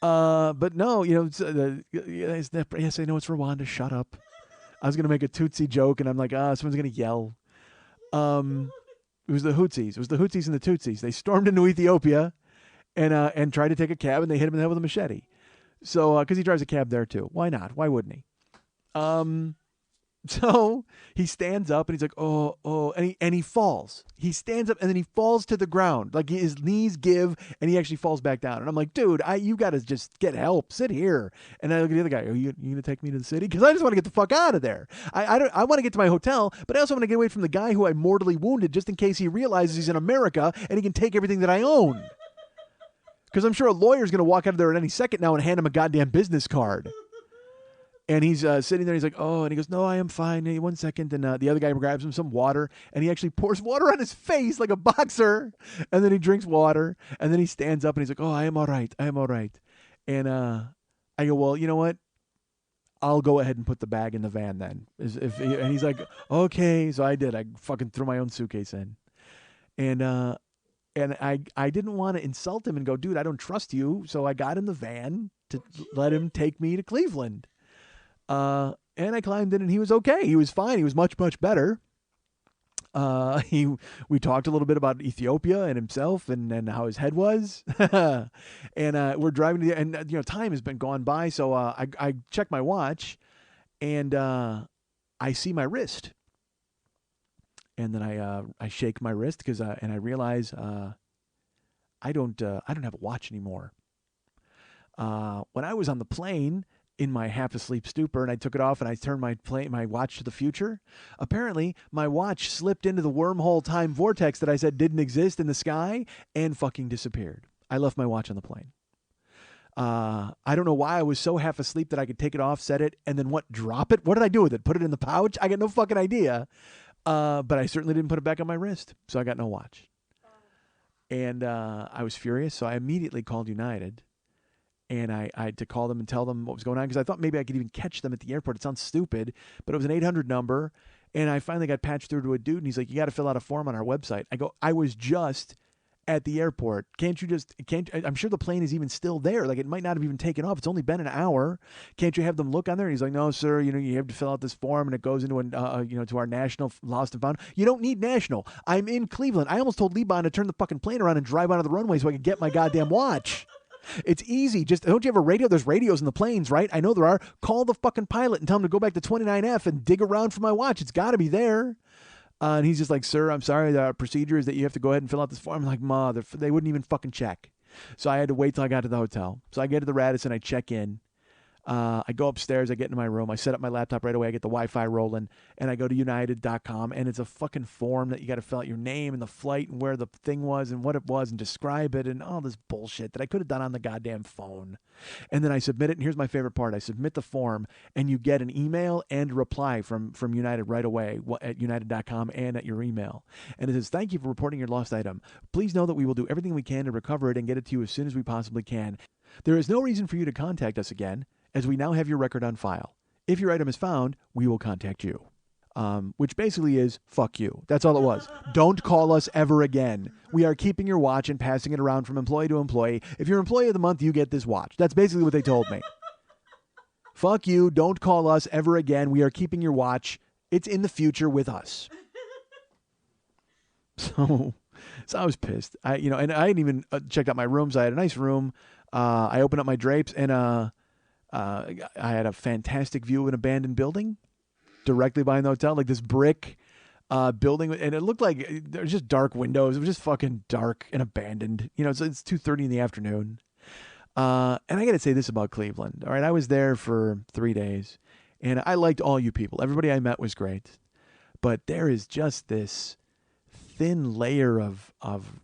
But no, yes, I know it's Rwanda. Shut up. I was going to make a Tutsi joke, and I'm like, someone's going to yell. It was the Hutsis. It was the Hutsis and the Tutsis. They stormed into Ethiopia and tried to take a cab, and they hit him in the head with a machete. So, because he drives a cab there too. Why not? Why wouldn't he? So he stands up and he's like, oh, and he falls. He stands up and then he falls to the ground. Like his knees give and he actually falls back down. And I'm like, dude, you got to just get help. Sit here. And I look at the other guy. Are you going to take me to the city? Because I just want to get the fuck out of there. I want to get to my hotel, but I also want to get away from the guy who I mortally wounded just in case he realizes he's in America and he can take everything that I own. Because I'm sure a lawyer's going to walk out of there at any second now and hand him a goddamn business card. And he's sitting there. He's like, oh, and he goes, no, I am fine. Hey, 1 second. And the other guy grabs him some water, and he actually pours water on his face like a boxer. And then he drinks water, and then he stands up, and he's like, oh, I am all right. I am all right. And I go, well, you know what? I'll go ahead and put the bag in the van then. And he's like, okay. So I did. I fucking threw my own suitcase in. And I didn't want to insult him and go, dude, I don't trust you. So I got in the van to let him take me to Cleveland. And I climbed in and he was okay. He was fine. He was much, much better. We talked a little bit about Ethiopia and himself and how his head was. And we're driving to and time has been gone by. So I check my watch and I see my wrist. And then I shake my wrist and I realize I don't have a watch anymore. When I was on the plane in my half asleep stupor and I took it off and I turned my watch to the future, apparently my watch slipped into the wormhole time vortex that I said didn't exist in the sky and fucking disappeared. I left my watch on the plane. I don't know why I was so half asleep that I could take it off, set it, and then drop it? What did I do with it? Put it in the pouch? I got no fucking idea. But I certainly didn't put it back on my wrist, so I got no watch. And I was furious, so I immediately called United. And I had to call them and tell them what was going on because I thought maybe I could even catch them at the airport. It sounds stupid, but it was an 800 number. And I finally got patched through to a dude, and he's like, you got to fill out a form on our website. I go, I was just at the airport. I'm sure the plane is even still there. Like, it might not have even taken off. It's only been an hour. Can't you have them look on there? And he's like, no, sir, you have to fill out this form, and it goes into to our national lost and found. You don't need national. I'm in Cleveland. I almost told Liban to turn the fucking plane around and drive onto the runway so I could get my goddamn watch. It's easy. Just don't you have a radio? There's radios in the planes, right? I know there are. Call the fucking pilot and tell him to go back to 29F and dig around for my watch. It's got to be there. And he's just like, sir, I'm sorry. The procedure is that you have to go ahead and fill out this form. I'm like, ma, they wouldn't even fucking check. So I had to wait till I got to the hotel. So I get to the Radisson. I check in. I go upstairs. I get into my room. I set up my laptop right away. I get the Wi-Fi rolling. And I go to United.com. And it's a fucking form that you got to fill out your name and the flight and where the thing was and what it was and describe it and all this bullshit that I could have done on the goddamn phone. And then I submit it. And here's my favorite part. I submit the form and you get an email and a reply from United right away at United.com and at your email. And it says, thank you for reporting your lost item. Please know that we will do everything we can to recover it and get it to you as soon as we possibly can. There is no reason for you to contact us again, as we now have your record on file. If your item is found, we will contact you. Which basically is, fuck you. That's all it was. Don't call us ever again. We are keeping your watch and passing it around from employee to employee. If you're employee of the month, you get this watch. That's basically what they told me. Fuck you. Don't call us ever again. We are keeping your watch. It's in the future with us. So I was pissed. And I hadn't even checked out my rooms. I had a nice room. I opened up my drapes, and I had a fantastic view of an abandoned building directly behind the hotel, like this brick building, and it looked like there was just dark windows. It was just fucking dark and abandoned. So it's 2:30 in the afternoon. And I got to say this about Cleveland. All right, I was there for 3 days, and I liked all you people. Everybody I met was great, but there is just this thin layer of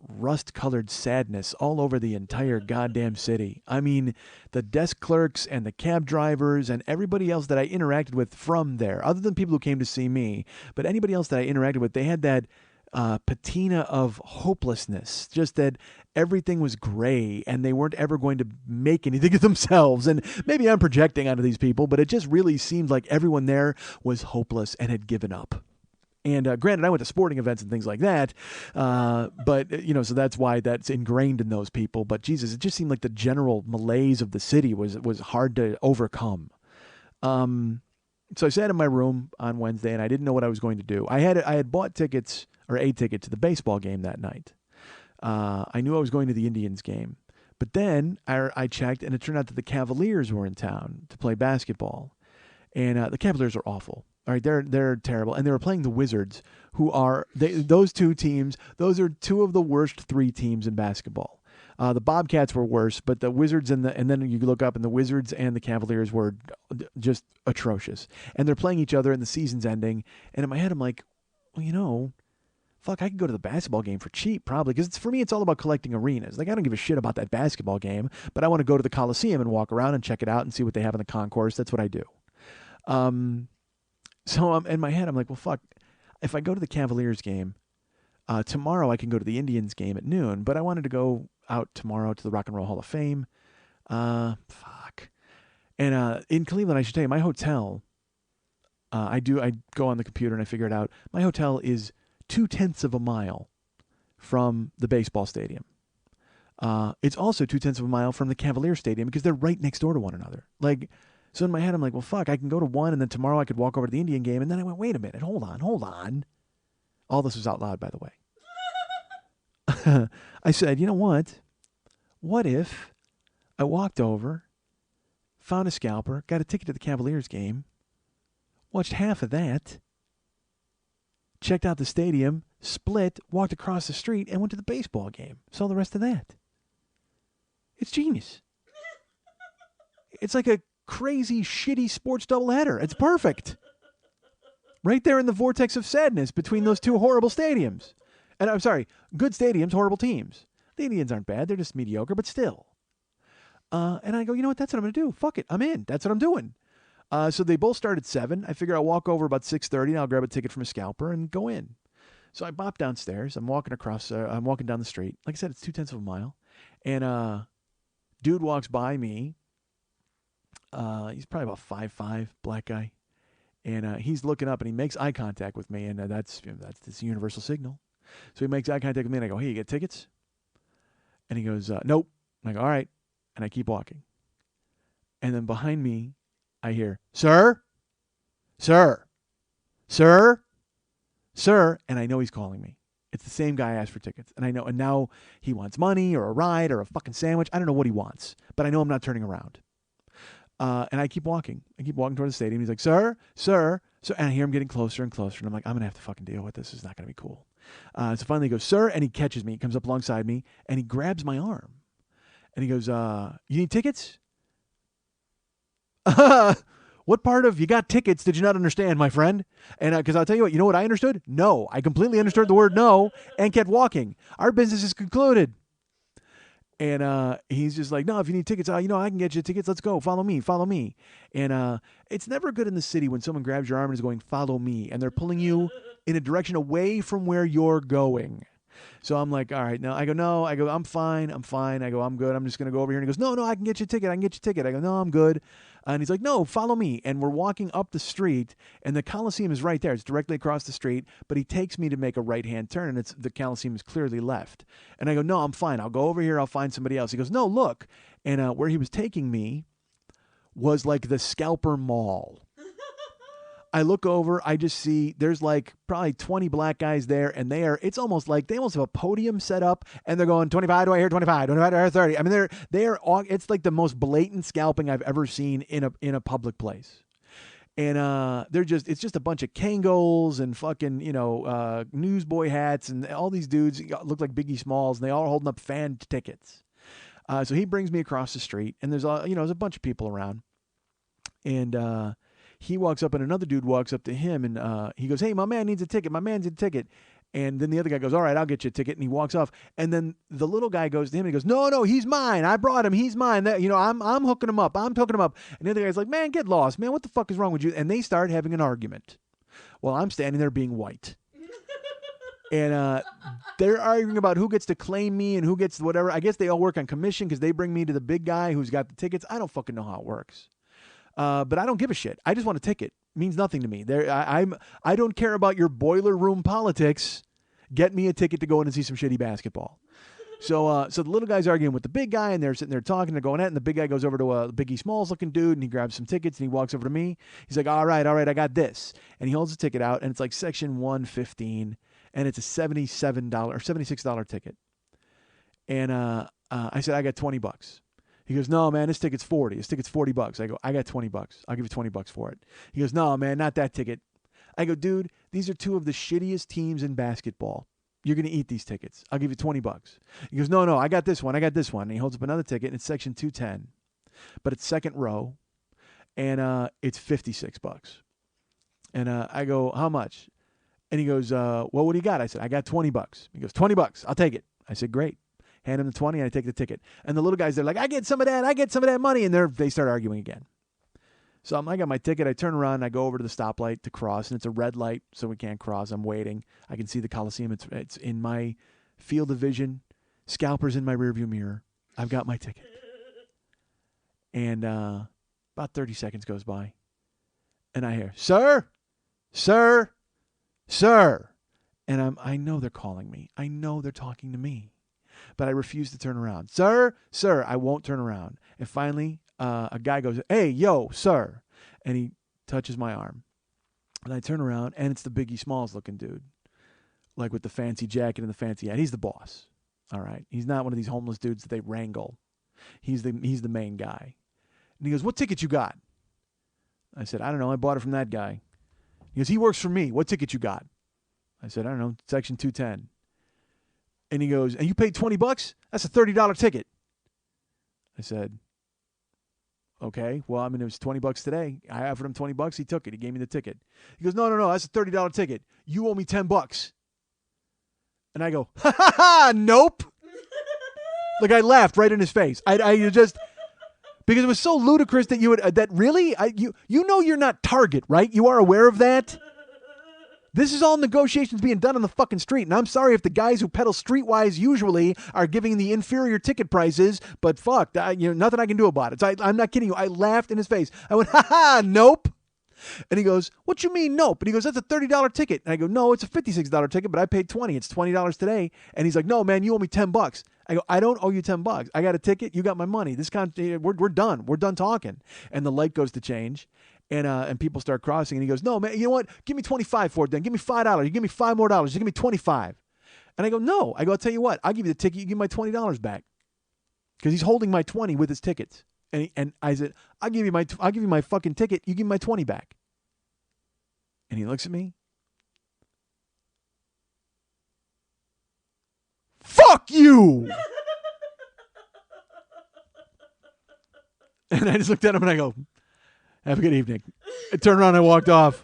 rust-colored sadness all over the entire goddamn city. I mean, the desk clerks and the cab drivers and everybody else that I interacted with from there, other than people who came to see me, but anybody else that I interacted with, they had that patina of hopelessness, just that everything was gray and they weren't ever going to make anything of themselves. And maybe I'm projecting onto these people, but it just really seemed like everyone there was hopeless and had given up. And granted, I went to sporting events and things like that, but, so that's why that's ingrained in those people. But Jesus, it just seemed like the general malaise of the city was hard to overcome. So I sat in my room on Wednesday, and I didn't know what I was going to do. I had bought tickets, or a ticket, to the baseball game that night. I knew I was going to the Indians game. But then I checked, and it turned out that the Cavaliers were in town to play basketball. And the Cavaliers are awful. All right, they're terrible, and they were playing the Wizards, who are those two teams. Those are two of the worst three teams in basketball. The Bobcats were worse, but the Wizards and then you look up, and the Wizards and the Cavaliers were just atrocious. And they're playing each other, and the season's ending. And in my head, I'm like, well, fuck, I could go to the basketball game for cheap, probably, because for me, it's all about collecting arenas. Like, I don't give a shit about that basketball game, but I want to go to the Coliseum and walk around and check it out and see what they have in the concourse. That's what I do. So in my head, I'm like, well, fuck, if I go to the Cavaliers game, tomorrow I can go to the Indians game at noon, but I wanted to go out tomorrow to the Rock and Roll Hall of Fame. Fuck. And in Cleveland, I should tell you, my hotel, I go on the computer and I figure it out. My hotel is 0.2 of a mile from the baseball stadium. It's also 0.2 of a mile from the Cavalier Stadium because they're right next door to one another. So in my head, I'm like, well, fuck, I can go to one, and then tomorrow I could walk over to the Indian game. And then I went, wait a minute, hold on. All this was out loud, by the way. I said, you know what? What if I walked over, found a scalper, got a ticket to the Cavaliers game, watched half of that, checked out the stadium, split, walked across the street, and went to the baseball game. Saw the rest of that. It's genius. It's like a crazy, shitty sports doubleheader. It's perfect. Right there in the vortex of sadness between those two horrible stadiums. And I'm sorry, good stadiums, horrible teams. The Indians aren't bad. They're just mediocre, but still. And I go, you know what? That's what I'm going to do. Fuck it. I'm in. That's what I'm doing. So they both start at 7. I figure I'll walk over about 6:30 and I'll grab a ticket from a scalper and go in. So I bop downstairs. I'm walking down the street. Like I said, it's 0.2 of a mile. And dude walks by me. He's probably about 5'5", black guy. And he's looking up and he makes eye contact with me. And that's this universal signal. So he makes eye contact with me and I go, hey, you get tickets? And he goes, nope. And I go, all right. And I keep walking. And then behind me, I hear, sir, sir, sir, sir. And I know he's calling me. It's the same guy I asked for tickets. And I know, and now he wants money or a ride or a fucking sandwich. I don't know what he wants, but I know I'm not turning around. And I keep walking. Toward the stadium. He's like, sir, sir, sir. And I hear him getting closer and closer. And I'm like, I'm going to have to fucking deal with this. It's not going to be cool. So finally he goes, sir. And he catches me. He comes up alongside me and he grabs my arm. And he goes, you need tickets? What part of you got tickets did you not understand, my friend? And because I'll tell you what I understood? No. I completely understood the word no and kept walking. Our business is concluded. And he's just like, no, if you need tickets, I can get you tickets. Let's go. Follow me. And it's never good in the city when someone grabs your arm and is going, follow me. And they're pulling you in a direction away from where you're going. So I'm like, all right. No, I'm fine. I go, I'm good. I'm just going to go over here. And he goes, no, I can get you a ticket. I go, no, I'm good. And he's like, no, follow me. And we're walking up the street and the Coliseum is right there. It's directly across the street, but he takes me to make a right-hand turn and the Coliseum is clearly left. And I go, no, I'm fine. I'll go over here. I'll find somebody else. He goes, no, look. And where he was taking me was like the Scalper Mall. I look over, I just see there's like probably 20 black guys there, and it's almost like they almost have a podium set up, and they're going 25, do I hear 25, 25, do I hear 30? I mean, it's like the most blatant scalping I've ever seen in a public place. And it's just a bunch of Kangol and fucking, newsboy hats, and all these dudes look like Biggie Smalls, and they all are holding up fan tickets. So he brings me across the street, and there's a bunch of people around, and he walks up, and another dude walks up to him, and he goes, "Hey, my man needs a ticket. My man needs a ticket." And then the other guy goes, "All right, I'll get you a ticket." And he walks off. And then the little guy goes to him and he goes, "No, he's mine. I brought him. He's mine. I'm hooking him up. I'm hooking him up." And the other guy's like, "Man, get lost, man. What the fuck is wrong with you?" And they start having an argument. Well, I'm standing there being white. And they're arguing about who gets to claim me and who gets whatever. I guess they all work on commission because they bring me to the big guy who's got the tickets. I don't fucking know how it works. But I don't give a shit. I just want a ticket. It means nothing to me. I don't care about your boiler room politics. Get me a ticket to go in and see some shitty basketball. So the little guy's arguing with the big guy, and they're sitting there talking, they're going at it, and the big guy goes over to a Biggie Smalls looking dude, and he grabs some tickets, and he walks over to me. He's like, all right, I got this. And he holds the ticket out, and it's like section 115, and it's a $77 or $76 ticket. And I said, I got $20. He goes, "No, man, this ticket's $40. This ticket's $40. I go, "I got $20. I'll give you $20 for it." He goes, "No, man, not that ticket." I go, "Dude, these are two of the shittiest teams in basketball. You're going to eat these tickets. I'll give you $20. He goes, No, I got this one. And he holds up another ticket, and it's section 210. But it's second row, and it's $56. And I go, "How much?" And he goes, "Well, what do you got?" I said, "I got $20. He goes, $20. I'll take it." I said, "Great." Hand him the 20, and I take the ticket. And the little guys, they're like, I get some of that money. And they start arguing again. So I got my ticket. I turn around, and I go over to the stoplight to cross, and it's a red light, so we can't cross. I'm waiting. I can see the Coliseum. It's in my field of vision. Scalpers in my rearview mirror. I've got my ticket. And about 30 seconds goes by, and I hear, "Sir, sir, sir." And I know they're calling me. I know they're talking to me. But I refuse to turn around. "Sir, sir," I won't turn around. And finally, a guy goes, "Hey, yo, sir." And he touches my arm. And I turn around, and it's the Biggie Smalls looking dude. Like with the fancy jacket and the fancy hat. He's the boss. All right. He's not one of these homeless dudes that they wrangle. He's the main guy. And he goes, "What ticket you got?" I said, "I don't know. I bought it from that guy." He goes, "He works for me. What ticket you got?" I said, "I don't know. Section 210. And he goes, "And you paid $20? That's a $30 ticket." I said, "Okay. Well, I mean, it was $20 today. I offered him $20. He took it. He gave me the ticket." He goes, No. That's a $30 ticket. You owe me $10. And I go, "Ha ha ha, nope." Like I laughed right in his face. I just, because it was so ludicrous that you would, that really, you know you're not Target, right? You are aware of that? This is all negotiations being done on the fucking street. And I'm sorry if the guys who peddle streetwise usually are giving the inferior ticket prices, but fuck, nothing I can do about it. So I'm not kidding you. I laughed in his face. I went, "Ha ha, nope." And he goes, "What you mean, nope?" And he goes, "That's a $30 ticket." And I go, "No, it's a $56 ticket, but I paid $20. It's $20 today." And he's like, "No, man, you owe me $10. I go, "I don't owe you $10. I got a ticket. You got my money. We're done. We're done talking." And the light goes to change. And people start crossing, and he goes, "No, man, you know what? Give me $25 for it then. Give me $5. You give me $5 more. You give me $25. And I go, "No." I go, "I'll tell you what. I'll give you the ticket. You give me my $20 back." Because he's holding my 20 with his tickets. And I said, I'll give you my fucking ticket. You give me my 20 back." And he looks at me. "Fuck you." And I just looked at him and I go, "Have a good evening." I turned around and I walked off.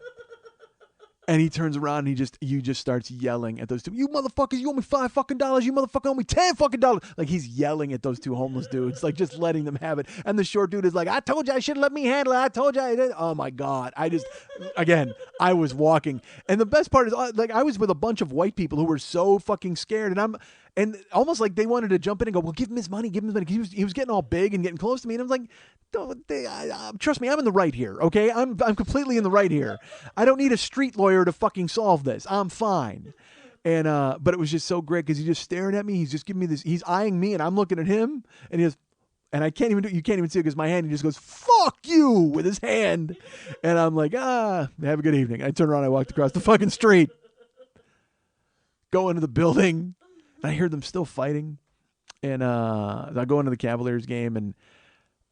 And he turns around and you just starts yelling at those two. "You motherfuckers, you owe me $5 You motherfucker owe me $10. Like he's yelling at those two homeless dudes, like just letting them have it. And the short dude is like, "I told you I should let me handle it. I told you I did." Oh my God. I was walking. And the best part is like I was with a bunch of white people who were so fucking scared. And almost like they wanted to jump in and go, "Well, give him his money, give him his money." He was getting all big and getting close to me. And I was like, trust me, I'm in the right here, okay? I'm completely in the right here. I don't need a street lawyer to fucking solve this. I'm fine. And but it was just so great because he's just staring at me. He's just giving me this. He's eyeing me, and I'm looking at him. And he goes, And you can't even see it because my hand, he just goes, fuck you, with his hand. And I'm like, have a good evening. I turn around, I walked across the fucking street. Go into the building, and I hear them still fighting. And I go into the Cavaliers game, and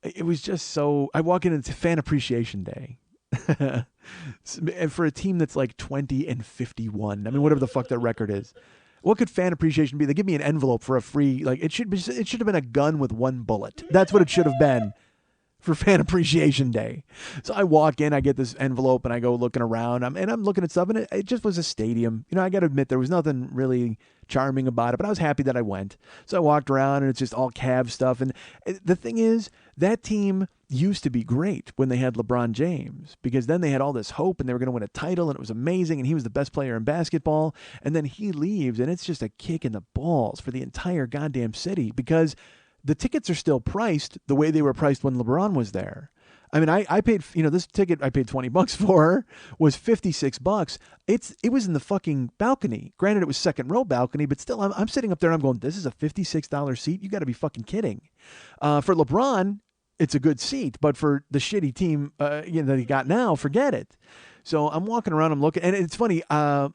it was just so, I walk in, and it's Fan Appreciation Day. And for a team that's like 20-51, I mean, whatever the fuck that record is. What could fan appreciation be? They give me an envelope for a free, like, it should have been a gun with one bullet. That's what it should have been for Fan Appreciation Day. So I walk in, I get this envelope, and I go looking around, and I'm looking at stuff, and it just was a stadium. You know, I got to admit, there was nothing really charming about it, but I was happy that I went. So I walked around, and it's just all Cavs stuff. And the thing is, that team used to be great when they had LeBron James, because then they had all this hope and they were going to win a title and it was amazing and he was the best player in basketball, and then he leaves and it's just a kick in the balls for the entire goddamn city because the tickets are still priced the way they were priced when LeBron was there. I mean, I paid, this ticket I paid $20 for was $56. It was in the fucking balcony. Granted, it was second row balcony, but still, I'm sitting up there and I'm going, this is a $56 seat? You got to be fucking kidding. For LeBron, it's a good seat, but for the shitty team that he got now, forget it. So I'm walking around, I'm looking, and it's funny, I'm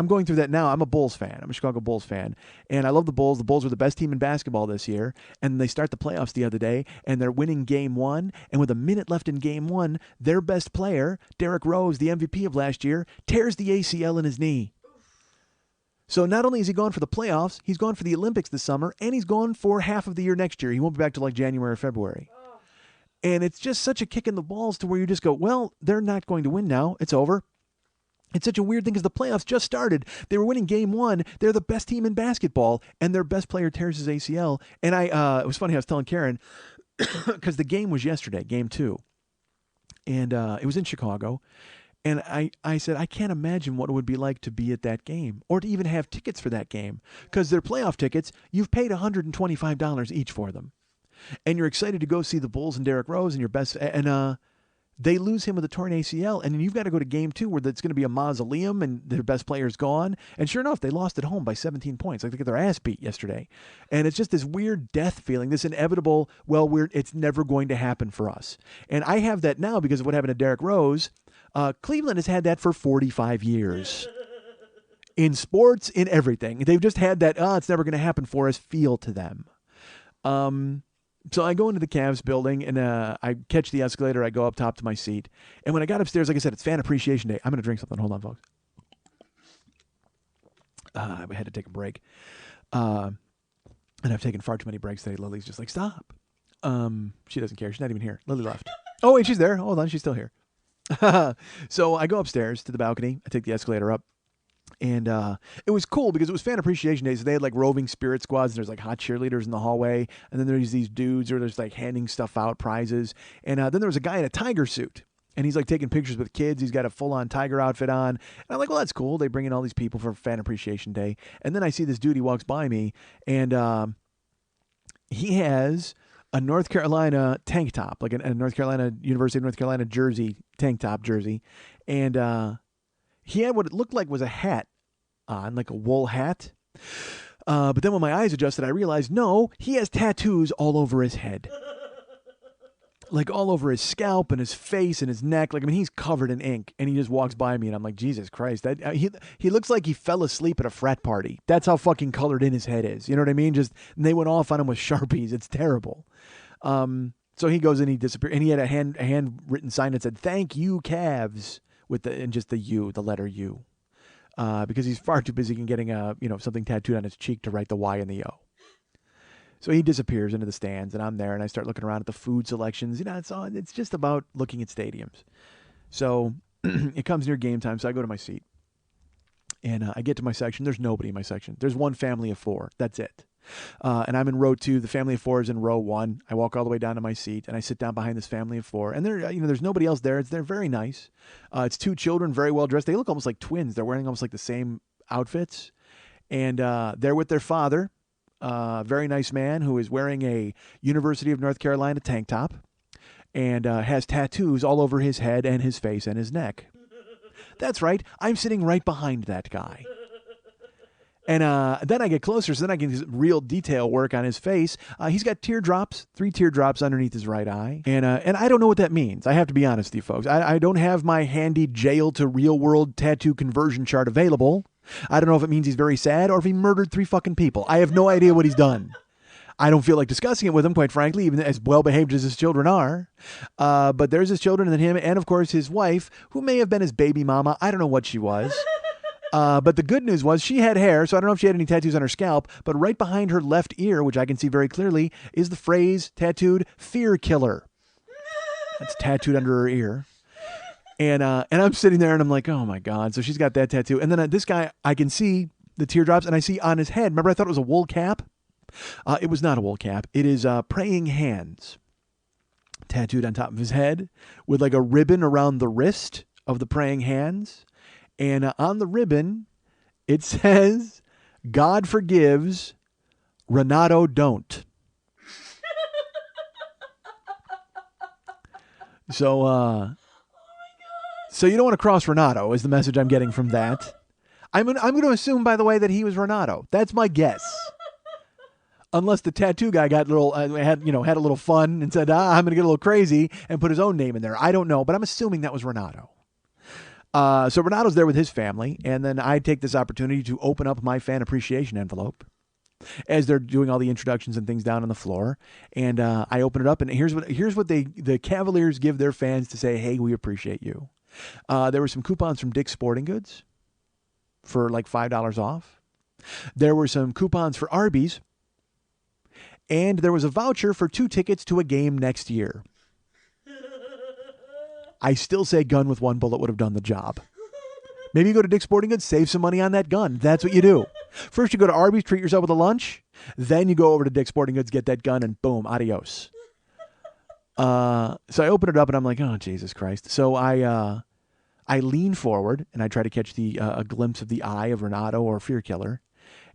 going through that now. I'm a Bulls fan. I'm a Chicago Bulls fan, and I love the Bulls. The Bulls were the best team in basketball this year, and they start the playoffs the other day, and they're winning Game 1, and with a minute left in Game 1, their best player, Derrick Rose, the MVP of last year, tears the ACL in his knee. So not only is he gone for the playoffs, he's gone for the Olympics this summer, and he's gone for half of the year next year. He won't be back till like January or February. And it's just such a kick in the balls to where you just go, well, they're not going to win now. It's over. It's such a weird thing because the playoffs just started. They were winning Game 1. They're the best team in basketball, and their best player tears his ACL. And it was funny, I was telling Karen, because the game was yesterday, Game 2. And it was in Chicago. And I said, I can't imagine what it would be like to be at that game or to even have tickets for that game. Because they're playoff tickets, you've paid $125 each for them. And you're excited to go see the Bulls and Derrick Rose and your best, and they lose him with a torn ACL, and then you've got to go to Game 2 where it's going to be a mausoleum and their best player's gone. And sure enough, they lost at home by 17 points. Like they got their ass beat yesterday. And it's just this weird death feeling, this inevitable, it's never going to happen for us. And I have that now because of what happened to Derrick Rose. Cleveland has had that for 45 years. In sports, in everything. They've just had that, it's never going to happen for us feel to them. So I go into the Cavs building, and I catch the escalator. I go up top to my seat. And when I got upstairs, like I said, it's Fan Appreciation Day. I'm going to drink something. Hold on, folks. I had to take a break. And I've taken far too many breaks today. Lily's just like, stop. She doesn't care. She's not even here. Lily left. Oh, wait, she's there. Hold on. She's still here. So I go upstairs to the balcony. I take the escalator up. And it was cool because it was Fan Appreciation Day, so they had like roving spirit squads, and there's like hot cheerleaders in the hallway, and then there's these dudes who are just like handing stuff out, prizes, and then there was a guy in a tiger suit, and he's like taking pictures with kids. He's got a full-on tiger outfit on, and I'm like, well, that's cool. They bring in all these people for Fan Appreciation Day, and then I see this dude. He walks by me, and he has a North Carolina tank top, like a North Carolina University of North Carolina jersey, tank top jersey, and he had what it looked like was a hat on, like a wool hat. But then when my eyes adjusted, I realized, no, he has tattoos all over his head. Like all over his scalp and his face and his neck. Like, I mean, he's covered in ink. And he just walks by me and I'm like, Jesus Christ. He looks like he fell asleep at a frat party. That's how fucking colored in his head is. You know what I mean? Just, and they went off on him with Sharpies. It's terrible. So he goes in, he disappeared. And he had a handwritten sign that said, "Thank you, Cavs." And just the U, the letter U, because he's far too busy getting something tattooed on his cheek to write the Y and the O. So he disappears into the stands, and I'm there, and I start looking around at the food selections. It's just about looking at stadiums. So it comes near game time, so I go to my seat, and I get to my section. There's nobody in my section. There's one family of 4. That's it. And I'm in row 2. The family of 4 is in row 1. I walk all the way down to my seat, and I sit down behind this family of 4. And there's nobody else there. They're very nice. It's 2 children, very well dressed. They look almost like twins. They're wearing almost like the same outfits. And they're with their father, very nice man who is wearing a University of North Carolina tank top and has tattoos all over his head and his face and his neck. That's right. I'm sitting right behind that guy. And then I get closer, so then I can do real detail work on his face. He's got teardrops, 3 teardrops underneath his right eye. And I don't know what that means. I have to be honest with you folks. I don't have my handy jail to real world tattoo conversion chart available. I don't know if it means he's very sad or if he murdered 3 fucking people. I have no idea what he's done. I don't feel like discussing it with him, quite frankly, even as well-behaved as his children are. But there's his children and him, and of course his wife, who may have been his baby mama. I don't know what she was. But the good news was she had hair, so I don't know if she had any tattoos on her scalp, but right behind her left ear, which I can see very clearly, is the phrase tattooed, "Fear Killer." That's tattooed under her ear. And I'm sitting there and I'm like, oh my God. So she's got that tattoo. And then this guy, I can see the teardrops and I see on his head, remember I thought it was a wool cap? It was not a wool cap. It is praying hands tattooed on top of his head with like a ribbon around the wrist of the praying hands. And on the ribbon, it says, "God forgives, Renato don't." So you don't want to cross Renato is the message I'm getting from that. I'm going to assume, by the way, that he was Renato. That's my guess. Unless the tattoo guy got had a little fun and said, I'm going to get a little crazy and put his own name in there. I don't know, but I'm assuming that was Renato. So Renato's there with his family, and then I take this opportunity to open up my fan appreciation envelope as they're doing all the introductions and things down on the floor. And I open it up, and here's what the Cavaliers give their fans to say, hey, we appreciate you. There were some coupons from Dick's Sporting Goods for like $5 off. There were some coupons for Arby's, and there was a voucher for 2 tickets to a game next year. I still say gun with 1 bullet would have done the job. Maybe you go to Dick's Sporting Goods, save some money on that gun. That's what you do. First you go to Arby's, treat yourself with a lunch. Then you go over to Dick's Sporting Goods, get that gun, and boom, adios. So I open it up and I'm like, oh, Jesus Christ. So I lean forward and I try to catch a glimpse of the eye of Renato or Fear Killer.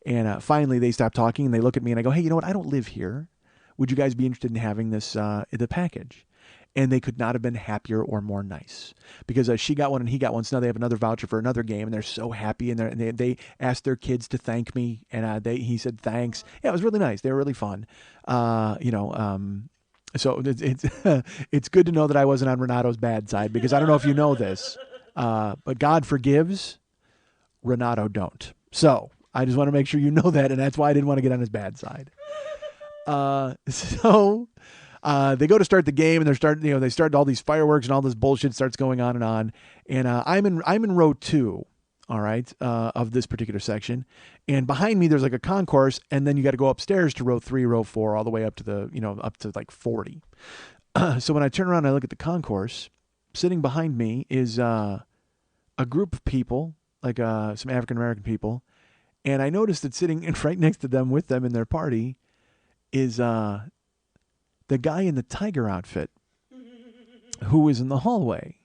And finally they stop talking and they look at me and I go, hey, you know what? I don't live here. Would you guys be interested in having this, the package? And they could not have been happier or more nice because she got one and he got one. So now they have another voucher for another game and they're so happy. And they asked their kids to thank me. And he said, thanks. Yeah, it was really nice. They were really fun. So it's good to know that I wasn't on Renato's bad side because I don't know if you know this, but God forgives, Renato don't. So I just want to make sure you know that. And that's why I didn't want to get on his bad side. They go to start the game and they start all these fireworks and all this bullshit starts going on. And I'm in row 2, all right, of this particular section. And behind me, there's like a concourse. And then you got to go upstairs to row 3, row 4, all the way up to up to like 40. So when I turn around and I look at the concourse, sitting behind me is a group of people, like some African-American people. And I noticed that sitting right next to them with them in their party is the guy in the tiger outfit who was in the hallway.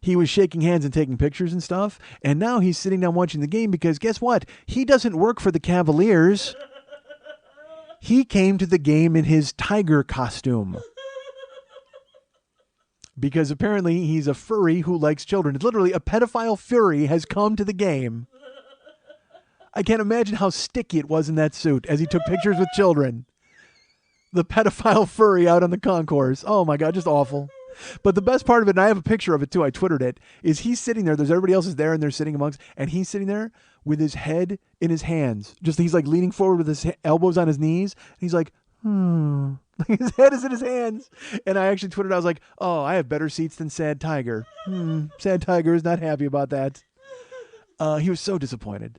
He was shaking hands and taking pictures and stuff. And now he's sitting down watching the game because guess what? He doesn't work for the Cavaliers. He came to the game in his tiger costume. Because apparently he's a furry who likes children. It's literally a pedophile furry has come to the game. I can't imagine how sticky it was in that suit as he took pictures with children. The pedophile furry out on the concourse. Oh my God, just awful. But the best part of it, and I have a picture of it too, I Twittered it, is he's sitting there. There's everybody else is there and they're sitting amongst, and he's sitting there with his head in his hands. He's like leaning forward with his elbows on his knees. And he's like, His head is in his hands. And I actually Twittered, I was like, oh, I have better seats than Sad Tiger. Sad Tiger is not happy about that. He was so disappointed.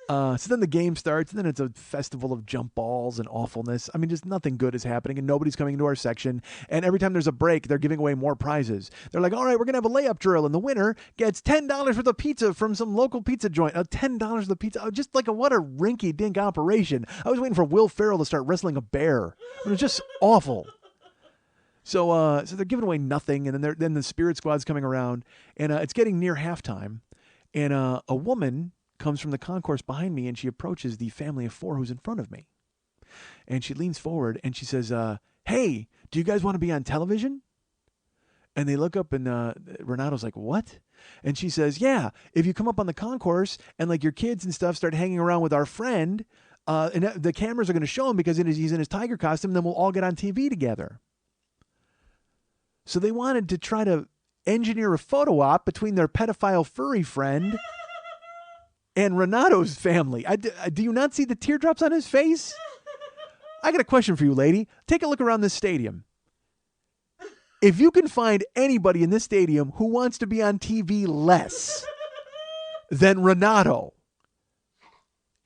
So then the game starts, and then it's a festival of jump balls and awfulness. I mean, just nothing good is happening, and nobody's coming into our section. And every time there's a break, they're giving away more prizes. They're like, all right, we're going to have a layup drill, and the winner gets $10 worth of pizza from some local pizza joint. $10 worth of pizza. Just like what a rinky-dink operation. I was waiting for Will Ferrell to start wrestling a bear. It was just awful. So they're giving away nothing, and then the Spirit Squad's coming around, and it's getting near halftime, and a woman comes from the concourse behind me, and she approaches the family of 4 who's in front of me. And she leans forward and she says, hey, do you guys want to be on television? And they look up, and Renato's like, what? And she says, yeah, if you come up on the concourse and like your kids and stuff start hanging around with our friend, and the cameras are going to show him because he's in his tiger costume, then we'll all get on TV together. So they wanted to try to engineer a photo op between their pedophile furry friend and Renato's family. Do you not see the teardrops on his face? I got a question for you, lady. Take a look around this stadium. If you can find anybody in this stadium who wants to be on TV less than Renato,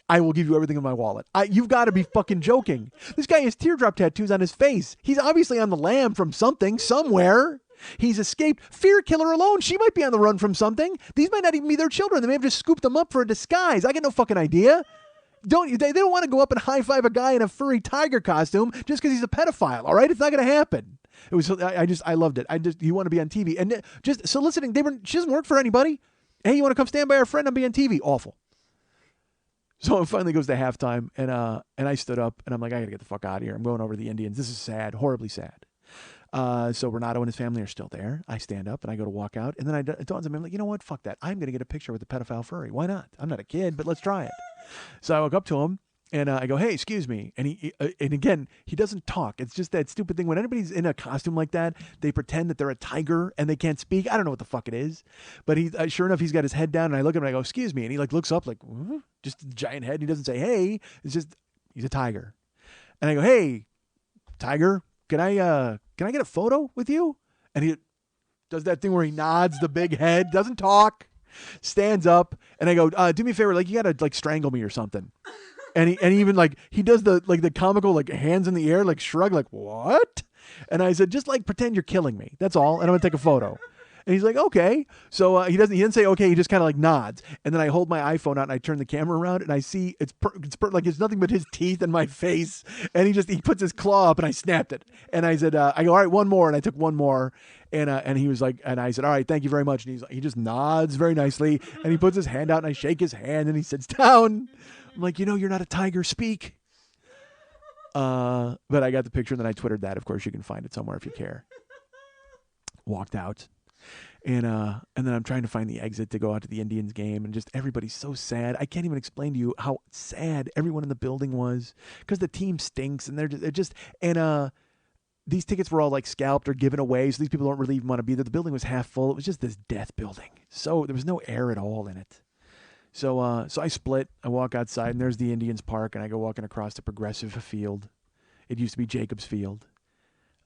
I will give you everything in my wallet. You've got to be fucking joking. This guy has teardrop tattoos on his face. He's obviously on the lam from something, somewhere. He's escaped. Fear killer alone. She might be on the run from something. These might not even be their children. They may have just scooped them up for a disguise. I got no fucking idea. They don't want to go up and high five a guy in a furry tiger costume just because he's a pedophile. All right, it's not going to happen. I loved it. You want to be on TV and just soliciting. She doesn't work for anybody. Hey, you want to come stand by our friend and be on TV? Awful. So it finally goes to halftime, and I stood up and I'm like, I got to get the fuck out of here. I'm going over to the Indians. This is sad, horribly sad. So Renato and his family are still there. I stand up and I go to walk out, and then it dawns on me, I'm like, you know what? Fuck that. I'm going to get a picture with the pedophile furry. Why not? I'm not a kid, but let's try it. So I walk up to him and I go, hey, excuse me. And and again, he doesn't talk. It's just that stupid thing. When anybody's in a costume like that, they pretend that they're a tiger and they can't speak. I don't know what the fuck it is, but sure enough, he's got his head down, and I look at him and I go, excuse me. And he like looks up like, just a giant head. And he doesn't say, hey, it's just, he's a tiger. And I go, hey, tiger, can I get a photo with you? And he does that thing where he nods the big head, doesn't talk, stands up, and I go, do me a favor, like you gotta like strangle me or something. And he even like he does the comical like hands in the air, like shrug, like what? And I said, just like pretend you're killing me. That's all. And I'm gonna take a photo. And he's like, okay. So he didn't say okay. He just kind of like nods. And then I hold my iPhone out and I turn the camera around and I see it's like it's nothing but his teeth and my face. And he puts his claw up and I snapped it. And I said, I go, all right, one more. And I took one more. And he was like, and I said, all right, thank you very much. And he just nods very nicely. And he puts his hand out and I shake his hand and he sits down. I'm like, you're not a tiger, speak. But I got the picture and then I Twittered that. Of course, you can find it somewhere if you care. Walked out. And then I'm trying to find the exit to go out to the Indians game, and just everybody's so sad. I can't even explain to you how sad everyone in the building was because the team stinks, and they're just these tickets were all like scalped or given away, so these people don't really even want to be there. The building was half full. It was just this death building, so there was no air at all in it. So I split. I walk outside, and there's the Indians Park, and I go walking across the Progressive Field. It used to be Jacobs Field.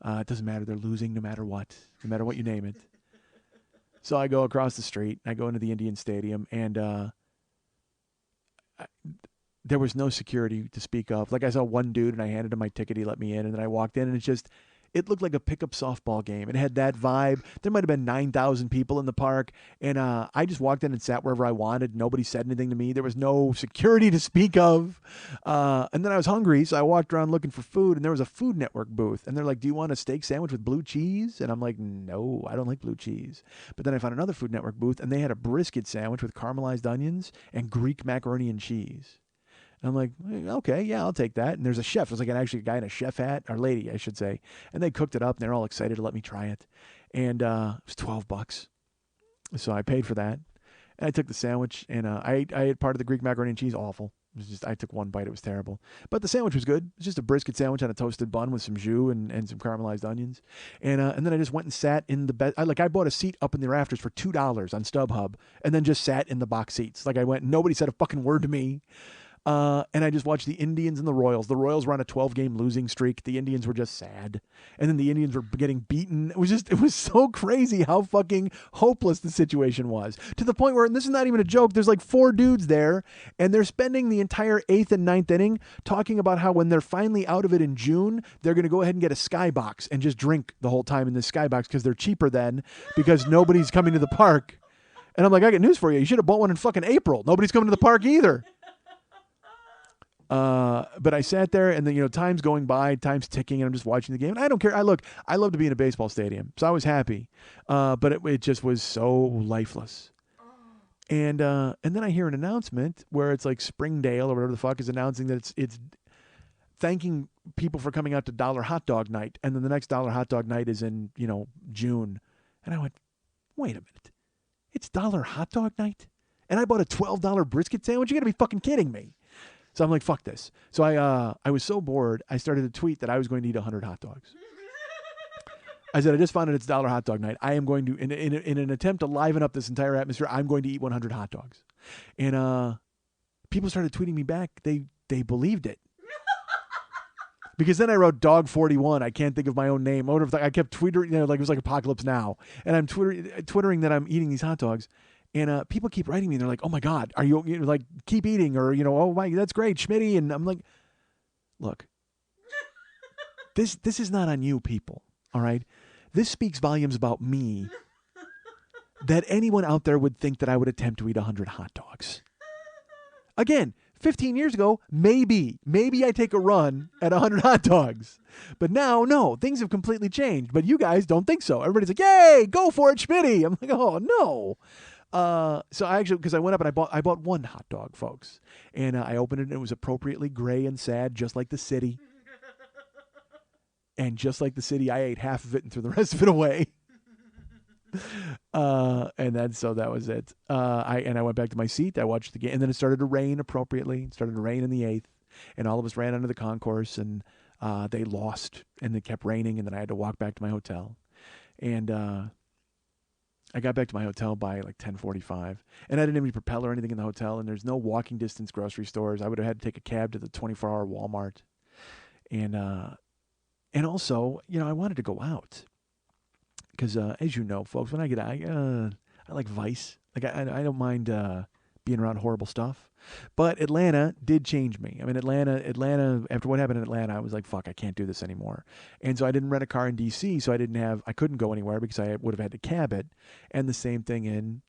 It doesn't matter. They're losing no matter what you name it. So I go across the street. I go into the Indian Stadium, and there was no security to speak of. Like I saw one dude, and I handed him my ticket. He let me in, and then I walked in, and it looked like a pickup softball game. It had that vibe. There might have been 9,000 people in the park, and I just walked in and sat wherever I wanted. Nobody said anything to me. There was no security to speak of. And then I was hungry, so I walked around looking for food, and there was a Food Network booth. And they're like, do you want a steak sandwich with blue cheese? And I'm like, no, I don't like blue cheese. But then I found another Food Network booth, and they had a brisket sandwich with caramelized onions and Greek macaroni and cheese. And I'm like, okay, yeah, I'll take that. And there's a chef. It was like a guy in a chef hat, or lady, I should say. And they cooked it up, and they're all excited to let me try it. And it was $12. So I paid for that. And I took the sandwich, and I ate part of the Greek macaroni and cheese. Awful. It was just, I took one bite. It was terrible. But the sandwich was good. It was just a brisket sandwich on a toasted bun with some jus and some caramelized onions. And then I just went and sat in the bed. I bought a seat up in the rafters for $2 on StubHub, and then just sat in the box seats. Like I went, nobody said a fucking word to me. And I just watched the Indians and the Royals. The Royals were on a 12-game losing streak. The Indians were just sad. And then the Indians were getting beaten. It was so crazy how fucking hopeless the situation was. To the point where, and this is not even a joke, there's like 4 dudes there, and they're spending the entire 8th and 9th inning talking about how when they're finally out of it in June, they're going to go ahead and get a skybox and just drink the whole time in this skybox because they're cheaper then because nobody's coming to the park. And I'm like, I got news for you. You should have bought one in fucking April. Nobody's coming to the park either. But I sat there, and then, time's going by, time's ticking, and I'm just watching the game. And I don't care. I love to be in a baseball stadium, so I was happy. But it just was so lifeless. And then I hear an announcement where it's like Springdale or whatever the fuck is announcing that it's thanking people for coming out to Dollar Hot Dog Night, and then the next Dollar Hot Dog Night is in June. And I went, wait a minute. It's $1 hot dog night? And I bought a $12 brisket sandwich? You got to be fucking kidding me. So I'm like, fuck this. So I was so bored, I started a tweet that I was going to eat 100 hot dogs. I said, I just found out it's $1 hot dog night. I am going to, in an attempt to liven up this entire atmosphere, I'm going to eat 100 hot dogs. And people started tweeting me back. They believed it. Because then I wrote Dog 41. I can't think of my own name. I kept twittering, like it was like Apocalypse Now. And I'm twittering that I'm eating these hot dogs. And people keep writing me. And they're like, oh, my God, are you know, like, keep eating? Or, you know, oh, my, that's great, Schmitty. And I'm like, look, this is not on you people, all right? This speaks volumes about me that anyone out there would think that I would attempt to eat 100 hot dogs. Again, 15 years ago, maybe I take a run at 100 hot dogs. But now, no, things have completely changed. But you guys don't think so. Everybody's like, yay, go for it, Schmitty. I'm like, oh, no. So I actually, because I went up and I bought one hot dog, folks. And I opened it and it was appropriately gray and sad, just like the city. And just like the city, I ate half of it and threw the rest of it away. And then, so that was it. I went back to my seat. I watched the game, and then it started to rain appropriately. It started to rain in the 8th, and all of us ran under the concourse, and they lost, and it kept raining, and then I had to walk back to my hotel. And I got back to my hotel by like 10:45, and I didn't have any Propel or anything in the hotel, and there's no walking distance grocery stores. I would have had to take a cab to the 24-hour Walmart, and also, you know, I wanted to go out. Because, as you know, folks, when I get out, I like Vice. Like, I don't mind being around horrible stuff. But Atlanta did change me. I mean, Atlanta, after what happened in Atlanta, I was like, fuck, I can't do this anymore. And so I didn't rent a car in D.C., so I couldn't go anywhere because I would have had to cab it. And the same thing in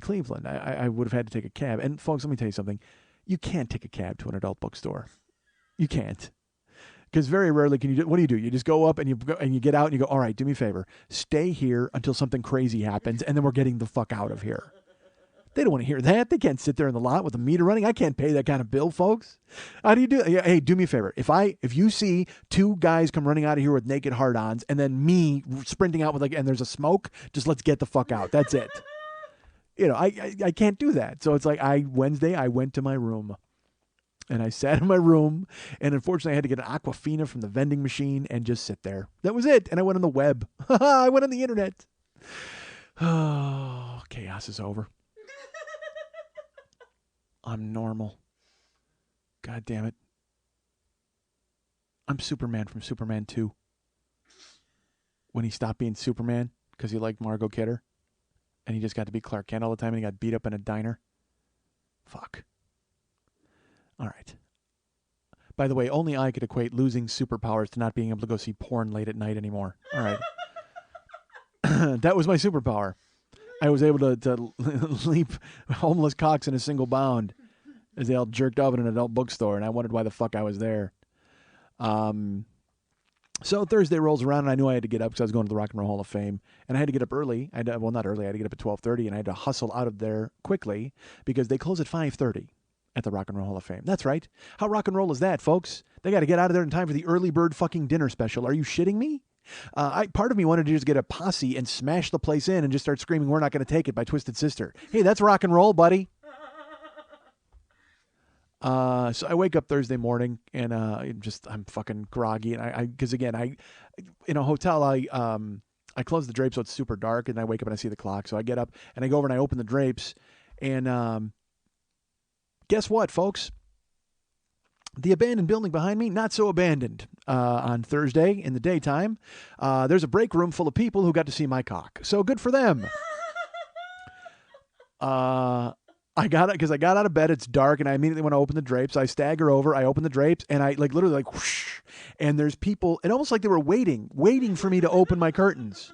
Cleveland. I would have had to take a cab. And, folks, let me tell you something. You can't take a cab to an adult bookstore. You can't. Because very rarely can you. What do? You just go up and you get out and you go, all right, do me a favor. Stay here until something crazy happens, and then we're getting the fuck out of here. They don't want to hear that. They can't sit there in the lot with the meter running. I can't pay that kind of bill, folks. How do you do it? Hey, do me a favor. If you see two guys come running out of here with naked hard-ons, and then me sprinting out with and there's a smoke, just let's get the fuck out. That's it. You know, I can't do that. So it's like Wednesday I went to my room. And I sat in my room, and unfortunately I had to get an Aquafina from the vending machine and just sit there. That was it. And I went on the web. I went on the internet. Oh, chaos is over. I'm normal. God damn it. I'm Superman from Superman 2. When he stopped being Superman because he liked Margot Kidder, and he just got to be Clark Kent all the time, and he got beat up in a diner. Fuck. All right. By the way, only I could equate losing superpowers to not being able to go see porn late at night anymore. All right. That was my superpower. I was able to leap homeless cocks in a single bound as they all jerked off in an adult bookstore, and I wondered why the fuck I was there. So Thursday rolls around, and I knew I had to get up because I was going to the Rock and Roll Hall of Fame, and I had to get up early. Not early. I had to get up at 12:30, and I had to hustle out of there quickly because they close at 5:30. At the Rock and Roll Hall of Fame. That's right. How rock and roll is that, folks? They got to get out of there in time for the early bird fucking dinner special. Are you shitting me? Part of me wanted to just get a posse and smash the place in and just start screaming, "We're not going to take it" by Twisted Sister. Hey, that's rock and roll, buddy. So I wake up Thursday morning and I'm fucking groggy, and because again in a hotel I close the drapes so it's super dark, and I wake up and I see the clock, so I get up and I go over and I open the drapes, and guess what, folks? The abandoned building behind me, not so abandoned. On Thursday in the daytime, there's a break room full of people who got to see my cock. So good for them. I got out of bed. It's dark, and I immediately want to open the drapes. I stagger over. I open the drapes, and I literally whoosh, and there's people, and almost like they were waiting for me to open my curtains.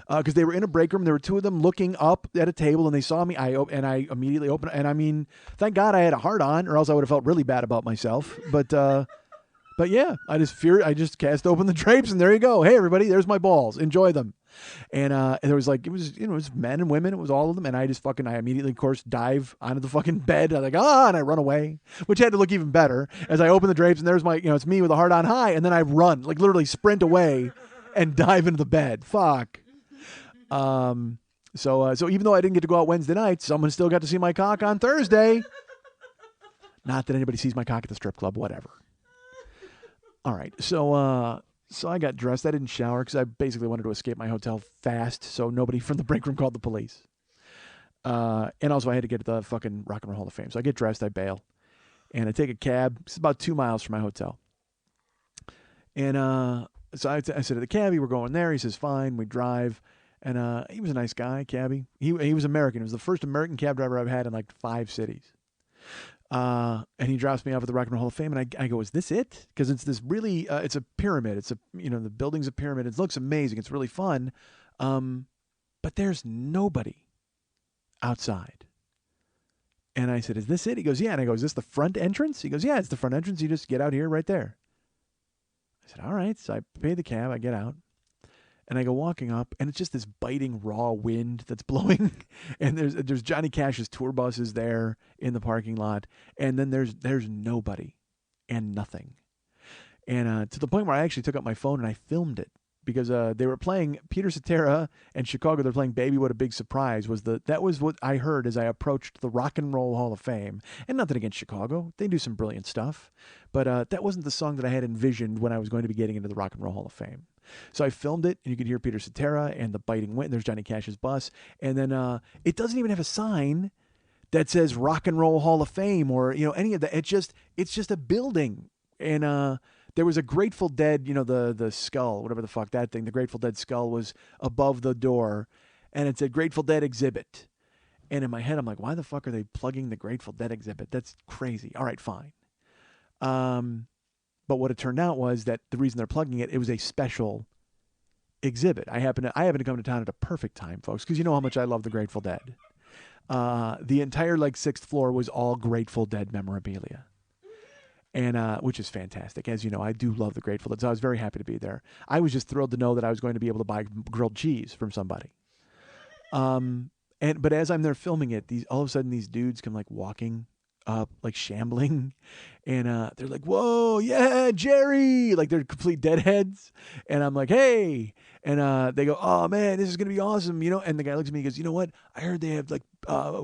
Because they were in a break room. There were two of them looking up at a table, and they saw me. I immediately opened. And I mean, thank God I had a heart on, or else I would have felt really bad about myself. But yeah, I just cast open the drapes, and there you go. Hey, everybody, there's my balls. Enjoy them. And there was it was men and women. It was all of them. And I immediately, of course, dive onto the fucking bed. I'm like, and I run away, which had to look even better as I open the drapes, and there's my, it's me with a heart on high, and then I run, literally sprint away, and dive into the bed. Fuck. So even though I didn't get to go out Wednesday night, someone still got to see my cock on Thursday. Not that anybody sees my cock at the strip club, whatever. All right, so I got dressed. I didn't shower because I basically wanted to escape my hotel fast, so nobody from the break room called the police. And also I had to get to the fucking Rock and Roll Hall of Fame. So I get dressed, I bail, and I take a cab. It's about 2 miles from my hotel. And so I said to the cabbie, we're going there. He says, fine. We drive. And he was a nice guy, cabbie. He was American. He was the first American cab driver I've had in like 5 cities. And he drops me off at the Rock and Roll Hall of Fame, and I go, is this it? Because it's this really, it's a pyramid. It's the building's a pyramid. It looks amazing. It's really fun. But there's nobody outside. And I said, is this it? He goes, yeah. And I go, is this the front entrance? He goes, yeah, it's the front entrance. You just get out here right there. I said, all right. So I pay the cab. I get out. And I go walking up, and it's just this biting raw wind that's blowing. And there's Johnny Cash's tour buses there in the parking lot. And then there's nobody and nothing. And to the point where I actually took out my phone and I filmed it. Because they were playing Peter Cetera and Chicago. They're playing "Baby What a Big Surprise." That was what I heard as I approached the Rock and Roll Hall of Fame. And nothing against Chicago, they do some brilliant stuff, but that wasn't the song that I had envisioned when I was going to be getting into the Rock and Roll Hall of Fame. So I filmed it, and you could hear Peter Cetera and the biting wind. There's Johnny Cash's bus, and then it doesn't even have a sign that says Rock and Roll Hall of Fame or any of that. It's just a building, and there was a Grateful Dead, the skull, whatever the fuck that thing, the Grateful Dead skull was above the door, and it said Grateful Dead exhibit. And in my head, I'm like, why the fuck are they plugging the Grateful Dead exhibit? That's crazy. All right, fine. But what it turned out was that the reason they're plugging it was a special exhibit. I happened to come to town at a perfect time, folks, because you know how much I love the Grateful Dead. The entire 6th floor was all Grateful Dead memorabilia. And which is fantastic. As you know, I do love the Grateful Dead, so I was very happy to be there. I was just thrilled to know that I was going to be able to buy grilled cheese from somebody. But as I'm there filming it, all of a sudden these dudes come walking up, shambling, and they're like, "Whoa, yeah, Jerry!" They're complete deadheads, and I'm like, "Hey!" And they go, "Oh man, this is gonna be awesome," And the guy looks at me and goes, "You know what? I heard they have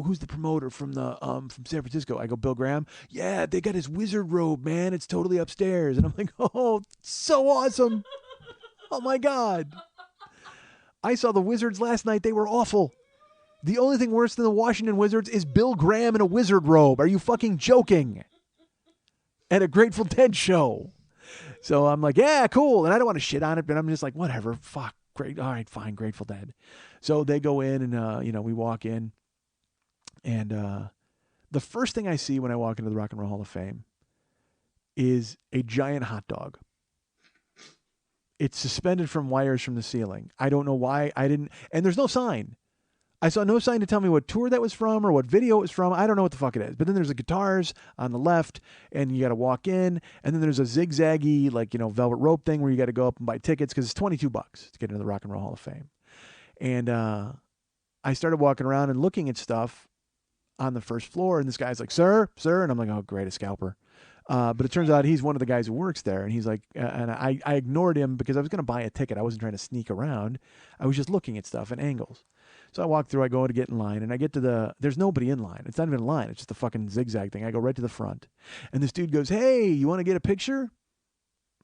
who's the promoter from from San Francisco?" I go, "Bill Graham." "Yeah, they got his wizard robe, man. It's totally upstairs." And I'm like, "Oh, so awesome! Oh my god! I saw the Wizards last night. They were awful. The only thing worse than the Washington Wizards is Bill Graham in a wizard robe. Are you fucking joking?" At a Grateful Dead show. So I'm like, yeah, cool. And I don't want to shit on it, but I'm just like, whatever. Fuck. Great. All right, fine. Grateful Dead. So they go in and, we walk in. And the first thing I see when I walk into the Rock and Roll Hall of Fame is a giant hot dog. It's suspended from wires from the ceiling. I don't know why I didn't. And there's no sign. I saw no sign to tell me what tour that was from or what video it was from. I don't know what the fuck it is. But then there's the guitars on the left, and you got to walk in. And then there's a zigzaggy, velvet rope thing where you got to go up and buy tickets because it's $22 to get into the Rock and Roll Hall of Fame. And I started walking around and looking at stuff on the first floor, and this guy's like, "Sir, sir," and I'm like, "Oh, great, a scalper." But it turns out he's one of the guys who works there, and he's like, and I ignored him because I was going to buy a ticket. I wasn't trying to sneak around. I was just looking at stuff and angles. So I walk through, I go to get in line, and I get to there's nobody in line. It's not even a line. It's just a fucking zigzag thing. I go right to the front, and this dude goes, "Hey, you want to get a picture?"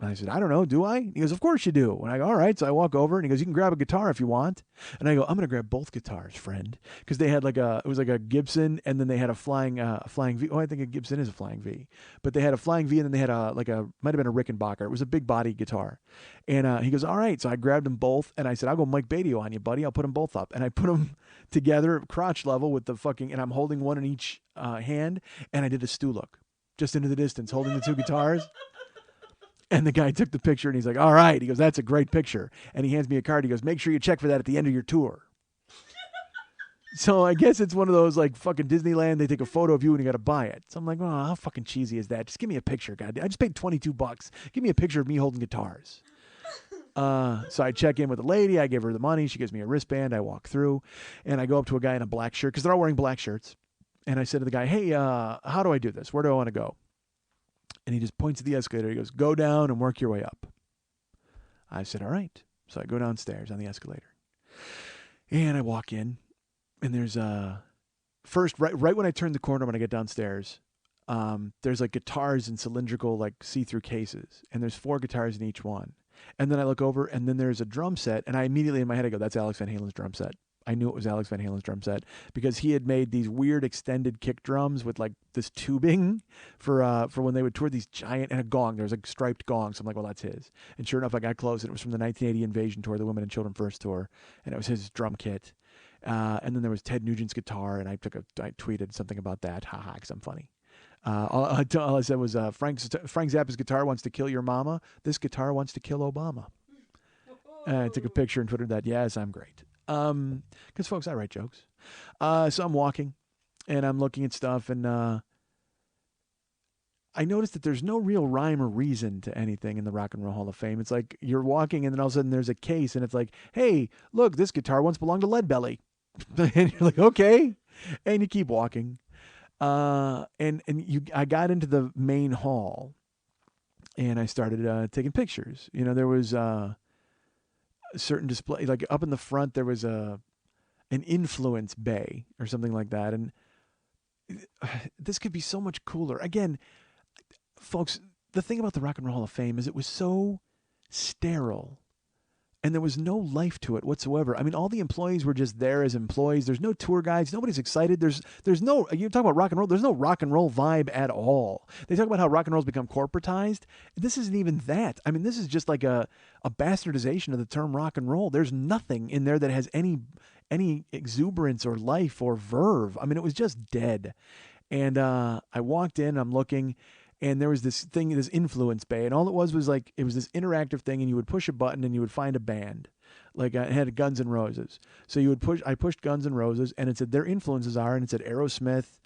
And I said, "I don't know, do I?" He goes, "Of course you do." And I go, "All right." So I walk over, and he goes, "You can grab a guitar if you want." And I go, "I'm going to grab both guitars, friend." Because they had it was like a Gibson, and then they had a flying V. Oh, I think a Gibson is a flying V. But they had a flying V, and then they had might have been a Rickenbacker. It was a big body guitar. And he goes, "All right." So I grabbed them both, and I said, "I'll go Mike Beatty on you, buddy. I'll put them both up." And I put them together, crotch level, with the fucking, and I'm holding one in each hand, and I did a stew look, just into the distance, holding the two guitars. And the guy took the picture, and he's like, "All right." He goes, "That's a great picture." And he hands me a card. He goes, "Make sure you check for that at the end of your tour." So I guess it's one of those fucking Disneyland. They take a photo of you and you got to buy it. So I'm like, "Oh, how fucking cheesy is that? Just give me a picture, God. I just paid $22. Give me a picture of me holding guitars." So I check in with the lady. I give her the money. She gives me a wristband. I walk through, and I go up to a guy in a black shirt because they're all wearing black shirts. And I said to the guy, "Hey, how do I do this? Where do I want to go?" And he just points at the escalator. He goes, "Go down and work your way up." I said, "All right." So I go downstairs on the escalator. And I walk in. and there's first right when I turn the corner when I get downstairs, there's like guitars in cylindrical like see-through cases, and there's 4 guitars in each one. And then I look over, and then there's a drum set, and I immediately in my head I go, "That's Alex Van Halen's drum set." I knew it was Alex Van Halen's drum set because he had made these weird extended kick drums with like this tubing for when they would tour, these giant, and a gong. There was a striped gong, so I'm like, well, that's his. And sure enough, I got close, and it was from the 1980 Invasion tour, the Women and Children First tour, and it was his drum kit. And then there was Ted Nugent's guitar, and I tweeted something about that, haha, because I'm funny. All I said was Frank Zappa's guitar wants to kill your mama. This guitar wants to kill Obama. I took a picture and twittered that. Yes, I'm great. Because folks, I write jokes. So I'm walking, and I'm looking at stuff, and I noticed that there's no real rhyme or reason to anything in the Rock and Roll Hall of Fame. It's like you're walking, and then all of a sudden there's a case, and it's like, hey, look, this guitar once belonged to Leadbelly. And you're like, okay, and you keep walking. I got into the main hall, and I started taking pictures. You know, there was a certain display, like up in the front, there was an influence bay or something like that, and this could be so much cooler. Again, folks, the thing about the Rock and Roll Hall of Fame is it was so sterile. And there was no life to it whatsoever. I mean, all the employees were just there as employees. There's no tour guides. Nobody's excited. There's no, you talk about rock and roll, there's no rock and roll vibe at all. They talk about how rock and roll's become corporatized. This isn't even that. I mean, this is just like a bastardization of the term rock and roll. There's nothing in there that has any exuberance or life or verve. I mean, it was just dead. And I walked in, I'm looking, and there was this thing, this influence bay, and all it was like, it was this interactive thing, and you would push a button and you would find a band. Like it had Guns N' Roses. So I pushed Guns N' Roses, and it said their influences are, and it said Aerosmith,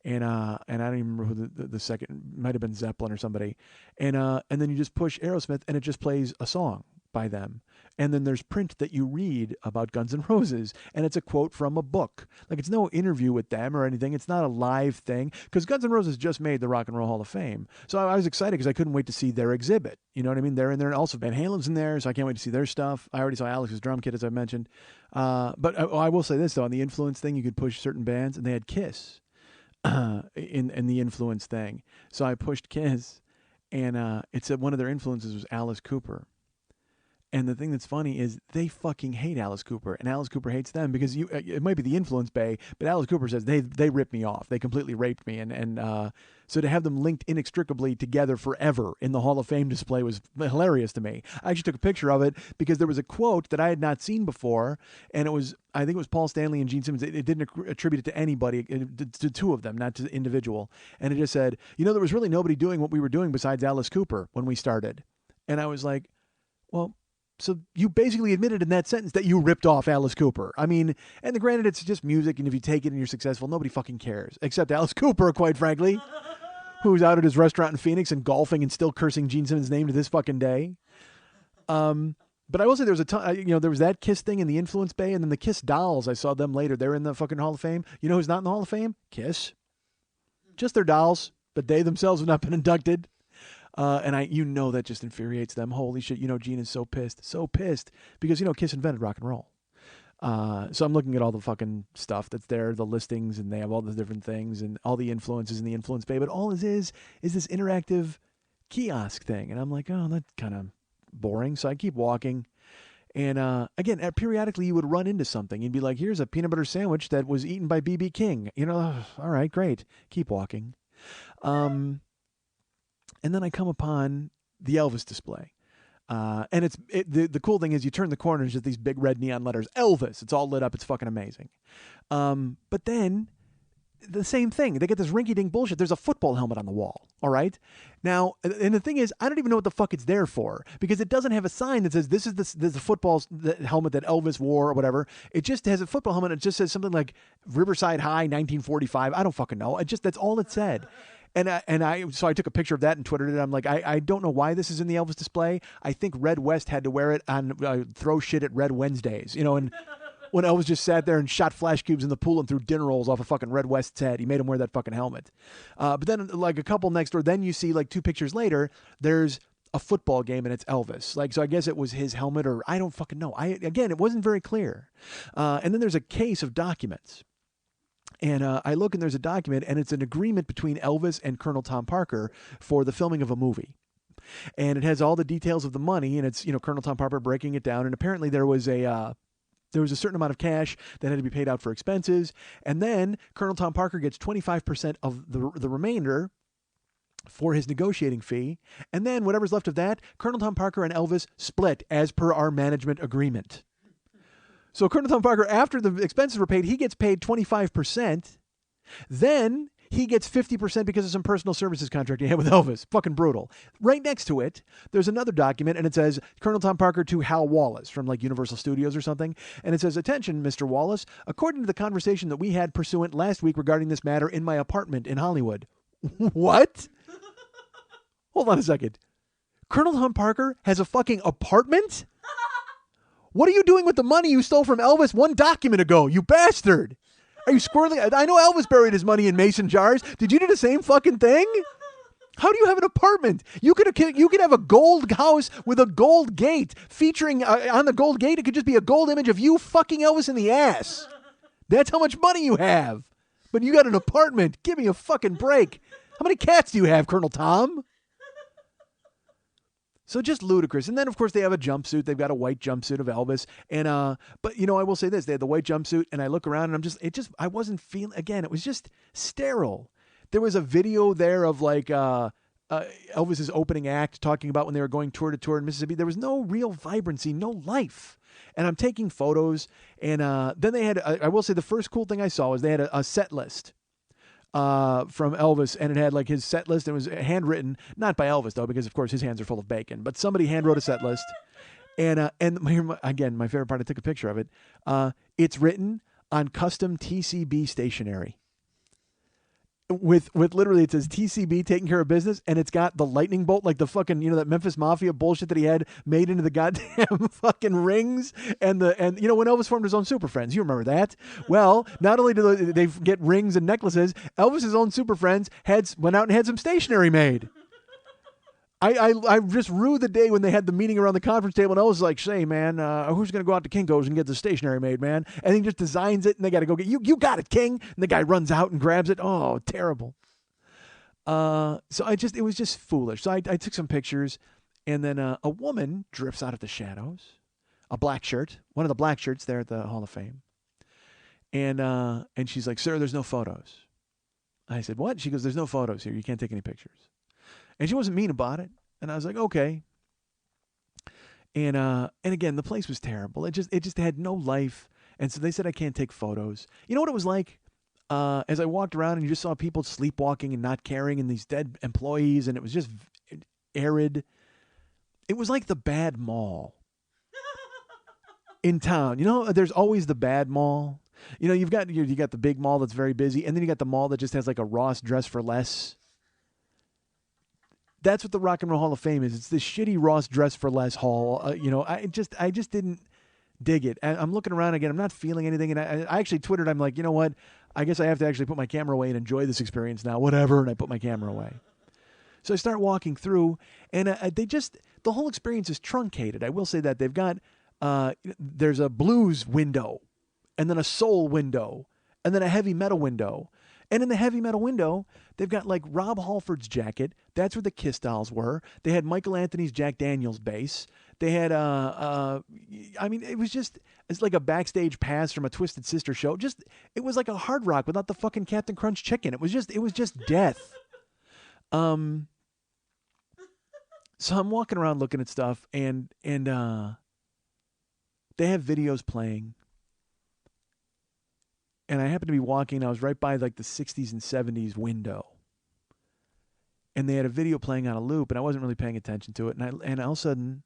and I don't even remember who the second, might have been Zeppelin or somebody. And then you just push Aerosmith, and it just plays a song by them. And then there's print that you read about Guns N' Roses, and it's a quote from a book. Like, it's no interview with them or anything. It's not a live thing, because Guns N' Roses just made the Rock and Roll Hall of Fame. So I was excited because I couldn't wait to see their exhibit. You know what I mean? They're in there, and also Van Halen's in there, so I can't wait to see their stuff. I already saw Alex's drum kit, as I mentioned. But I will say this, though. On the influence thing, you could push certain bands, and they had Kiss in the influence thing. So I pushed Kiss, and it said one of their influences was Alice Cooper. And the thing that's funny is they fucking hate Alice Cooper, and Alice Cooper hates them because it might be the influence bay, but Alice Cooper says they ripped me off. They completely raped me. And so to have them linked inextricably together forever in the Hall of Fame display was hilarious to me. I actually took a picture of it because there was a quote that I had not seen before, and I think it was Paul Stanley and Gene Simmons. It didn't attribute it to anybody, to two of them, not to the individual. And it just said, there was really nobody doing what we were doing besides Alice Cooper when we started. And I was like, well, so you basically admitted in that sentence that you ripped off Alice Cooper. I mean, and granted, it's just music, and if you take it and you're successful, nobody fucking cares. Except Alice Cooper, quite frankly, who's out at his restaurant in Phoenix and golfing and still cursing Gene Simmons' name to this fucking day. But I will say there was a ton, there was that Kiss thing in the influence bay, and then the Kiss dolls, I saw them later. They're in the fucking Hall of Fame. You know who's not in the Hall of Fame? Kiss. Just their dolls, but they themselves have not been inducted. And that just infuriates them. Holy shit, Gene is so pissed because, Kiss invented rock and roll. So I'm looking at all the fucking stuff that's there, the listings, and they have all the different things and all the influences in the influence bay, but all it is this interactive kiosk thing. And I'm like, oh, that's kind of boring. So I keep walking. And again, periodically you would run into something. You'd be like, here's a peanut butter sandwich that was eaten by B.B. King. All right, great. Keep walking. And then I come upon the Elvis display. And the cool thing is you turn the corner and there's just these big red neon letters, Elvis. It's all lit up. It's fucking amazing. But then the same thing. They get this rinky-dink bullshit. There's a football helmet on the wall. All right. Now, and the thing is, I don't even know what the fuck it's there for because it doesn't have a sign that says this is the football helmet that Elvis wore or whatever. It just has a football helmet. It just says something like Riverside High 1945. I don't fucking know. That's all it said. So I took a picture of that and Twittered it. I'm like, I don't know why this is in the Elvis display. I think Red West had to wear it on throw shit at Red Wednesdays, and when Elvis just sat there and shot flash cubes in the pool and threw dinner rolls off a fucking Red West's head. He made him wear that fucking helmet. But then like a couple next door, then you see like two pictures later, there's a football game and it's Elvis. Like, so I guess it was his helmet, or I don't fucking know. Again, it wasn't very clear. And then there's a case of documents. And I look, and there's a document, and it's an agreement between Elvis and Colonel Tom Parker for the filming of a movie. And it has all the details of the money, and it's, Colonel Tom Parker breaking it down. And apparently there was a certain amount of cash that had to be paid out for expenses. And then Colonel Tom Parker gets 25% of the remainder for his negotiating fee. And then whatever's left of that, Colonel Tom Parker and Elvis split as per our management agreement. So Colonel Tom Parker, after the expenses were paid, he gets paid 25%. Then he gets 50% because of some personal services contract he had with Elvis. Fucking brutal. Right next to it, there's another document, and it says, Colonel Tom Parker to Hal Wallace from like Universal Studios or something. And it says, attention, Mr. Wallace, according to the conversation that we had pursuant last week regarding this matter in my apartment in Hollywood. What? Hold on a second. Colonel Tom Parker has a fucking apartment? What are you doing with the money you stole from Elvis one document ago, you bastard? Are you squirreling? I know Elvis buried his money in mason jars. Did you do the same fucking thing? How do you have an apartment? You could have a gold house with a gold gate featuring on the gold gate. It could just be a gold image of you fucking Elvis in the ass. That's how much money you have. But you got an apartment. Give me a fucking break. How many cats do you have, Colonel Tom? So just ludicrous. And then, of course, they have a jumpsuit. They've got a white jumpsuit of Elvis. And, but, I will say this. They had the white jumpsuit, and I look around, and I wasn't feeling, again, it was just sterile. There was a video there of, like, Elvis's opening act talking about when they were going tour to tour in Mississippi. There was no real vibrancy, no life. And I'm taking photos, and then they had, I will say the first cool thing I saw was they had a set list. From Elvis, and it had like his set list. It was handwritten, not by Elvis though, because of course his hands are full of bacon, but somebody handwrote a set list. And again, my favorite part, I took a picture of it. It's written on custom TCB stationery. With literally, it says TCB taking care of business, and it's got the lightning bolt, like the fucking, that Memphis Mafia bullshit that he had made into the goddamn fucking rings, and when Elvis formed his own Super Friends, you remember that? Well, not only do they get rings and necklaces, Elvis's own Super Friends went out and had some stationery made. I just rue the day when they had the meeting around the conference table, and I was like, say, man, who's going to go out to Kinko's and get the stationery made, man? And he just designs it, and they got to go get, you got it, King. And the guy runs out and grabs it. Oh, terrible. So it was just foolish. So I took some pictures, and then a woman drifts out of the shadows, a black shirt, one of the black shirts there at the Hall of Fame. And she's like, sir, there's no photos. I said, what? She goes, there's no photos here. You can't take any pictures. And she wasn't mean about it. And I was like, okay. And again, the place was terrible. It just had no life. And so they said I can't take photos. You know what it was like? As I walked around and you just saw people sleepwalking and not caring, and these dead employees, and it was just arid. It was like the bad mall in town. There's always the bad mall. You got the big mall that's very busy, and then you got the mall that just has like a Ross Dress for Less. That's what the Rock and Roll Hall of Fame is. It's this shitty Ross Dress for Less hall. I just didn't dig it. I'm looking around again. I'm not feeling anything. And I actually Twittered. I'm like, you know what? I guess I have to actually put my camera away and enjoy this experience now. Whatever. And I put my camera away. So I start walking through, and the whole experience is truncated. I will say that they've got, there's a blues window, and then a soul window, and then a heavy metal window. And in the heavy metal window, they've got like Rob Halford's jacket. That's where the Kiss dolls were. They had Michael Anthony's Jack Daniels bass. They had, it's like a backstage pass from a Twisted Sister show. It was like a hard rock without the fucking Captain Crunch chicken. It was just death. So I'm walking around looking at stuff, and they have videos playing. And I happened to be walking. I was right by like the 60s and 70s window. And they had a video playing on a loop, and I wasn't really paying attention to it. And all of a sudden,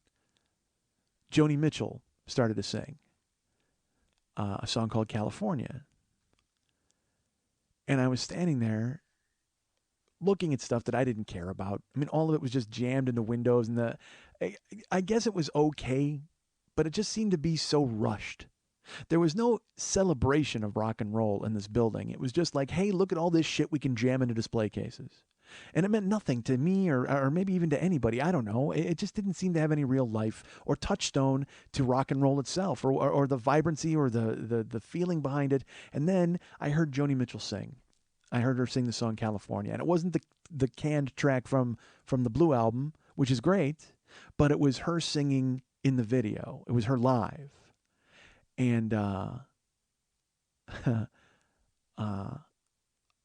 Joni Mitchell started to sing a song called California. And I was standing there looking at stuff that I didn't care about. I mean, all of it was just jammed into windows. And I guess it was okay, but it just seemed to be so rushed. There was no celebration of rock and roll in this building. It was just like, hey, look at all this shit we can jam into display cases. And it meant nothing to me or maybe even to anybody. I don't know. It just didn't seem to have any real life or touchstone to rock and roll itself or the vibrancy or the feeling behind it. And then I heard Joni Mitchell sing. I heard her sing the song California. And it wasn't the canned track from the Blue album, which is great, but it was her singing in the video. It was her live. And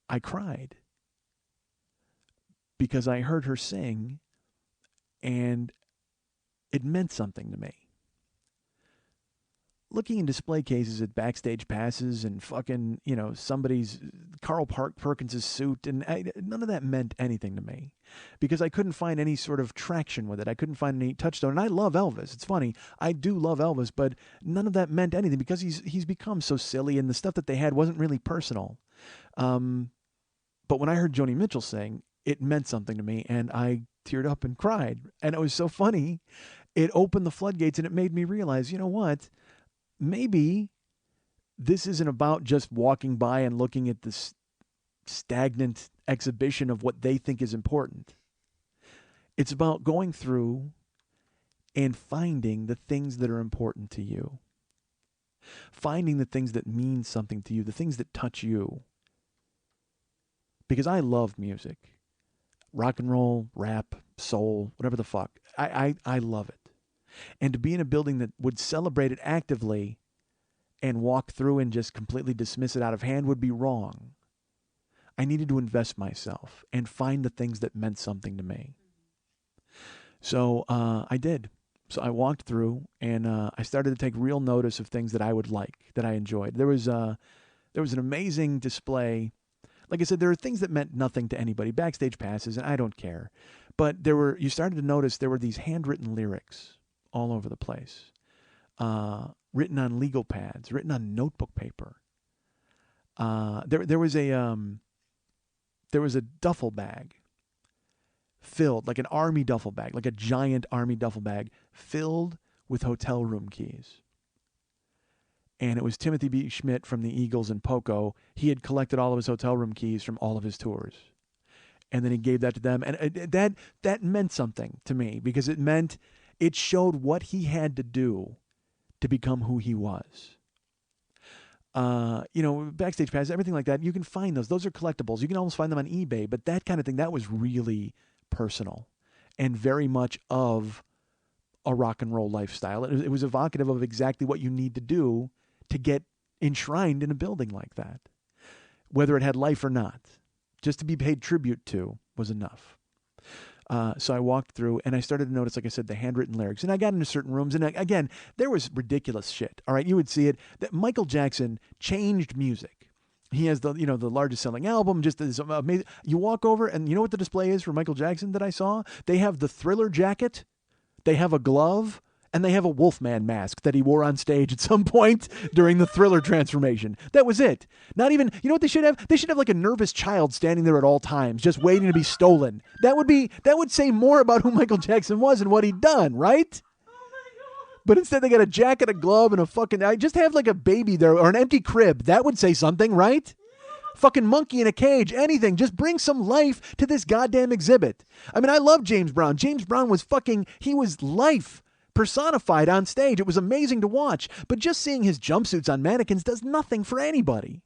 I cried because I heard her sing and it meant something to me. Looking in display cases at backstage passes and fucking, somebody's Carl Perkins' suit, and none of that meant anything to me because I couldn't find any sort of traction with it. I couldn't find any touchstone. And I love Elvis. It's funny. I do love Elvis, but none of that meant anything because he's become so silly, and the stuff that they had wasn't really personal. But when I heard Joni Mitchell sing, it meant something to me, and I teared up and cried. And it was so funny. It opened the floodgates, and it made me realize, you know what? Maybe this isn't about just walking by and looking at this stagnant exhibition of what they think is important. It's about going through and finding the things that are important to you. Finding the things that mean something to you, the things that touch you. Because I love music. Rock and roll, rap, soul, whatever the fuck. I love it. And to be in a building that would celebrate it actively and walk through and just completely dismiss it out of hand would be wrong. I needed to invest myself and find the things that meant something to me. So I did. So I walked through and I started to take real notice of things that I would like, that I enjoyed. There was an amazing display. Like I said, there are things that meant nothing to anybody, backstage passes, and I don't care. But you started to notice there were these handwritten lyrics all over the place, written on legal pads, written on notebook paper. There was a duffel bag filled, like an army duffel bag, like a giant army duffel bag filled with hotel room keys. And it was Timothy B. Schmidt from the Eagles and Poco. He had collected all of his hotel room keys from all of his tours. And then he gave that to them. And that meant something to me because it showed what he had to do to become who he was. Backstage passes, everything like that, you can find those. Those are collectibles. You can almost find them on eBay. But that kind of thing, that was really personal and very much of a rock and roll lifestyle. It was evocative of exactly what you need to do to get enshrined in a building like that, whether it had life or not. Just to be paid tribute to was enough. So I walked through and I started to notice, like I said, the handwritten lyrics. And I got into certain rooms. And again, there was ridiculous shit. All right, you would see it. That Michael Jackson changed music. He has the largest selling album. Just this amazing. You walk over and you know what the display is for Michael Jackson that I saw? They have the Thriller jacket. They have a glove. And they have a Wolfman mask that he wore on stage at some point during the Thriller transformation. That was it. Not even, you know what they should have? They should have like a nervous child standing there at all times, just waiting to be stolen. That would say more about who Michael Jackson was and what he'd done, right? But instead they got a jacket, a glove, and a fucking, I just have like a baby there or an empty crib. That would say something, right? Fucking monkey in a cage, anything. Just bring some life to this goddamn exhibit. I mean, I love James Brown. James Brown was he was life personified on stage. It was amazing to watch. But just seeing his jumpsuits on mannequins does nothing for anybody.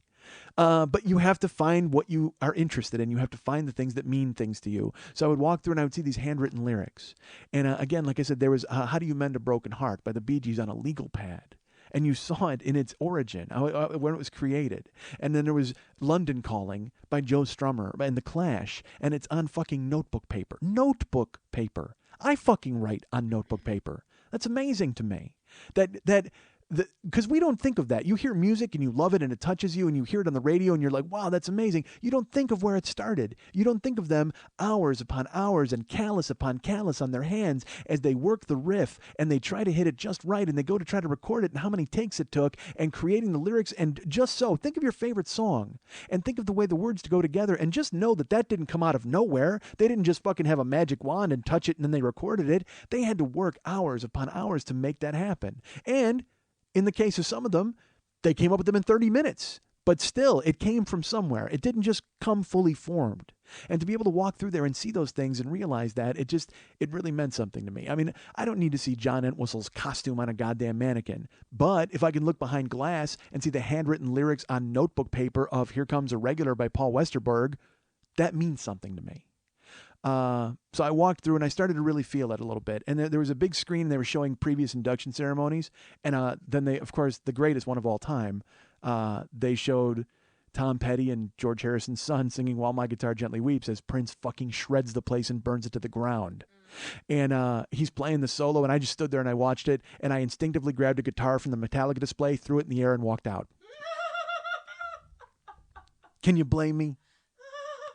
But you have to find what you are interested in. You have to find the things that mean things to you. So I would walk through and I would see these handwritten lyrics. And again, like I said, there was How Do You Mend a Broken Heart by the Bee Gees on a legal pad. And you saw it in its origin, when it was created. And then there was London Calling by Joe Strummer and The Clash. And it's on fucking notebook paper. Notebook paper. I fucking write on notebook paper. That's amazing to me. Because we don't think of that. You hear music and you love it and it touches you and you hear it on the radio and you're like, wow, that's amazing. You don't think of where it started. You don't think of them hours upon hours and callus upon callus on their hands as they work the riff and they try to hit it just right and they go to try to record it and how many takes it took and creating the lyrics. And just so, think of your favorite song and think of the way the words go together and just know that didn't come out of nowhere. They didn't just fucking have a magic wand and touch it and then they recorded it. They had to work hours upon hours to make that happen. And in the case of some of them, they came up with them in 30 minutes. But still, it came from somewhere. It didn't just come fully formed. And to be able to walk through there and see those things and realize that, it really meant something to me. I mean, I don't need to see John Entwistle's costume on a goddamn mannequin. But if I can look behind glass and see the handwritten lyrics on notebook paper of Here Comes a Regular by Paul Westerberg, that means something to me. So I walked through and I started to really feel it a little bit. And there was a big screen and they were showing previous induction ceremonies. And then they, of course, the greatest one of all time, they showed Tom Petty and George Harrison's son singing While My Guitar Gently Weeps as Prince fucking shreds the place and burns it to the ground. And he's playing the solo and I just stood there and I watched it and I instinctively grabbed a guitar from the Metallica display, threw it in the air and walked out. Can you blame me?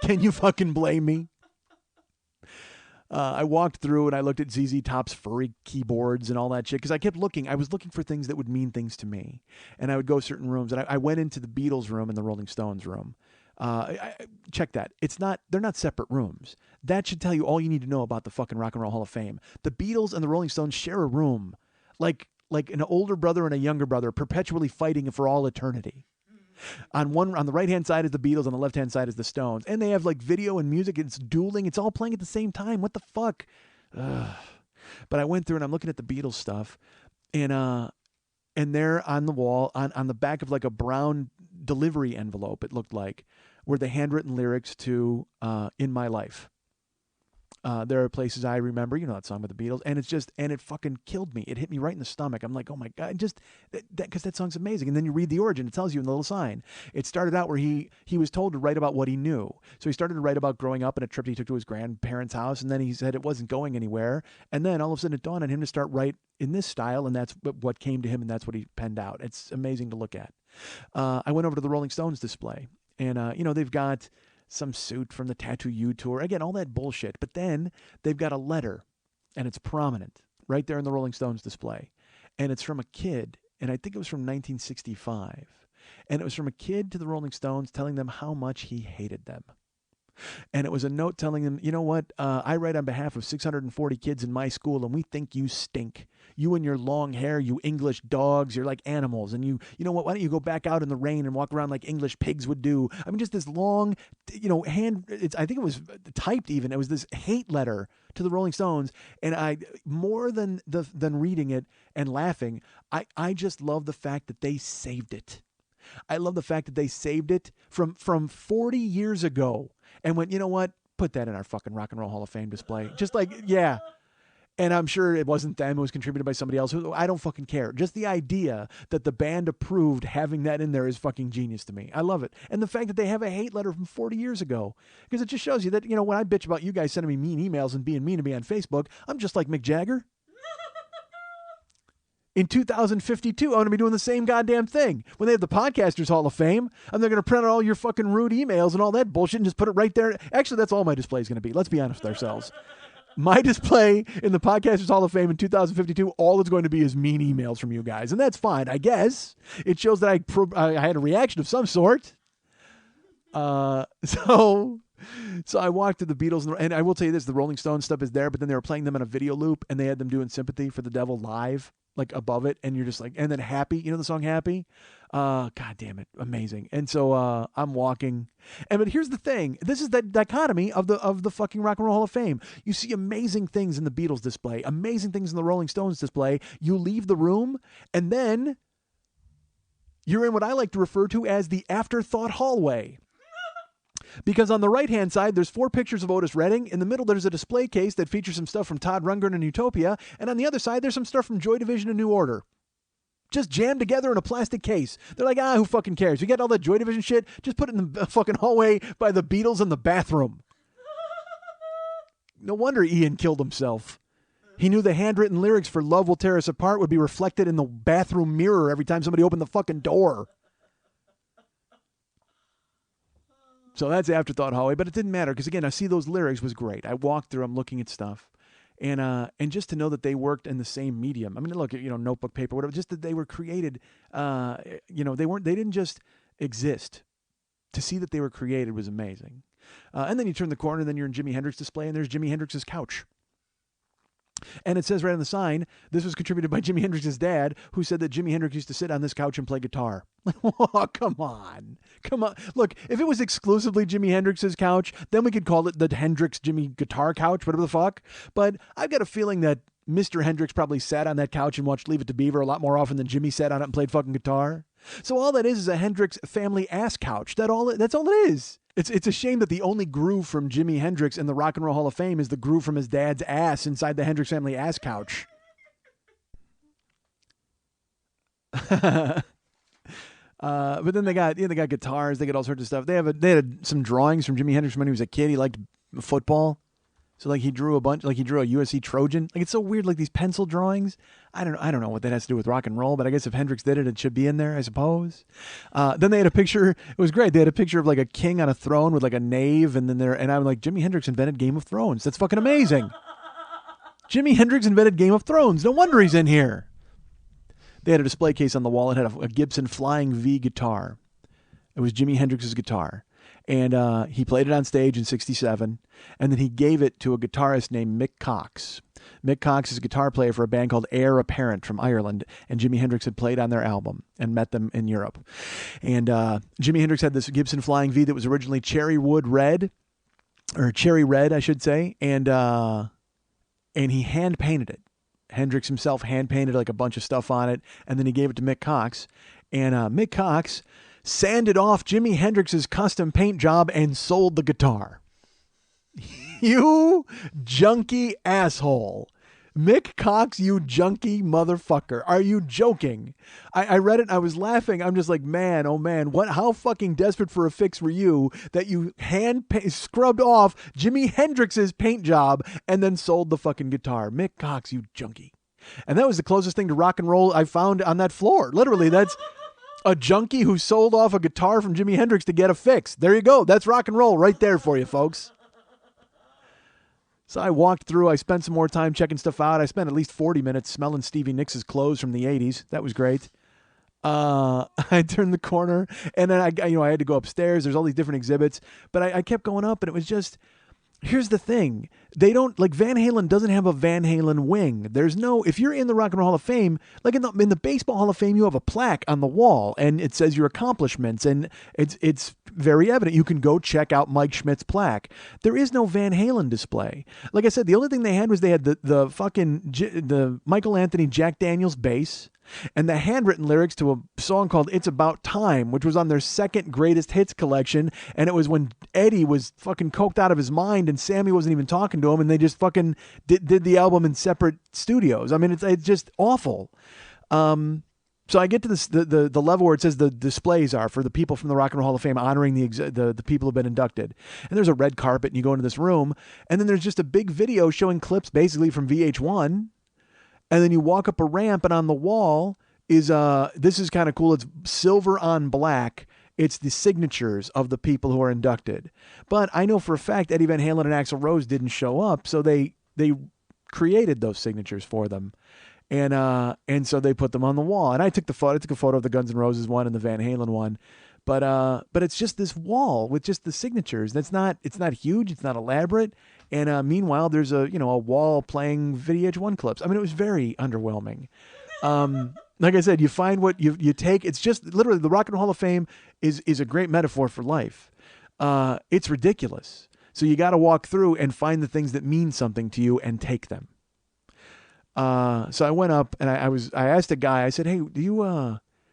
Can you fucking blame me? I walked through and I looked at ZZ Top's furry keyboards and all that shit because I kept looking. I was looking for things that would mean things to me. And I would go certain rooms. And I went into the Beatles room and the Rolling Stones room. Check that. They're not separate rooms. That should tell you all you need to know about the fucking Rock and Roll Hall of Fame. The Beatles and the Rolling Stones share a room. Like an older brother and a younger brother perpetually fighting for all eternity. On the right-hand side is the Beatles, on the left-hand side is the Stones. And they have like video and music, it's dueling, it's all playing at the same time. What the fuck? Ugh. But I went through and I'm looking at the Beatles stuff, and there on the wall, on the back of like a brown delivery envelope, it looked like, were the handwritten lyrics to In My Life. There are places I remember, you know that song with the Beatles, and it fucking killed me. It hit me right in the stomach. I'm like, oh my God, because that song's amazing. And then you read the origin, it tells you in the little sign. It started out where he was told to write about what he knew. So he started to write about growing up and a trip he took to his grandparents' house, and then he said it wasn't going anywhere. And then all of a sudden it dawned on him to start write in this style, and that's what came to him, and that's what he penned out. It's amazing to look at. I went over to the Rolling Stones display, and they've got some suit from the Tattoo You tour. Again, all that bullshit. But then they've got a letter, and it's prominent right there in the Rolling Stones display. And it's from a kid, and I think it was from 1965. And it was from a kid to the Rolling Stones telling them how much he hated them. And it was a note telling them, you know what, I write on behalf of 640 kids in my school, and we think you stink. You and your long hair, you English dogs, you're like animals. And you know what, why don't you go back out in the rain and walk around like English pigs would do? I mean, just this long, I think it was typed even. It was this hate letter to the Rolling Stones. And I, more than reading it and laughing, I just love the fact that they saved it. I love the fact that they saved it from 40 years ago and went, you know what? Put that in our fucking Rock and Roll Hall of Fame display. Just like, yeah. And I'm sure it wasn't them. It was contributed by somebody else. I don't fucking care. Just the idea that the band approved having that in there is fucking genius to me. I love it. And the fact that they have a hate letter from 40 years ago. Because it just shows you that, when I bitch about you guys sending me mean emails and being mean to me on Facebook, I'm just like Mick Jagger. In 2052, I'm going to be doing the same goddamn thing. When they have the Podcasters Hall of Fame, and they're going to print out all your fucking rude emails and all that bullshit and just put it right there. Actually, that's all my display is going to be. Let's be honest with ourselves. My display in the Podcasters Hall of Fame in 2052, all it's going to be is mean emails from you guys. And that's fine, I guess. It shows that I had a reaction of some sort. So I walked to the Beatles, and I will tell you this, the Rolling Stones stuff is there, but then they were playing them on a video loop, and they had them doing Sympathy for the Devil live, like above it, and you're just like, and then Happy, you know the song Happy? God damn it, amazing. And so I'm walking, but here's the thing, this is the dichotomy of the fucking Rock and Roll Hall of Fame. You see amazing things in the Beatles display, amazing things in the Rolling Stones display, you leave the room, and then you're in what I like to refer to as the afterthought hallway. Because on the right-hand side, there's 4 pictures of Otis Redding. In the middle, there's a display case that features some stuff from Todd Rundgren and Utopia. And on the other side, there's some stuff from Joy Division and New Order. Just jammed together in a plastic case. They're like, who fucking cares? You get all that Joy Division shit? Just put it in the fucking hallway by the Beatles in the bathroom. No wonder Ian killed himself. He knew the handwritten lyrics for Love Will Tear Us Apart would be reflected in the bathroom mirror every time somebody opened the fucking door. So that's Afterthought Hallway, but it didn't matter because, again, I see those lyrics was great. I walked through, I'm looking at stuff, and just to know that they worked in the same medium. I mean, look at notebook paper, whatever. Just that they were created. They didn't just exist. To see that they were created was amazing. And then you turn the corner, and then you're in Jimi Hendrix display, and there's Jimi Hendrix's couch. And it says right on the sign, this was contributed by Jimi Hendrix's dad, who said that Jimi Hendrix used to sit on this couch and play guitar. Oh, come on. Come on. Look, if it was exclusively Jimi Hendrix's couch, then we could call it the Hendrix Jimi guitar couch, whatever the fuck. But I've got a feeling that Mr. Hendrix probably sat on that couch and watched Leave It to Beaver a lot more often than Jimmy sat on it and played fucking guitar. So all that is a Hendrix family ass couch. That's all it is. It's a shame that the only groove from Jimi Hendrix in the Rock and Roll Hall of Fame is the groove from his dad's ass inside the Hendrix family ass couch. But then they got guitars, they got all sorts of stuff. They had some drawings from Jimi Hendrix when he was a kid. He liked football. So like he drew a USC Trojan. Like it's so weird, like these pencil drawings. I don't know what that has to do with rock and roll, but I guess if Hendrix did it, it should be in there, I suppose. Then they had a picture. It was great. They had a picture of like a king on a throne with like a knave, and I'm like, Jimi Hendrix invented Game of Thrones. That's fucking amazing. Jimi Hendrix invented Game of Thrones. No wonder he's in here. They had a display case on the wall. It had a Gibson Flying V guitar. It was Jimi Hendrix's guitar. And he played it on stage in 1967, and then he gave it to a guitarist named Mick Cox. Mick Cox is a guitar player for a band called Heir Apparent from Ireland, and Jimi Hendrix had played on their album and met them in Europe. And Jimi Hendrix had this Gibson Flying V that was originally cherry red, I should say, and he hand-painted it. Hendrix himself hand-painted like a bunch of stuff on it, and then he gave it to Mick Cox. And Mick Cox sanded off Jimi Hendrix's custom paint job and sold the guitar. You junkie asshole. Mick Cox, you junkie motherfucker. Are you joking? I read it and I was laughing. I'm just like, man, oh man, how fucking desperate for a fix were you that you scrubbed off Jimi Hendrix's paint job and then sold the fucking guitar? Mick Cox, you junkie. And that was the closest thing to rock and roll I found on that floor. Literally, that's a junkie who sold off a guitar from Jimi Hendrix to get a fix. There you go. That's rock and roll right there for you, folks. So I walked through. I spent some more time checking stuff out. I spent at least 40 minutes smelling Stevie Nicks' clothes from the 80s. That was great. I turned the corner, and then I had to go upstairs. There's all these different exhibits, but I kept going up, and it was just... Here's the thing. They don't, like, Van Halen doesn't have a Van Halen wing. There's no, if you're in the Rock and Roll Hall of Fame, like in the Baseball Hall of Fame, you have a plaque on the wall and it says your accomplishments, and it's very evident. You can go check out Mike Schmidt's plaque. There is no Van Halen display. Like I said, the only thing they had was they had the Michael Anthony Jack Daniels bass and the handwritten lyrics to a song called It's About Time, which was on their second greatest hits collection. And it was when Eddie was fucking coked out of his mind and Sammy wasn't even talking to him, and they just fucking did the album in separate studios. I mean, it's just awful. So I get to the level where it says the displays are for the people from the Rock and Roll Hall of Fame honoring the people who have been inducted. And there's a red carpet, and you go into this room, and then there's just a big video showing clips basically from VH1. And then you walk up a ramp, and on the wall is, this is kind of cool. It's silver on black. It's the signatures of the people who are inducted. But I know for a fact Eddie Van Halen and Axl Rose didn't show up, so they created those signatures for them. And so they put them on the wall. And I took a photo of the Guns N' Roses one and the Van Halen one. But it's just this wall with just the signatures. It's not huge. It's not elaborate. And meanwhile, there's a wall playing VH1 clips. I mean, it was very underwhelming. Like I said, you find what you take. It's just literally the Rock and Roll Hall of Fame is a great metaphor for life. It's ridiculous. So you got to walk through and find the things that mean something to you and take them. So I went up and I asked a guy. I said, "Hey,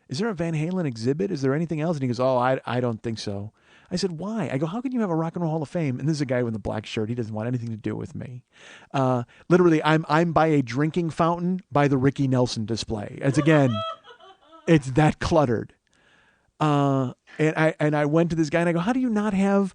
is there a Van Halen exhibit? Is there anything else?" And he goes, "Oh, I don't think so." I said, "Why?" I go, "How can you have a Rock and Roll Hall of Fame?" And this is a guy with a black shirt. He doesn't want anything to do with me. Literally, I'm by a drinking fountain by the Ricky Nelson display. It's that cluttered. And I went to this guy and I go, "How do you not have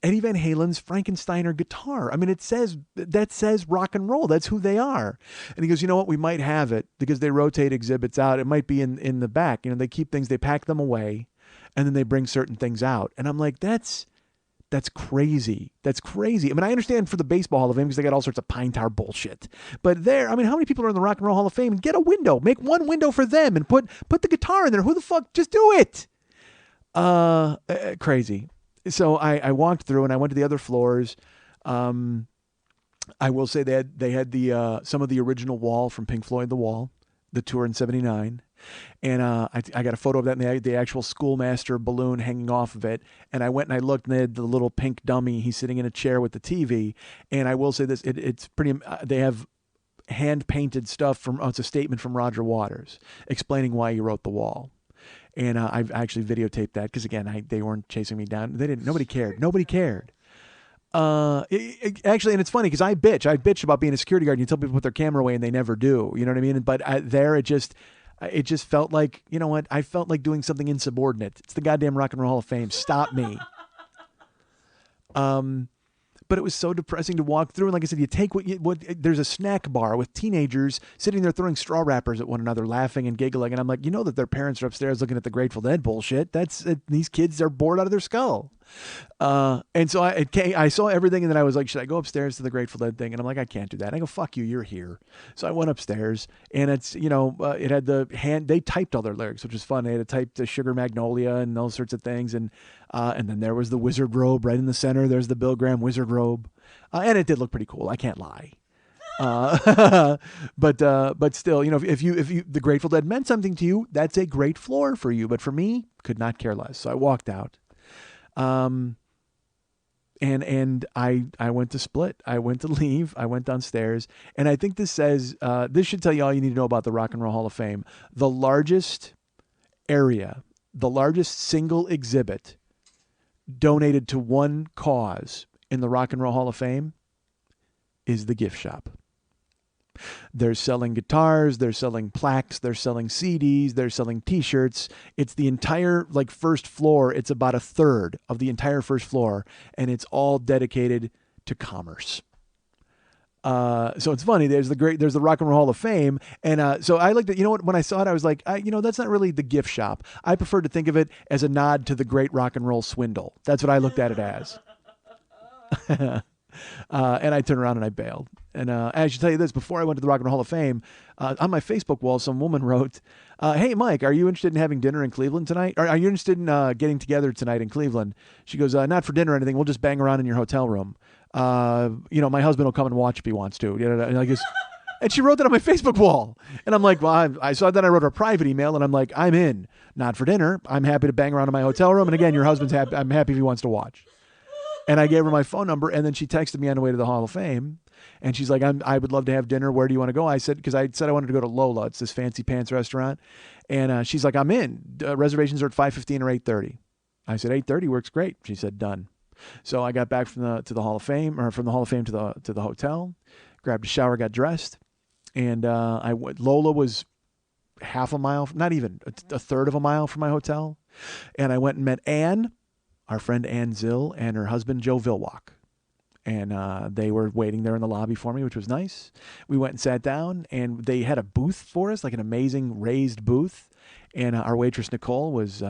Eddie Van Halen's Frankensteiner guitar? I mean, that says rock and roll. That's who they are." And he goes, "You know what? We might have it because they rotate exhibits out. It might be in the back. They keep things, they pack them away, and then they bring certain things out." And I'm like, that's crazy. That's crazy. I mean, I understand for the Baseball Hall of Fame because they got all sorts of pine tar bullshit. But how many people are in the Rock and Roll Hall of Fame? Get a window. Make one window for them and put the guitar in there. Who the fuck? Just do it. Crazy. So I walked through and I went to the other floors. I will say they had the some of the original Wall from Pink Floyd, The Wall, the tour in '79. And I got a photo of that, and they had the actual Schoolmaster balloon hanging off of it. And I went and I looked, and they had the little pink dummy. He's sitting in a chair with the TV. And I will say this, it's pretty, they have hand-painted stuff from, it's a statement from Roger Waters explaining why he wrote The Wall. And I've actually videotaped that because, again, they weren't chasing me down. Nobody cared. Nobody cared. Actually, and it's funny because I bitch about being a security guard, and you tell people to put their camera away, and they never do. You know what I mean? But it just felt like, you know what? I felt like doing something insubordinate. It's the goddamn Rock and Roll Hall of Fame. Stop me. But it was so depressing to walk through. And like I said, you take there's a snack bar with teenagers sitting there throwing straw wrappers at one another, laughing and giggling. And I'm like, you know that their parents are upstairs looking at the Grateful Dead bullshit. These kids are bored out of their skull. And so I saw everything, and then I was like, should I go upstairs to the Grateful Dead thing? And I'm like, I can't do that. And I go, fuck you, you're here. So I went upstairs, and it's, it had they typed all their lyrics, which was fun. They had to type the Sugar Magnolia and those sorts of things. And then there was the wizard robe right in the center. There's the Bill Graham wizard robe. And it did look pretty cool. I can't lie. But still, if you the Grateful Dead meant something to you, that's a great floor for you. But for me, could not care less. So I walked out. And I went to split. I went to leave. I went downstairs, and I think this says this should tell you all you need to know about the Rock and Roll Hall of Fame. The largest area, the largest single exhibit donated to one cause in the Rock and Roll Hall of Fame is the gift shop. They're selling guitars, they're selling plaques, they're selling CDs, they're selling T-shirts. It's the entire first floor. It's about a third of the entire first floor, and it's all dedicated to commerce. So it's funny. There's the Rock and Roll Hall of Fame, and so I liked it. You know what? When I saw it, I was like, that's not really the gift shop. I prefer to think of it as a nod to the great rock and roll swindle. That's what I looked at it as. And I turned around and I bailed. And I should tell you this, before I went to the Rock and Roll Hall of Fame, on my Facebook wall, some woman wrote, hey, Mike, are you interested in having dinner in Cleveland tonight? Or are you interested in getting together tonight in Cleveland? She goes, not for dinner or anything. We'll just bang around in your hotel room. My husband will come and watch if he wants to. And she wrote that on my Facebook wall. And I'm like, well, then I wrote her a private email, and I'm like, I'm in. Not for dinner. I'm happy to bang around in my hotel room. And again, your husband's happy. I'm happy if he wants to watch. And I gave her my phone number, and then she texted me on the way to the Hall of Fame. And she's like, I would love to have dinner. Where do you want to go? I said, because I said I wanted to go to Lola. It's this fancy pants restaurant. And she's like, I'm in. Reservations are at 5:15 or 8:30. I said, 8:30 works great. She said, done. So I got back from the Hall of Fame, or from the Hall of Fame to the hotel, grabbed a shower, got dressed. And Lola was half a mile, not even a third of a mile from my hotel. And I went and met Ann, our friend Ann Zill, and her husband, Joe Vilwalk. And they were waiting there in the lobby for me, which was nice. We went and sat down, and they had a booth for us, like an amazing raised booth. And our waitress, Nicole, was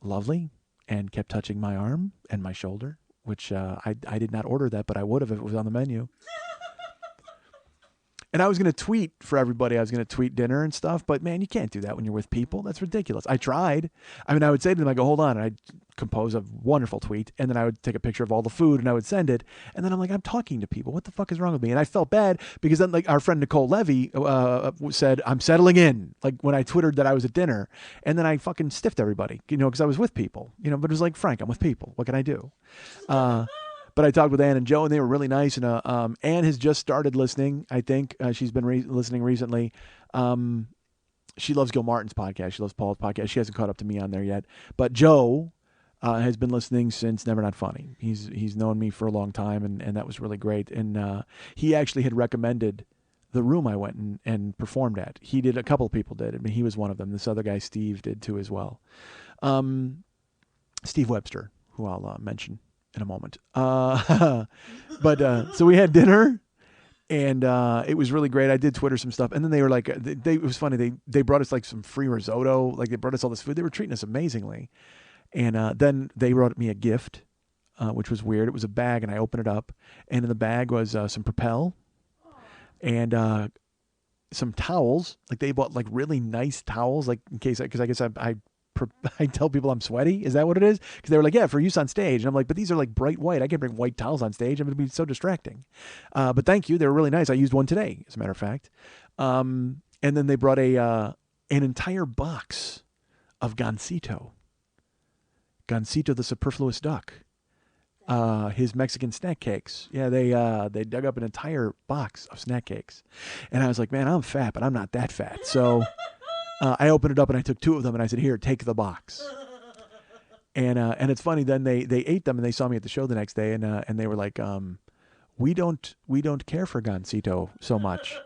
lovely and kept touching my arm and my shoulder, which I did not order that, but I would have if it was on the menu. And I was going to tweet for everybody. I was going to tweet dinner and stuff. But, man, you can't do that when you're with people. That's ridiculous. I tried. I mean, I would say to them, I go, hold on. And I'd compose a wonderful tweet. And then I would take a picture of all the food, and I would send it. And then I'm like, I'm talking to people. What the fuck is wrong with me? And I felt bad because then, our friend Nicole Levy said, I'm settling in. When I twittered that I was at dinner. And then I fucking stiffed everybody, because I was with people. But it was like, Frank, I'm with people. What can I do? But I talked with Ann and Joe, and they were really nice. And Ann has just started listening, I think. She's been listening recently. She loves Gil Martin's podcast. She loves Paul's podcast. She hasn't caught up to me on there yet. But Joe has been listening since Never Not Funny. He's known me for a long time, and that was really great. And he actually had recommended the room I went and performed at. He did. A couple of people did. I mean, he was one of them. This other guy, Steve, did too as well. Steve Webster, who I'll mention in a moment. So we had dinner, and it was really great. I did Twitter some stuff, and then they were like, it was funny. They brought us some free risotto. They brought us all this food. They were treating us amazingly. And then they wrote me a gift, which was weird. It was a bag, and I opened it up, and in the bag was some Propel and some towels. They bought really nice towels, in case, because I guess I I tell people I'm sweaty. Is that what it is? Because they were like, yeah, for use on stage. And I'm like, but these are like bright white. I can't bring white towels on stage. I'm going to be so distracting. But thank you. They were really nice. I used one today, as a matter of fact. And then they brought an entire box of Gansito. Gansito the superfluous duck. His Mexican snack cakes. Yeah, they dug up an entire box of snack cakes. And I was like, man, I'm fat, but I'm not that fat. So I opened it up and I took 2 of them and I said, here, take the box. And it's funny, then they ate them and they saw me at the show the next day and they were like, we don't care for Gansito so much.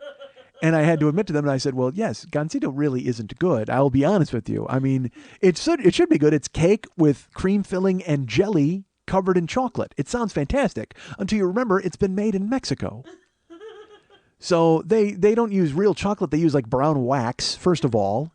And I had to admit to them, and I said, well, yes, Gansito really isn't good. I will be honest with you. I mean, it should be good. It's cake with cream filling and jelly covered in chocolate. It sounds fantastic until you remember it's been made in Mexico. So they don't use real chocolate. They use like brown wax, first of all.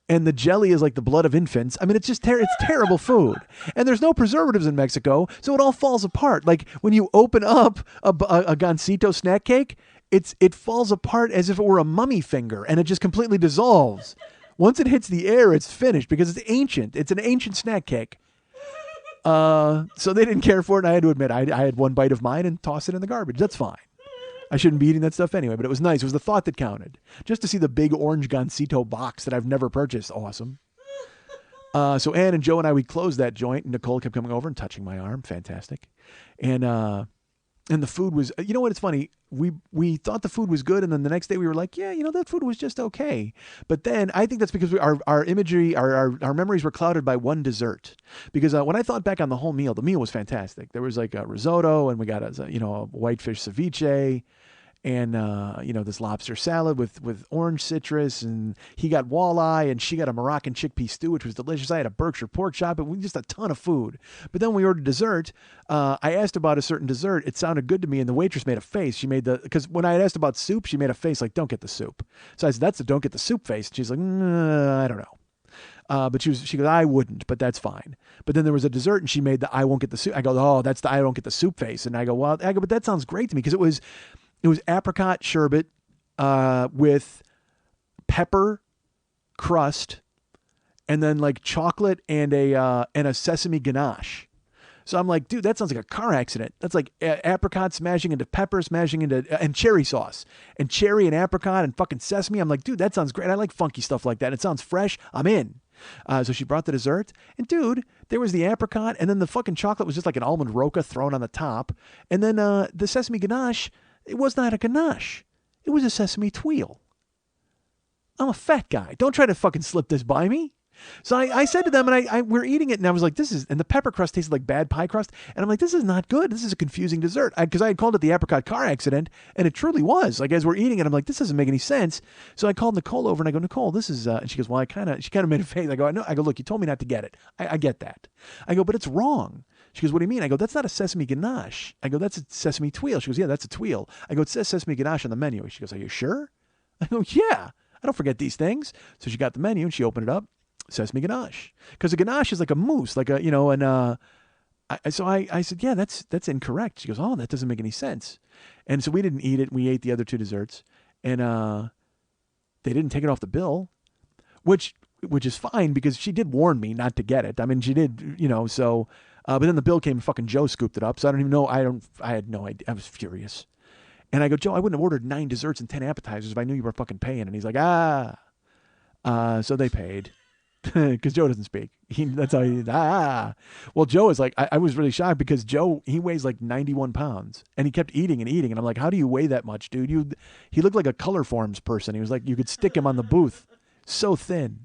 And the jelly is like the blood of infants. I mean, it's just it's terrible food. And there's no preservatives in Mexico, so it all falls apart. Like when you open up a Gansito snack cake, it falls apart as if it were a mummy finger, and it just completely dissolves. Once it hits the air, it's finished because it's ancient. It's an ancient snack cake. So they didn't care for it, and I had to admit, I had one bite of mine and tossed it in the garbage. That's fine. I shouldn't be eating that stuff anyway, but it was nice. It was the thought that counted. Just to see the big orange Gansito box that I've never purchased. Awesome. So Ann and Joe and I, we closed that joint, and Nicole kept coming over and touching my arm. Fantastic. And the food was, you know what, it's funny. We thought the food was good, and then the next day we were like, yeah, that food was just okay. But then I think that's because our imagery, our memories were clouded by one dessert. Because when I thought back on the whole meal, the meal was fantastic. There was like a risotto, and we got a whitefish ceviche, and this lobster salad with orange citrus, and he got walleye, and she got a Moroccan chickpea stew, which was delicious. I had a Berkshire pork chop, and just a ton of food. But then we ordered dessert. I asked about a certain dessert. It sounded good to me, and the waitress made a face. Because when I had asked about soup, she made a face like, don't get the soup. So I said, that's the don't get the soup face. And she's like, I don't know. But she goes, I wouldn't, but that's fine. But then there was a dessert, and she made the I won't get the soup. I go, oh, that's the I don't get the soup face. And I go, but that sounds great to me, because it was apricot sherbet with pepper crust, and then like chocolate and a sesame ganache. So I'm like, dude, that sounds like a car accident. That's like apricot smashing into pepper, smashing into and cherry sauce, and cherry and apricot and fucking sesame. I'm like, dude, that sounds great. I like funky stuff like that. It sounds fresh. I'm in. So she brought the dessert, and dude, there was the apricot, and then the fucking chocolate was just like an almond roca thrown on the top, and then the sesame ganache. It was not a ganache. It was a sesame tweel. I'm a fat guy. Don't try to fucking slip this by me. So I said to them, and we're eating it, and I was like, and the pepper crust tasted like bad pie crust. And I'm like, this is not good. This is a confusing dessert. Because I had called it the apricot car accident, and it truly was. Like, as we're eating it, I'm like, this doesn't make any sense. So I called Nicole over, and I go, Nicole, this is, and she goes, well, she kind of made a face. I go, I know. I go, look, you told me not to get it. I get that. I go, but it's wrong. She goes, what do you mean? I go, that's not a sesame ganache. I go, that's a sesame tweel. She goes, yeah, that's a tweel. I go, it says sesame ganache on the menu. She goes, are you sure? I go, yeah, I don't forget these things. So she got the menu and she opened it up, sesame ganache. Because a ganache is like a mousse, like a, so I said, yeah, that's incorrect. She goes, oh, that doesn't make any sense. And so we didn't eat it. We ate the other 2 desserts, and they didn't take it off the bill, which is fine, because she did warn me not to get it. I mean, she did, so... but then the bill came and fucking Joe scooped it up. So I don't even know. I had no idea. I was furious. And I go, Joe, I wouldn't have ordered 9 desserts and 10 appetizers if I knew you were fucking paying. And he's like, so they paid. Because Joe doesn't speak. That's how he, Well, Joe is like, I was really shocked, because Joe, he weighs like 91 pounds. And he kept eating and eating. And I'm like, how do you weigh that much, dude? He looked like a color forms person. He was like, you could stick him on the booth. So thin.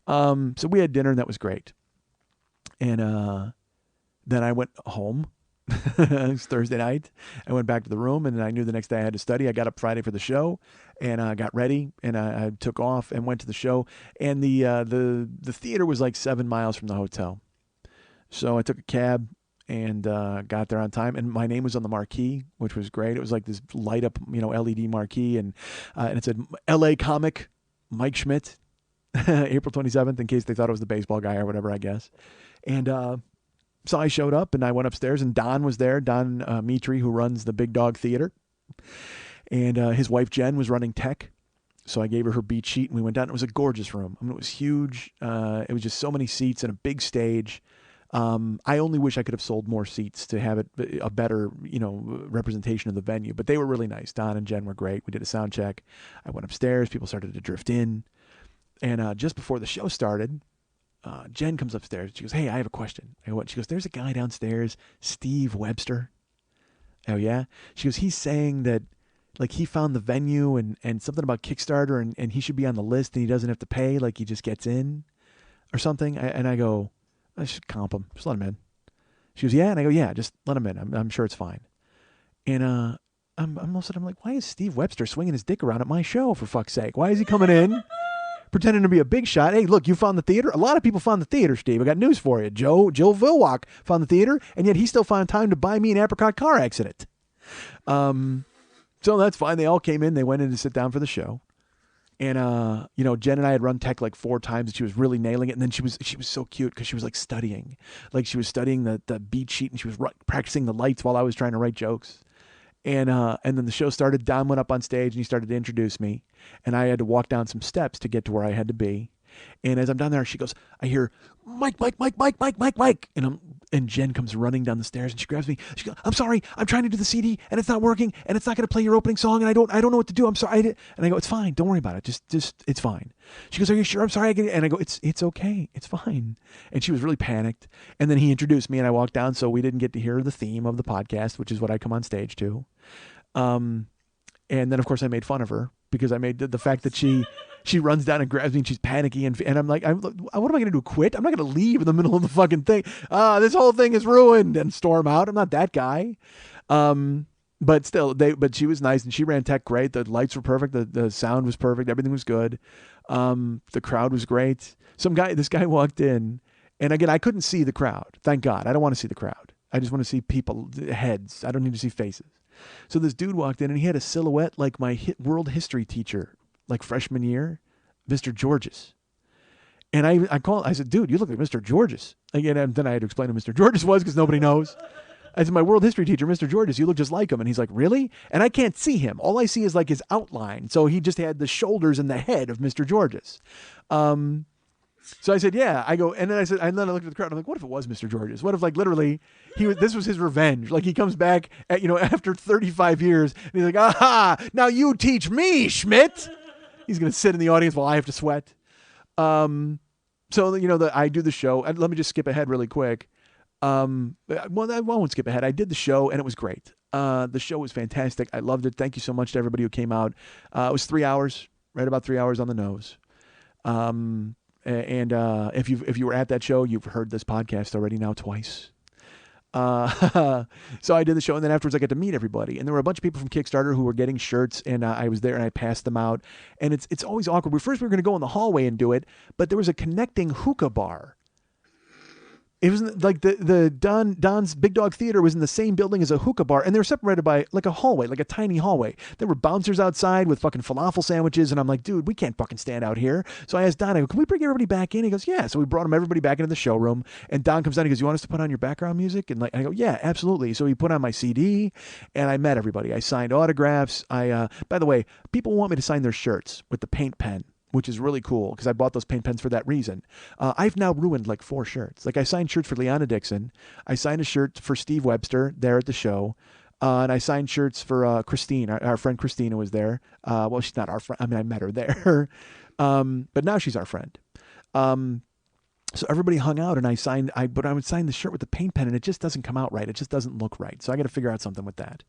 So we had dinner, and that was great. And, then I went home. It was Thursday night. I went back to the room, and I knew the next day I had to study. I got up Friday for the show, and I got ready, and I took off and went to the show. And the theater was like 7 miles from the hotel. So I took a cab and got there on time. And my name was on the marquee, which was great. It was like this light up, LED marquee, and it said L.A. comic Mike Schmidt, April 27th, in case they thought it was the baseball guy or whatever, I guess. And so I showed up, and I went upstairs, and Don was there, Don Mitri, who runs the Big Dog Theater. And his wife, Jen, was running tech. So I gave her beat sheet and we went down. It was a gorgeous room. I mean, it was huge. It was just so many seats and a big stage. I only wish I could have sold more seats to have it a better, representation of the venue. But they were really nice. Don and Jen were great. We did a sound check. I went upstairs. People started to drift in. And just before the show started, Jen comes upstairs. She goes, "Hey, I have a question." I go, "What?" She goes, "There's a guy downstairs, Steve Webster." Oh, yeah? She goes, "He's saying that, like, he found the venue and something about Kickstarter and he should be on the list and he doesn't have to pay. Like, he just gets in or something." And I go, "I should comp him. Just let him in." She goes, "Yeah." And I go, "Yeah, just let him in. I'm sure it's fine." And I'm all of a sudden, I'm like, why is Steve Webster swinging his dick around at my show, for fuck's sake? Why is he coming in pretending to be a big shot? Hey, look, you found the theater. A lot of people found the theater, Steve. I got news for you. Jill Vilwalk found the theater, and yet he still found time to buy me an apricot car accident. So that's fine. They all came in. They went in to sit down for the show. And, Jen and I had run tech like 4 times and she was really nailing it. And then she was so cute because she was like studying. Like she was studying the beat sheet and she was practicing the lights while I was trying to write jokes. And then the show started. Don went up on stage and he started to introduce me. And I had to walk down some steps to get to where I had to be. And as I'm down there, she goes, I hear, Mike. And Jen comes running down the stairs and she grabs me. She goes, "I'm sorry. I'm trying to do the CD and it's not working and it's not going to play your opening song and I don't know what to do. I'm sorry." And I go, "It's fine. Don't worry about it. Just it's fine." She goes, "Are you sure?" "I'm sorry." And I go, It's okay. It's fine." And she was really panicked. And then he introduced me and I walked down. So we didn't get to hear the theme of the podcast, which is what I come on stage to. And then of course I made fun of her because I made the fact that she runs down and grabs me and she's panicky and I'm like, what am I going to do? Quit? I'm not going to leave in the middle of the fucking thing. This whole thing is ruined and storm out. I'm not that guy. But still, but she was nice and she ran tech great. The lights were perfect. The sound was perfect. Everything was good. The crowd was great. This guy walked in and again, I couldn't see the crowd. Thank God. I don't want to see the crowd. I just want to see people, heads. I don't need to see faces. So this dude walked in and he had a silhouette like my world history teacher, like freshman year, Mr. Georges. And I said, "Dude, you look like Mr. Georges." Again, and then I had to explain who Mr. Georges was because nobody knows. I said, "My world history teacher, Mr. Georges, you look just like him." And he's like, "Really?" And I can't see him. All I see is like his outline. So he just had the shoulders and the head of Mr. Georges. So I said, "Yeah." I go, and then I looked at the crowd. And I'm like, what if it was Mr. Georges? What if like literally this was his revenge? Like he comes back after 35 years and he's like, "Aha, now you teach me, Schmidt." He's going to sit in the audience while I have to sweat. So, I do the show. And let me just skip ahead really quick. Well, I won't skip ahead. I did the show and it was great. The show was fantastic. I loved it. Thank you so much to everybody who came out. It was 3 hours, right about 3 hours on the nose. And if you were at that show, you've heard this podcast already now twice. So I did the show, and then afterwards I got to meet everybody, and there were a bunch of people from Kickstarter who were getting shirts, and I was there and I passed them out, and it's always awkward. We were going to go in the hallway and do it, but there was a connecting hookah bar. It was like the Don's Big Dog Theater was in the same building as a hookah bar, and they were separated by like a hallway, like a tiny hallway. There were bouncers outside with fucking falafel sandwiches, and I'm like, dude, we can't fucking stand out here. So I asked Don, I go, "Can we bring everybody back in?" He goes, "Yeah." So we brought everybody back into the showroom, and Don comes down, he goes, "You want us to put on your background music?" And I go, "Yeah, absolutely." So he put on my CD, and I met everybody. I signed autographs. By the way, people want me to sign their shirts with the paint pen, which is really cool because I bought those paint pens for that reason. I've now ruined like 4 shirts. Like I signed shirts for Leanna Dixon. I signed a shirt for Steve Webster there at the show. And I signed shirts for Christine. Our friend Christina was there. Well, she's not our friend. I mean, I met her there. But now she's our friend. So everybody hung out and but I would sign the shirt with the paint pen and it just doesn't come out right. It just doesn't look right. So I got to figure out something with that.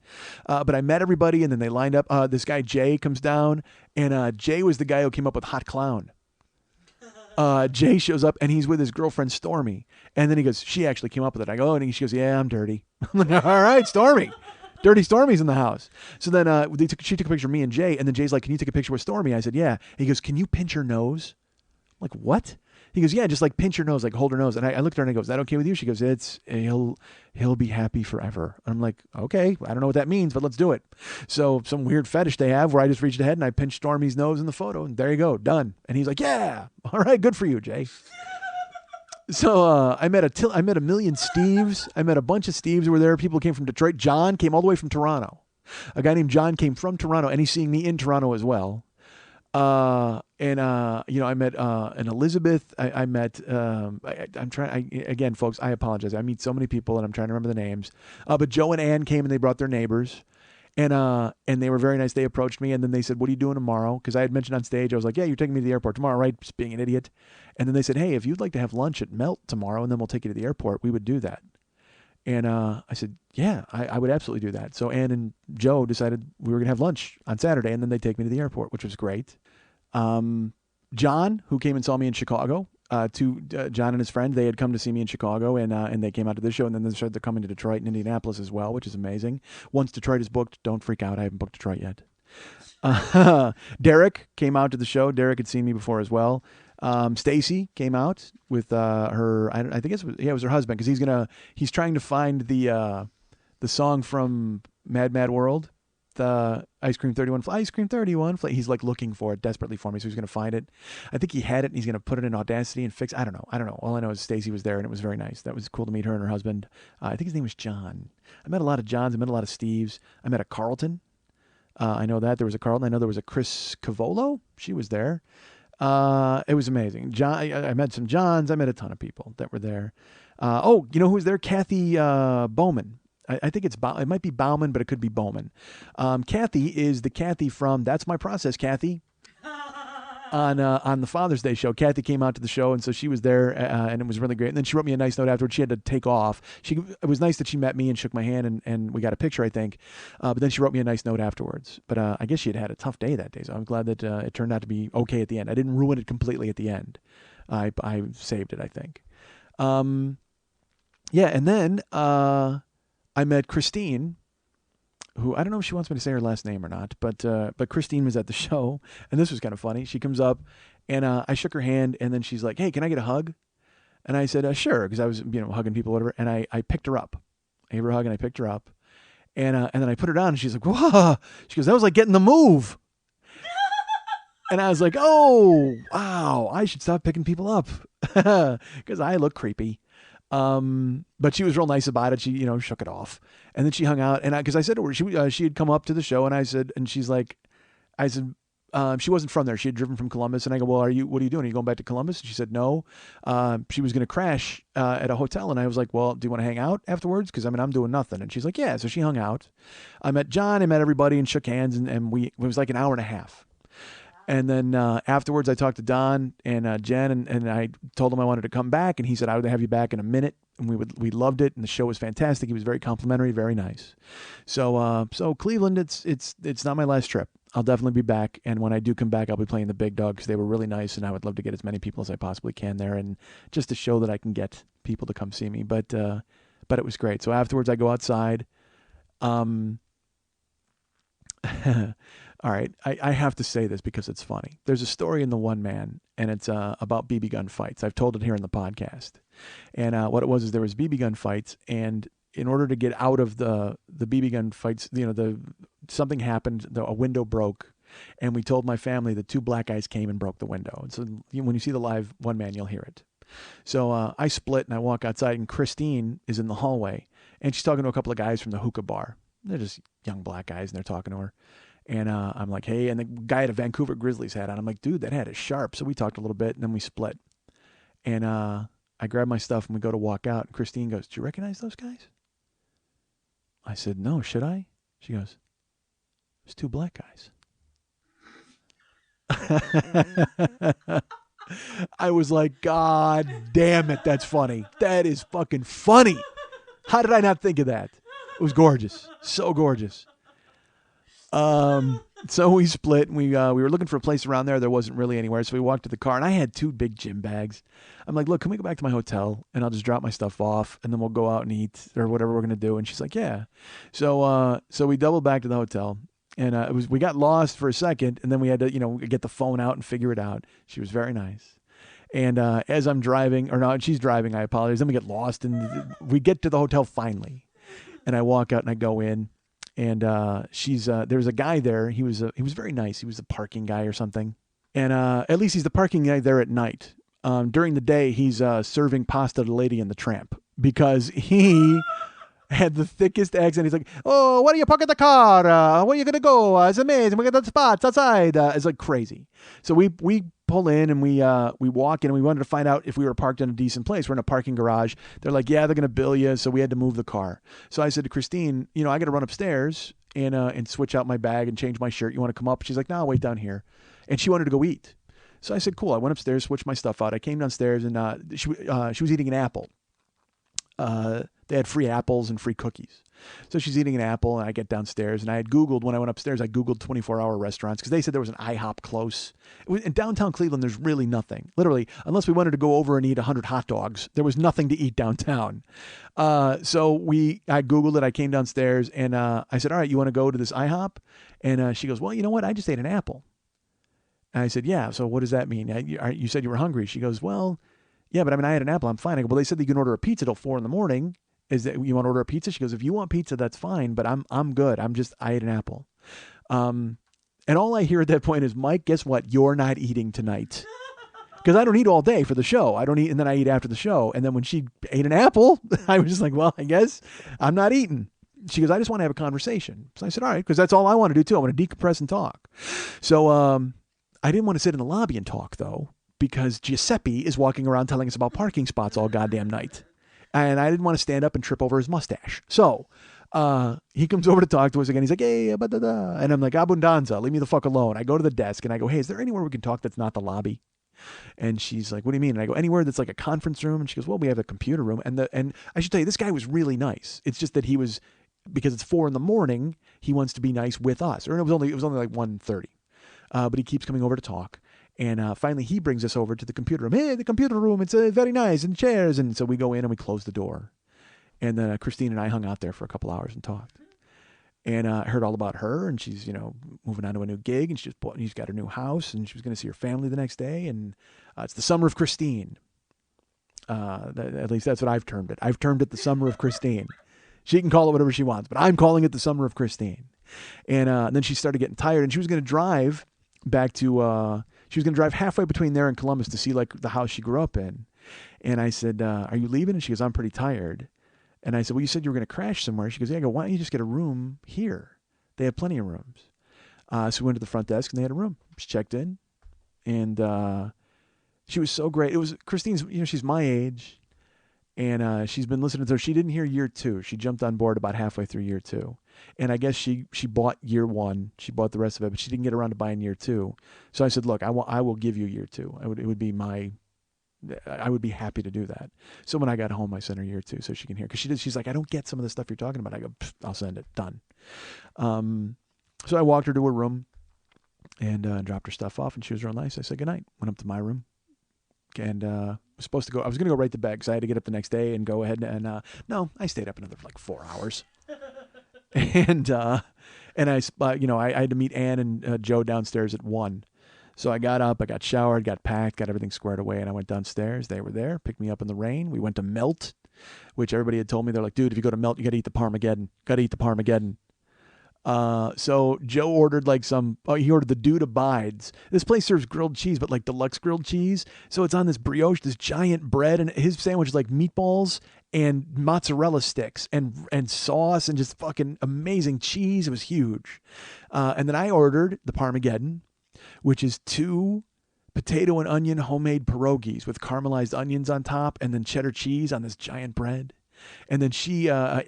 But I met everybody and then they lined up. This guy, Jay, comes down and Jay was the guy who came up with Hot Clown. Jay shows up and he's with his girlfriend, Stormy. And then he goes, she actually came up with it. I go, and she goes, "Yeah, I'm dirty." I'm like, "All right, Stormy. Dirty Stormy's in the house." So then she took a picture of me and Jay. And then Jay's like, "Can you take a picture with Stormy?" I said, "Yeah." He goes, "Can you pinch her nose?" I'm like, "What?" He goes, "Yeah, just like pinch her nose, like hold her nose." And I looked at her and I go, "Is that okay with you?" She goes, he'll be happy forever. And I'm like, okay, I don't know what that means, but let's do it. So some weird fetish they have where I just reached ahead and I pinched Stormy's nose in the photo and there you go, done. And he's like, "Yeah, all right, good for you, Jay." So I met a million Steves. I met a bunch of Steves who were there. People came from Detroit. John came all the way from Toronto. A guy named John came from Toronto and he's seeing me in Toronto as well. I met an Elizabeth. I met. I'm trying. Again, folks, I apologize. I meet so many people, and I'm trying to remember the names. But Joe and Ann came, and they brought their neighbors, and they were very nice. They approached me, and then they said, "What are you doing tomorrow?" Because I had mentioned on stage, I was like, "Yeah, you're taking me to the airport tomorrow, right?" Just being an idiot. And then they said, "Hey, if you'd like to have lunch at Melt tomorrow, and then we'll take you to the airport, we would do that." And I said, yeah, I would absolutely do that. So Ann and Joe decided we were going to have lunch on Saturday, and then they'd take me to the airport, which was great. John, who came and saw me in Chicago, John and his friend, they had come to see me in Chicago, and they came out to this show, and then they said they're coming to Detroit and Indianapolis as well, which is amazing. Once Detroit is booked, don't freak out. I haven't booked Detroit yet. Derek came out to the show. Derek had seen me before as well. Stacy came out with her. I think it was her husband, because he's trying to find the song from Mad Mad World, the Ice Cream 31. Ice Cream 31. He's like looking for it desperately for me, so he's going to find it. I think he had it, and he's going to put it in Audacity and fix. I don't know. All I know is Stacy was there, and it was very nice. That was cool to meet her and her husband. I think his name was John. I met a lot of Johns. I met a lot of Steves. I met a Carlton. I know that there was a Carlton. I know there was a Chris Cavolo. She was there. It was amazing. John, I met some Johns. I met a ton of people that were there. You know who was there? Kathy Bowman. I think it might be Bauman, but it could be Bowman. Kathy is the Kathy from That's My Process, Kathy. On the Father's Day show. Kathy came out to the show, and so she was there, and it was really great. And then she wrote me a nice note afterwards. She had to take off. It was nice that she met me and shook my hand, and we got a picture, I think. But then she wrote me a nice note afterwards. But I guess she had a tough day that day, so I'm glad that it turned out to be okay at the end. I didn't ruin it completely at the end. I saved it, I think. And then I met Christine, who I don't know if she wants me to say her last name or not, but Christine was at the show, and this was kind of funny. She comes up, and I shook her hand, and then she's like, "Hey, can I get a hug?" And I said, "Sure," because I was hugging people, whatever. And I picked her up. I gave her a hug, and I picked her up, and then I put her down, and she's like, "Whoa!" She goes, "That was like getting the move." And I was like, "Oh, wow! I should stop picking people up because I look creepy." But she was real nice about it. She, shook it off, and then she hung out. And because I said to her, she had come up to the show, and I said, she wasn't from there. She had driven from Columbus, and I go, "Well, what are you doing? Are you going back to Columbus?" And she said, "No." She was going to crash at a hotel, and I was like, "Well, do you want to hang out afterwards? Because I'm doing nothing." And she's like, "Yeah." So she hung out. I met John. I met everybody and shook hands, and it was like an hour and a half. And then afterwards, I talked to Don and Jen, and I told him I wanted to come back, and he said I would have you back in a minute. And we loved it, and the show was fantastic. He was very complimentary, very nice. So Cleveland, it's not my last trip. I'll definitely be back, and when I do come back, I'll be playing the Big Dog because they were really nice, and I would love to get as many people as I possibly can there, and just to show that I can get people to come see me. But it was great. So afterwards, I go outside. All right, I have to say this because it's funny. There's a story in The One Man, and it's about BB gun fights. I've told it here in the podcast. And what it was is there was BB gun fights, and in order to get out of the BB gun fights, something happened, a window broke, and we told my family that two black guys came and broke the window. And so when you see the live One Man, you'll hear it. So I split, and I walk outside, and Christine is in the hallway, and she's talking to a couple of guys from the hookah bar. They're just young black guys, and they're talking to her. And I'm like, "Hey," and the guy had a Vancouver Grizzlies hat on. I'm like, "Dude, that hat is sharp." So we talked a little bit, and then we split. And I grab my stuff, and we go to walk out. And Christine goes, "Do you recognize those guys?" I said, "No, should I?" She goes, "There's two black guys." I was like, "God damn it, that's funny. That is fucking funny. How did I not think of that?" It was gorgeous. So gorgeous. So we split, and we were looking for a place around there. There wasn't really anywhere, so we walked to the car, and I had two big gym bags. I'm like, "Look, can we go back to my hotel, and I'll just drop my stuff off, and then we'll go out and eat or whatever we're gonna do?" And she's like, "Yeah." So we doubled back to the hotel, and we got lost for a second, and then we had to get the phone out and figure it out. She was very nice. And as I'm driving, or no, she's driving, I apologize. Then we get lost, and we get to the hotel finally, and I walk out and I go in. And there's a guy there. He was very nice. He was the parking guy or something. And at least he's the parking guy there at night. During the day, he's serving pasta to Lady and the Tramp because he had the thickest accent. He's like, "Oh, why do you park at the car? Where are you gonna go? It's amazing. We got the spots outside." It's like crazy. So we pull in and we walk in, and we wanted to find out if we were parked in a decent place. We're in a parking garage. They're like, "Yeah, they're gonna bill you." So we had to move the car. So I said to Christine, I got to run upstairs and switch out my bag and change my shirt. You want to come up? She's like, "No, I'll wait down here." And she wanted to go eat. So I said, "Cool." I went upstairs, switched my stuff out. I came downstairs, and she was eating an apple. They had free apples and free cookies. So she's eating an apple, and I get downstairs, and I had Googled, when I went upstairs, I Googled 24-hour restaurants because they said there was an IHOP close. In downtown Cleveland, there's really nothing. Literally, unless we wanted to go over and eat 100 hot dogs, there was nothing to eat downtown. So I Googled it. I came downstairs, and I said, "All right, you want to go to this IHOP?" And she goes, "Well, you know what? I just ate an apple." And I said, "Yeah, so what does that mean? You said you were hungry." She goes, "Well, yeah, but I had an apple. I'm fine." I go, "Well, they said that you can order a pizza till 4 a.m. Is that you want to order a pizza?" She goes, "If you want pizza, that's fine, but I'm good. I ate an apple." And all I hear at that point is, "Mike, guess what? You're not eating tonight." Because I don't eat all day for the show. I don't eat, and then I eat after the show. And then when she ate an apple, I was just like, "Well, I guess I'm not eating." She goes, "I just want to have a conversation." So I said, "All right," because that's all I want to do too. I want to decompress and talk. So I didn't want to sit in the lobby and talk though, because Giuseppe is walking around telling us about parking spots all goddamn night. And I didn't want to stand up and trip over his mustache. So he comes over to talk to us again. He's like, "Hey, da-da-da." And I'm like, "Abundanza, leave me the fuck alone." I go to the desk and I go, "Hey, is there anywhere we can talk that's not the lobby?" And she's like, "What do you mean?" And I go, "Anywhere that's like a conference room." And she goes, "Well, we have a computer room." And I should tell you, this guy was really nice. It's just that he was, because it's 4 a.m, he wants to be nice with us. Or it was only like 1:30. But he keeps coming over to talk. And finally, he brings us over to the computer room. "Hey, the computer room, it's very nice, and chairs." And so we go in and we close the door. And then Christine and I hung out there for a couple hours and talked. And I heard all about her, and she's, moving on to a new gig, and she's got her new house, and she was going to see her family the next day. And it's the summer of Christine. At least that's what I've termed it. I've termed it the summer of Christine. She can call it whatever she wants, but I'm calling it the summer of Christine. And then she started getting tired, and she was going to drive back to... She was going to drive halfway between there and Columbus to see like the house she grew up in. And I said, "Are you leaving?" And she goes, "I'm pretty tired." And I said, "Well, you said you were going to crash somewhere." She goes, "Yeah." I go, "Why don't you just get a room here? They have plenty of rooms." So we went to the front desk and they had a room. She checked in, and she was so great. It was Christine's, she's my age, and she's been listening to her. She didn't hear year 2. She jumped on board about halfway through year 2. And I guess she bought year 1. She bought the rest of it, but she didn't get around to buying year 2. So I said, "Look, I will give you year 2. I would be happy to do that." So when I got home, I sent her year 2 so she can hear. Because she's like, "I don't get some of the stuff you're talking about." I go, "I'll send it. Done." So I walked her to her room and dropped her stuff off, and she was real nice. I said goodnight. Went up to my room. And I was going to go right to bed because I had to get up the next day and go ahead and no, I stayed up another like 4 hours. And I had to meet Ann and Joe downstairs at 1. So I got up, I got showered, got packed, got everything squared away, and I went downstairs. They were there, picked me up in the rain. We went to Melt, which everybody had told me. They're like, "Dude, if you go to Melt, you got to eat the Parmageddon. Got to eat the Parmageddon." So Joe ordered he ordered the Dude Abides. This place serves grilled cheese, but like deluxe grilled cheese. So it's on this brioche, this giant bread, and his sandwich is like meatballs and mozzarella sticks and sauce and just fucking amazing cheese. It was huge. And then I ordered the Parmageddon, which is 2 potato and onion homemade pierogies with caramelized onions on top and then cheddar cheese on this giant bread. And then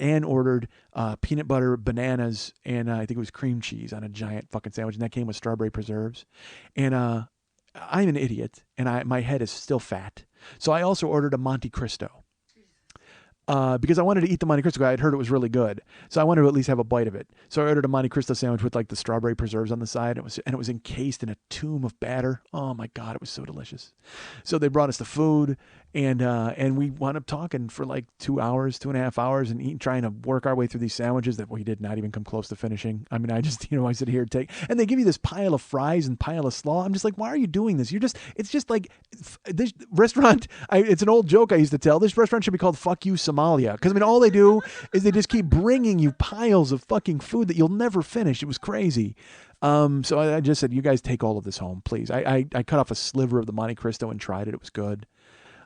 Ann ordered peanut butter, bananas, and I think it was cream cheese on a giant fucking sandwich. And that came with strawberry preserves. And I'm an idiot, and my head is still fat. So I also ordered a Monte Cristo. Because I wanted to eat the Monte Cristo. I had heard it was really good. So I wanted to at least have a bite of it. So I ordered a Monte Cristo sandwich with like the strawberry preserves on the side. It was encased in a tomb of batter. Oh my God, it was so delicious. So they brought us the food, and we wound up talking for like 2.5 hours and trying to work our way through these sandwiches that we did not even come close to finishing. I mean, I just, I sit here and they give you this pile of fries and pile of slaw. I'm just like, why are you doing this? It's just like this restaurant. It's an old joke I used to tell. This restaurant should be called Fuck You Somalia. Because, all they do is they just keep bringing you piles of fucking food that you'll never finish. It was crazy. So I just said, you guys take all of this home, please. I cut off a sliver of the Monte Cristo and tried it. It was good.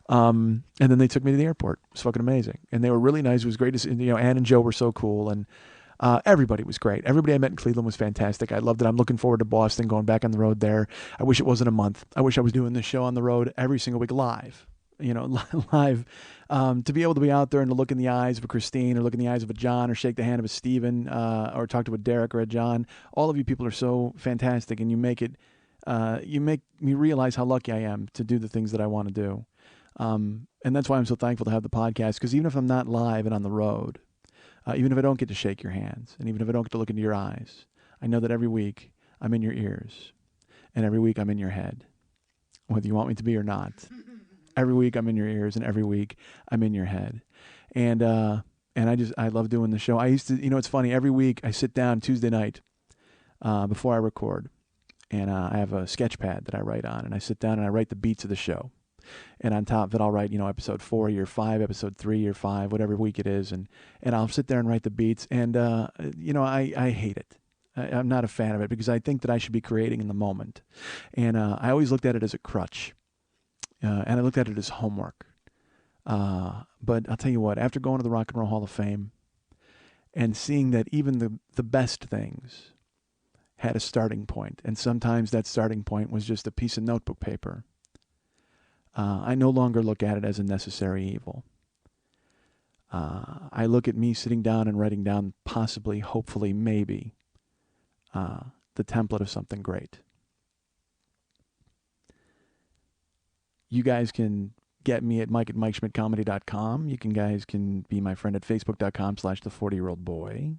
And then they took me to the airport. It was fucking amazing. And they were really nice. It was great to see, Ann and Joe were so cool. And everybody was great. Everybody I met in Cleveland was fantastic. I loved it. I'm looking forward to Boston, going back on the road there. I wish it wasn't a month. I wish I was doing this show on the road every single week live. Live, to be able to be out there and to look in the eyes of a Christine or look in the eyes of a John or shake the hand of a Steven or talk to a Derek or a John. All of you people are so fantastic, and you make me realize how lucky I am to do the things that I want to do. And that's why I'm so thankful to have the podcast, because even if I'm not live and on the road, even if I don't get to shake your hands, and even if I don't get to look into your eyes, I know that every week I'm in your ears, and every week I'm in your head, whether you want me to be or not. Every week I'm in your ears, and every week I'm in your head. And I love doing the show. I used to, it's funny, every week I sit down Tuesday night before I record, and I have a sketch pad that I write on, and I sit down and I write the beats of the show. And on top of it, I'll write, episode 4, year 5, episode 3, year 5, whatever week it is. And I'll sit there and write the beats. And, I hate it. I'm not a fan of it, because I think that I should be creating in the moment. And I always looked at it as a crutch. And I looked at it as homework. But I'll tell you what, after going to the Rock and Roll Hall of Fame and seeing that even the best things had a starting point, and sometimes that starting point was just a piece of notebook paper, I no longer look at it as a necessary evil. I look at me sitting down and writing down possibly, hopefully, maybe the template of something great. You guys can get me at Mike at MikeSchmidtComedy.com. You guys can be my friend at Facebook.com/the40year-old-boy.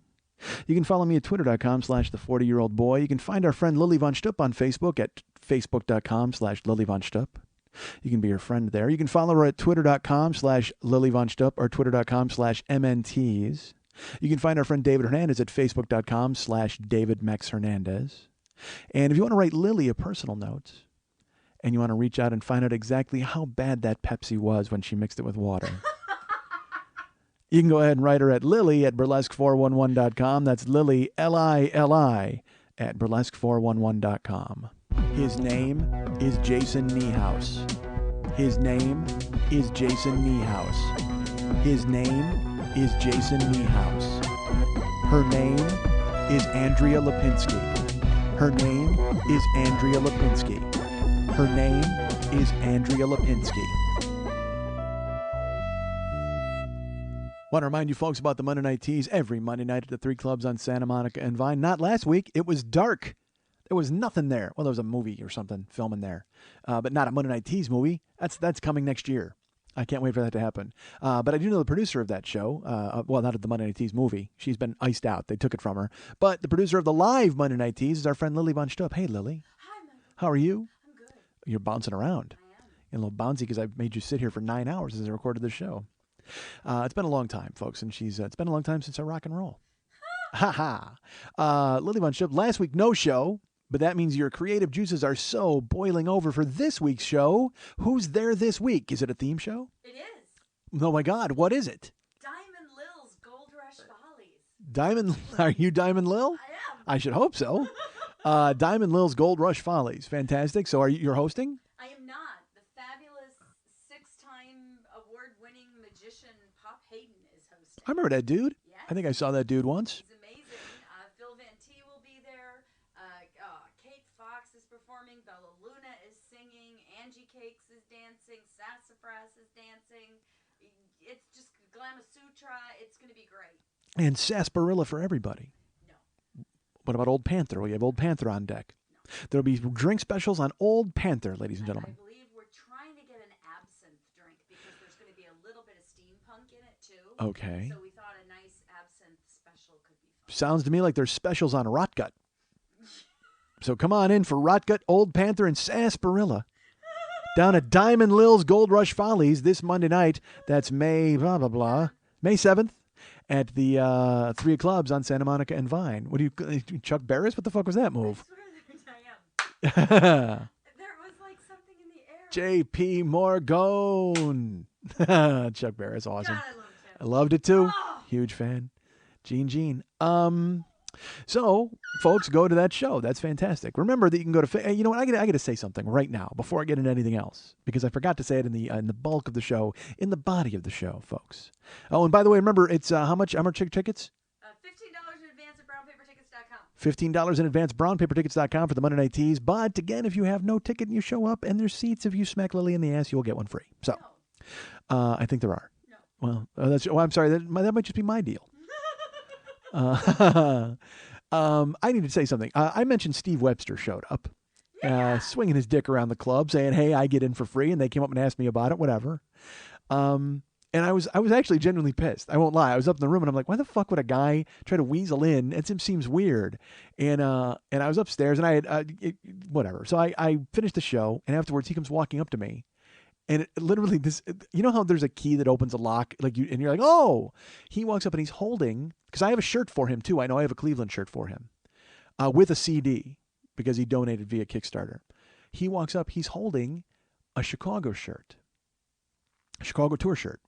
You can follow me at Twitter.com/the40year-old-boy. You can find our friend Lily Von Stupp on Facebook at Facebook.com/Lily Von Stupp. You can be her friend there. You can follow her at Twitter.com/Lily Von Stupp or Twitter.com/MNTs. You can find our friend David Hernandez at Facebook.com/David Mex Hernandez. And if you want to write Lily a personal note, and you want to reach out and find out exactly how bad that Pepsi was when she mixed it with water, you can go ahead and write her at Lily at burlesque411.com. That's Lily, Lili, at burlesque411.com. His name is Jason Niehaus. His name is Jason Niehaus. His name is Jason Niehaus. Her name is Andrea Lipinski. Her name is Andrea Lipinski. Her name is Andrea Lipinski. Want to remind you folks about the Monday Night Teas every Monday night at the 3 clubs on Santa Monica and Vine. Not last week. It was dark. There was nothing there. Well, there was a movie or something filming there, but not a Monday Night Teas movie. That's coming next year. I can't wait for that to happen. But I do know the producer of that show. Well, not of the Monday Night Teas movie. She's been iced out. They took it from her. But the producer of the live Monday Night Teas is our friend Lily Von Stupp. Hey, Lily. Hi, Michael. How are you? I'm good. You're bouncing around. I am. You're a little bouncy because I made you sit here for 9 hours as I recorded the show. It's been a long time, folks, and it's been a long time since I rock and roll. Ha ha. Lily Von Stupp, last week no show, but that means your creative juices are so boiling over for this week's show. Who's there this week? Is it a theme show? It is. Oh my God, what is it? Diamond Lil's Gold Rush Follies. Diamond, are you Diamond Lil? I am. I should hope so. Diamond Lil's Gold Rush Follies. Fantastic. So you're hosting? I am not. The fabulous 6-time award-winning magician Pop Hayden is hosting. I remember that dude. Yes. I think I saw that dude once. He's amazing. Phil Van T will be there. Kate Fox is performing. Bella Luna is singing. Angie Cakes is dancing. Sassafras is dancing. It's just Glama Sutra. It's going to be great. And sarsaparilla for everybody. No. What about Old Panther? Will you have Old Panther on deck? No. There'll be drink specials on Old Panther, ladies and I gentlemen. believe we're trying to get an absinthe drink because there's going to be a little bit of steampunk in it too. Okay. So we thought a nice absinthe special could be fun. Sounds to me like there's specials on Rotgut. So come on in for Rotgut, Old Panther, and sarsaparilla. Down at Diamond Lil's Gold Rush Follies this Monday night. That's May 7th at the 3 clubs on Santa Monica and Vine. What do you, Chuck Barris? What the fuck was that move? I swear there was like something in the air. J.P. Morgan. Chuck Barris, awesome. God, I loved him. I loved it too. Oh. Huge fan. Gene. So, folks, go to that show. That's fantastic. Remember that you can go to. You know what? I got to say something right now before I get into anything else because I forgot to say it in the bulk of the show, in the body of the show, folks. Oh, and by the way, remember it's how much? How much tickets? $15 in advance at brownpapertickets.com. $15 in advance, brownpapertickets.com for the Monday Night Teas. But again, if you have no ticket and you show up and there's seats, if you smack Lily in the ass, you will get one free. So, I think there are. No. Well, I'm sorry. That might just be my deal. I need to say something. I mentioned Steve Webster showed up, swinging his dick around the club, saying, "Hey, I get in for free," and they came up and asked me about it. Whatever. And I was actually genuinely pissed. I won't lie. I was up in the room and I'm like, "Why the fuck would a guy try to weasel in? It seems weird." And I was upstairs and I had whatever. So I finished the show, and afterwards he comes walking up to me. And it literally, you know how there's a key that opens a lock, and you're like, oh, he walks up and he's holding, because I have a shirt for him too. I know I have a Cleveland shirt for him, with a CD, because he donated via Kickstarter. He walks up, he's holding a Chicago shirt, a Chicago tour shirt,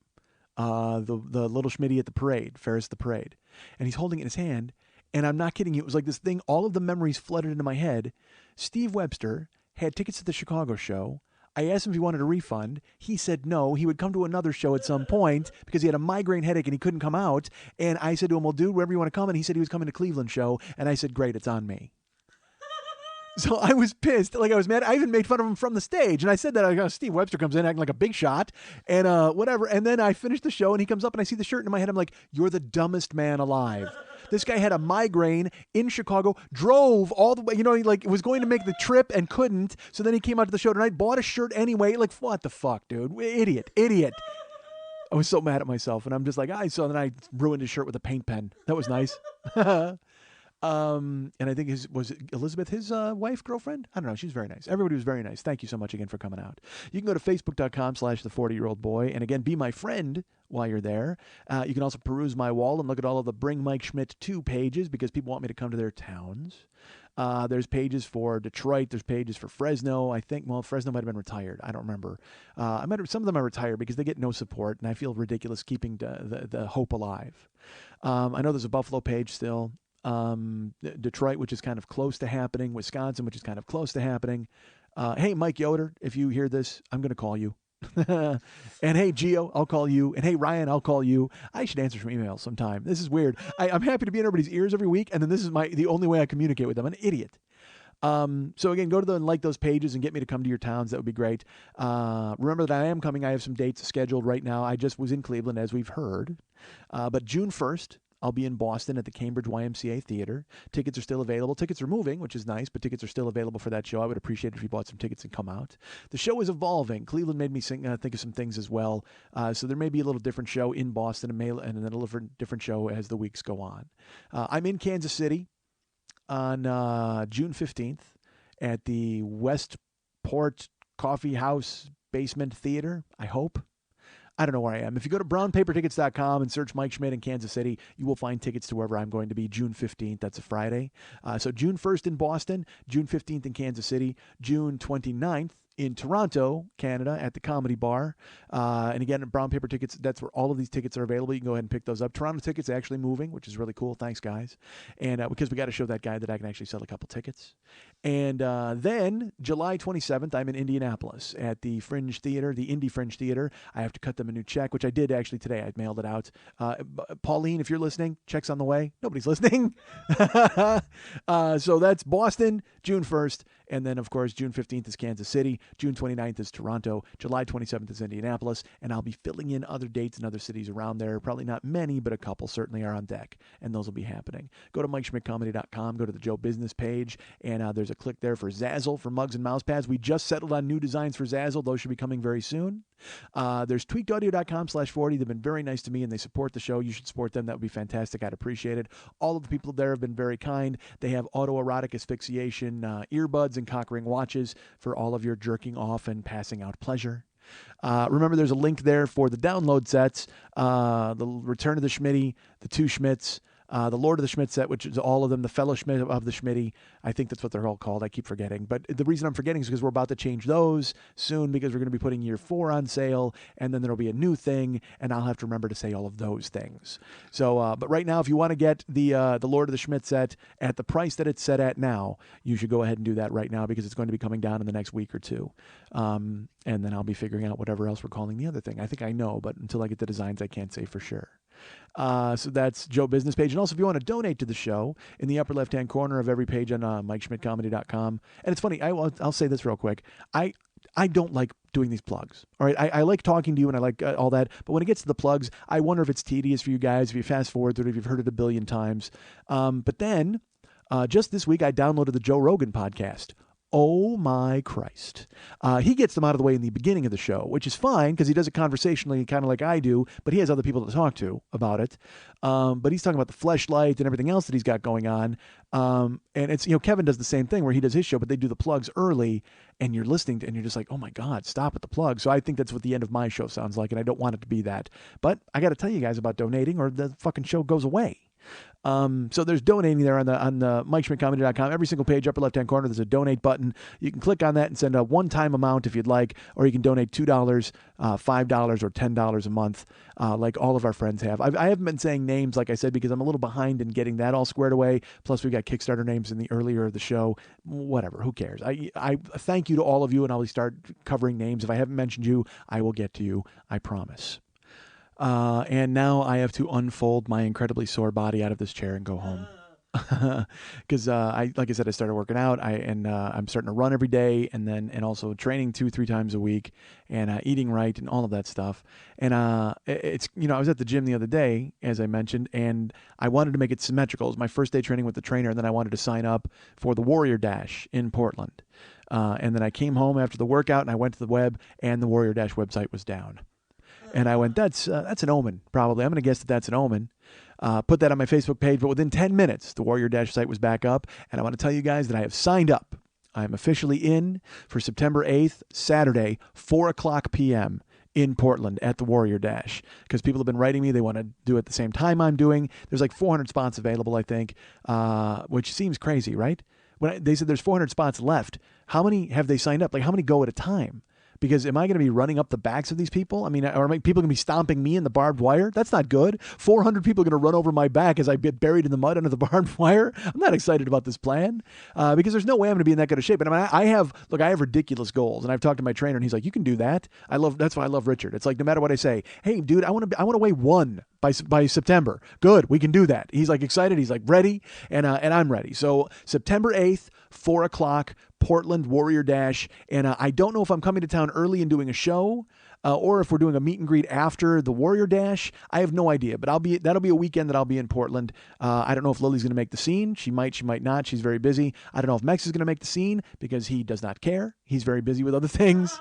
the Little Schmitty at the parade, Ferris at the parade, and he's holding it in his hand. And I'm not kidding you. It was like this thing. All of the memories flooded into my head. Steve Webster had tickets to the Chicago show. I asked him if he wanted a refund. He said no. He would come to another show at some point because he had a migraine headache and he couldn't come out. And I said to him, well, dude, wherever you want to come. And he said he was coming to Cleveland show. And I said, great, it's on me. So I was pissed. Like, I was mad. I even made fun of him from the stage. And I said that Steve Webster comes in acting like a big shot and whatever. And then I finished the show and he comes up and I see the shirt in my head. I'm like, you're the dumbest man alive. This guy had a migraine in Chicago, drove all the way, was going to make the trip and couldn't. So then he came out to the show tonight, bought a shirt anyway. Like, what the fuck, dude? Idiot. I was so mad at myself. And I'm just like, so then I ruined his shirt with a paint pen. That was nice. And I think was Elizabeth his wife, girlfriend? I don't know. She's very nice. Everybody was very nice. Thank you so much again for coming out. You can go to facebook.com/the40year-old-boy and again, be my friend while you're there. You can also peruse my wall and look at all of the Bring Mike Schmidt 2 pages because people want me to come to their towns. There's pages for Detroit. There's pages for Fresno. I think, Fresno might have been retired. I don't remember. Some of them are retired because they get no support, and I feel ridiculous keeping the hope alive. I know there's a Buffalo page still. Detroit, which is kind of close to happening. Wisconsin, which is kind of close to happening. Hey, Mike Yoder, if you hear this, I'm going to call you. And hey, Gio, I'll call you. And hey, Ryan, I'll call you. I should answer some emails sometime. This is weird. I'm happy to be in everybody's ears every week, and then this is the only way I communicate with them. I'm an idiot. So again, go to and like those pages and get me to come to your towns. That would be great. Remember that I am coming. I have some dates scheduled right now. I just was in Cleveland, as we've heard. But June 1st, I'll be in Boston at the Cambridge YMCA Theater. Tickets are still available. Tickets are moving, which is nice, but tickets are still available for that show. I would appreciate it if you bought some tickets and come out. The show is evolving. Cleveland made me think of some things as well. So there may be a little different show in Boston and then a little different show as the weeks go on. I'm in Kansas City on June 15th at the Westport Coffee House Basement Theater, I hope. I don't know where I am. If you go to brownpapertickets.com and search Mike Schmidt in Kansas City, you will find tickets to wherever I'm going to be June 15th. That's a Friday. So June 1st in Boston, June 15th in Kansas City, June 29th in Toronto, Canada at the Comedy Bar. And again, Brown Paper Tickets, that's where all of these tickets are available. You can go ahead and pick those up. Toronto tickets actually moving, which is really cool. Thanks, guys. And because we got to show that guy that I can actually sell a couple tickets. And then July 27th, I'm in Indianapolis at the Fringe Theater, the Indie Fringe Theater. I have to cut them a new check, which I did actually today. I mailed it out. Pauline, if you're listening, check's on the way. Nobody's listening. So that's Boston, June 1st. And then, of course, June 15th is Kansas City. June 29th is Toronto. July 27th is Indianapolis. And I'll be filling in other dates in other cities around there. Probably not many, but a couple certainly are on deck. And those will be happening. Go to MikeSchmidtComedy.com. Go to the Joe Business page. And there's a click there for Zazzle for mugs and mouse pads. We just settled on new designs for Zazzle. Those should be coming very soon. There's tweakedaudio.com/40. They've been very nice to me and they support the show. You should support them. That would be fantastic. I'd appreciate it. All of the people there have been very kind. They have autoerotic asphyxiation earbuds and cock ring watches for all of your jerking off and passing out pleasure. Remember, there's a link there for the download sets, the Return of the Schmitty, the Two Schmitts, the Lord of the Schmidt set, which is all of them, the Fellow Schmidt of the Schmitty. I think that's what they're all called. I keep forgetting. But the reason I'm forgetting is because we're about to change those soon, because we're going to be putting year 4 on sale, and then there'll be a new thing, and I'll have to remember to say all of those things. So, but right now, if you want to get the Lord of the Schmidt set at the price that it's set at now, you should go ahead and do that right now, because it's going to be coming down in the next week or two. And then I'll be figuring out whatever else we're calling the other thing. I think I know, but until I get the designs, I can't say for sure. So that's Joe Business page. And also, if you want to donate to the show, in the upper left-hand corner of every page on MikeSchmidtComedy.com. And it's funny, I'll say this real quick. I don't like doing these plugs. All right, I like talking to you and I like all that, but when it gets to the plugs, I wonder if it's tedious for you guys, if you fast forward through it, if you've heard it a billion times. But then, just this week, I downloaded the Joe Rogan podcast. Oh my Christ. He gets them out of the way in the beginning of the show, which is fine because he does it conversationally, kind of like I do, but he has other people to talk to about it. But he's talking about the fleshlight and everything else that he's got going on. And it's, Kevin does the same thing where he does his show, but they do the plugs early and you're listening to, and you're just like, oh my God, stop at the plug. So I think that's what the end of my show sounds like, and I don't want it to be that. But I got to tell you guys about donating or the fucking show goes away. So there's donating there on the MikeSchmidtComedy.com. Every single page, upper left-hand corner, there's a donate button. You can click on that and send a one-time amount if you'd like, or you can donate $2, $5, or $10 a month, like all of our friends have. I haven't been saying names, like I said, because I'm a little behind in getting that all squared away. Plus, we got Kickstarter names in the earlier of the show. Whatever, who cares? I thank you to all of you, and I'll start covering names. If I haven't mentioned you, I will get to you. I promise. And now I have to unfold my incredibly sore body out of this chair and go home. Because like I said, I started working out. I'm starting to run every day, and also training 2-3 times a week, and eating right and all of that stuff. And it's I was at the gym the other day, as I mentioned, and I wanted to make it symmetrical. It was my first day training with the trainer, and then I wanted to sign up for the Warrior Dash in Portland. And then I came home after the workout, and I went to the web, and the Warrior Dash website was down. And I went, that's an omen, probably. I'm going to guess that that's an omen. Put that on my Facebook page, but within 10 minutes, the Warrior Dash site was back up. And I want to tell you guys that I have signed up. I am officially in for September 8th, Saturday, 4 o'clock p.m. in Portland at the Warrior Dash. Because people have been writing me. They want to do it at the same time I'm doing. There's like 400 spots available, I think, which seems crazy, right? When they said there's 400 spots left, how many have they signed up? Like, how many go at a time? Because am I going to be running up the backs of these people? I mean, are people going to be stomping me in the barbed wire? That's not good. 400 people are going to run over my back as I get buried in the mud under the barbed wire. I'm not excited about this plan because there's no way I'm going to be in that good of shape. And I mean, I have ridiculous goals, and I've talked to my trainer, and he's like, "You can do that." That's why I love Richard. It's like no matter what I say, "Hey, dude, I want to weigh 1 by September." Good, we can do that. He's like excited. He's like ready, and I'm ready. So September 8th, 4 o'clock. Portland Warrior Dash, and I don't know if I'm coming to town early and doing a show, or if we're doing a meet and greet after the Warrior Dash. I have no idea, but that'll be a weekend that I'll be in Portland. I don't know if Lily's going to make the scene. She might not. She's very busy. I don't know if Mex is going to make the scene because he does not care. He's very busy with other things.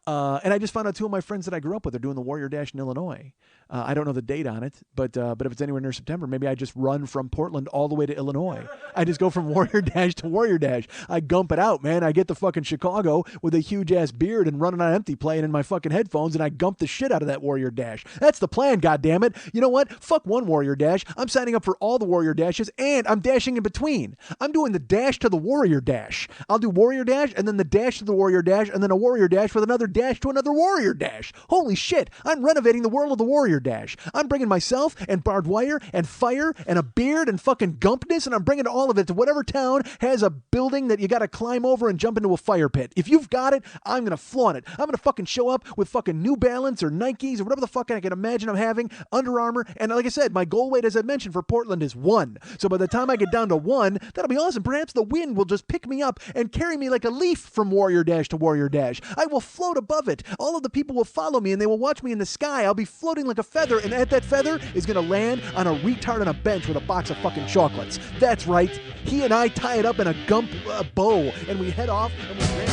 And I just found out 2 of my friends that I grew up with are doing the Warrior Dash in Illinois. I don't know the date on it, but if it's anywhere near September, maybe I just run from Portland all the way to Illinois. I just go from Warrior Dash to Warrior Dash. I gump it out, man. I get to fucking Chicago with a huge-ass beard and running on empty playing in my fucking headphones, and I gump the shit out of that Warrior Dash. That's the plan, goddammit. You know what? Fuck one Warrior Dash. I'm signing up for all the Warrior Dashes, and I'm dashing in between. I'm doing the dash to the Warrior Dash. I'll do Warrior Dash, and then the dash to the Warrior Dash, and then a Warrior Dash with another dash to another Warrior Dash. Holy shit. I'm renovating the world of the Warrior Dash. I'm bringing myself and barbed wire and fire and a beard and fucking gumpness, and I'm bringing all of it to whatever town has a building that you got to climb over and jump into a fire pit. If you've got it, I'm going to flaunt it. I'm going to fucking show up with fucking New Balance or Nikes or whatever the fuck I can imagine I'm having, Under Armour, and like I said, my goal weight, as I mentioned, for Portland is 1. So by the time I get down to 1, that'll be awesome. Perhaps the wind will just pick me up and carry me like a leaf from Warrior Dash to Warrior Dash. I will float above it. All of the people will follow me, and they will watch me in the sky. I'll be floating like a feather, and at that feather is going to land on a retard on a bench with a box of fucking chocolates. That's right. He and I tie it up in a gump bow, and we head off, and we ran.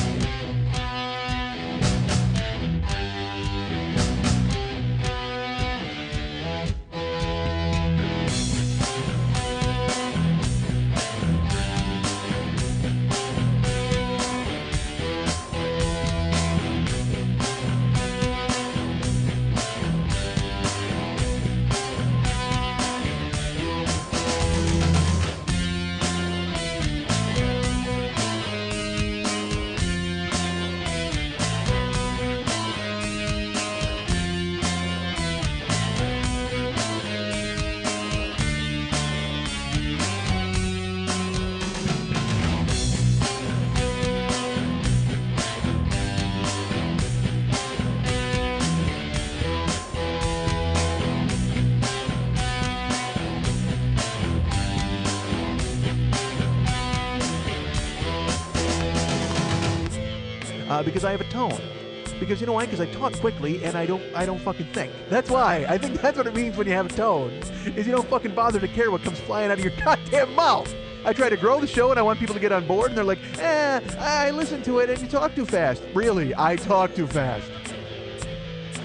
because I have a tone. Because you know why? Because I talk quickly and I don't fucking think. That's why. I think that's what it means when you have a tone. Is you don't fucking bother to care what comes flying out of your goddamn mouth. I try to grow the show and I want people to get on board and they're like, I listen to it and you talk too fast. Really, I talk too fast.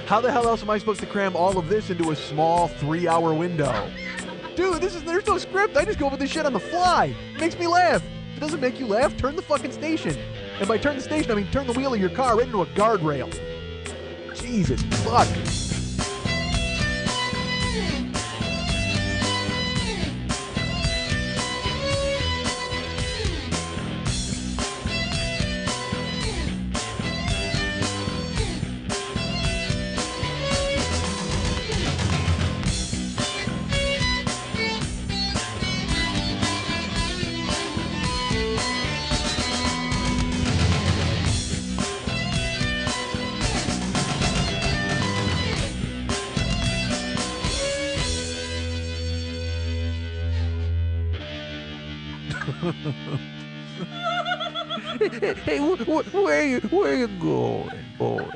How the hell else am I supposed to cram all of this into a small 3-hour window? Dude, there's no script. I just go with this shit on the fly. It makes me laugh. If it doesn't make you laugh, turn the fucking station. And by turn the station, I mean turn the wheel of your car right into a guardrail. Jesus fuck. Hey, where are you going, boy?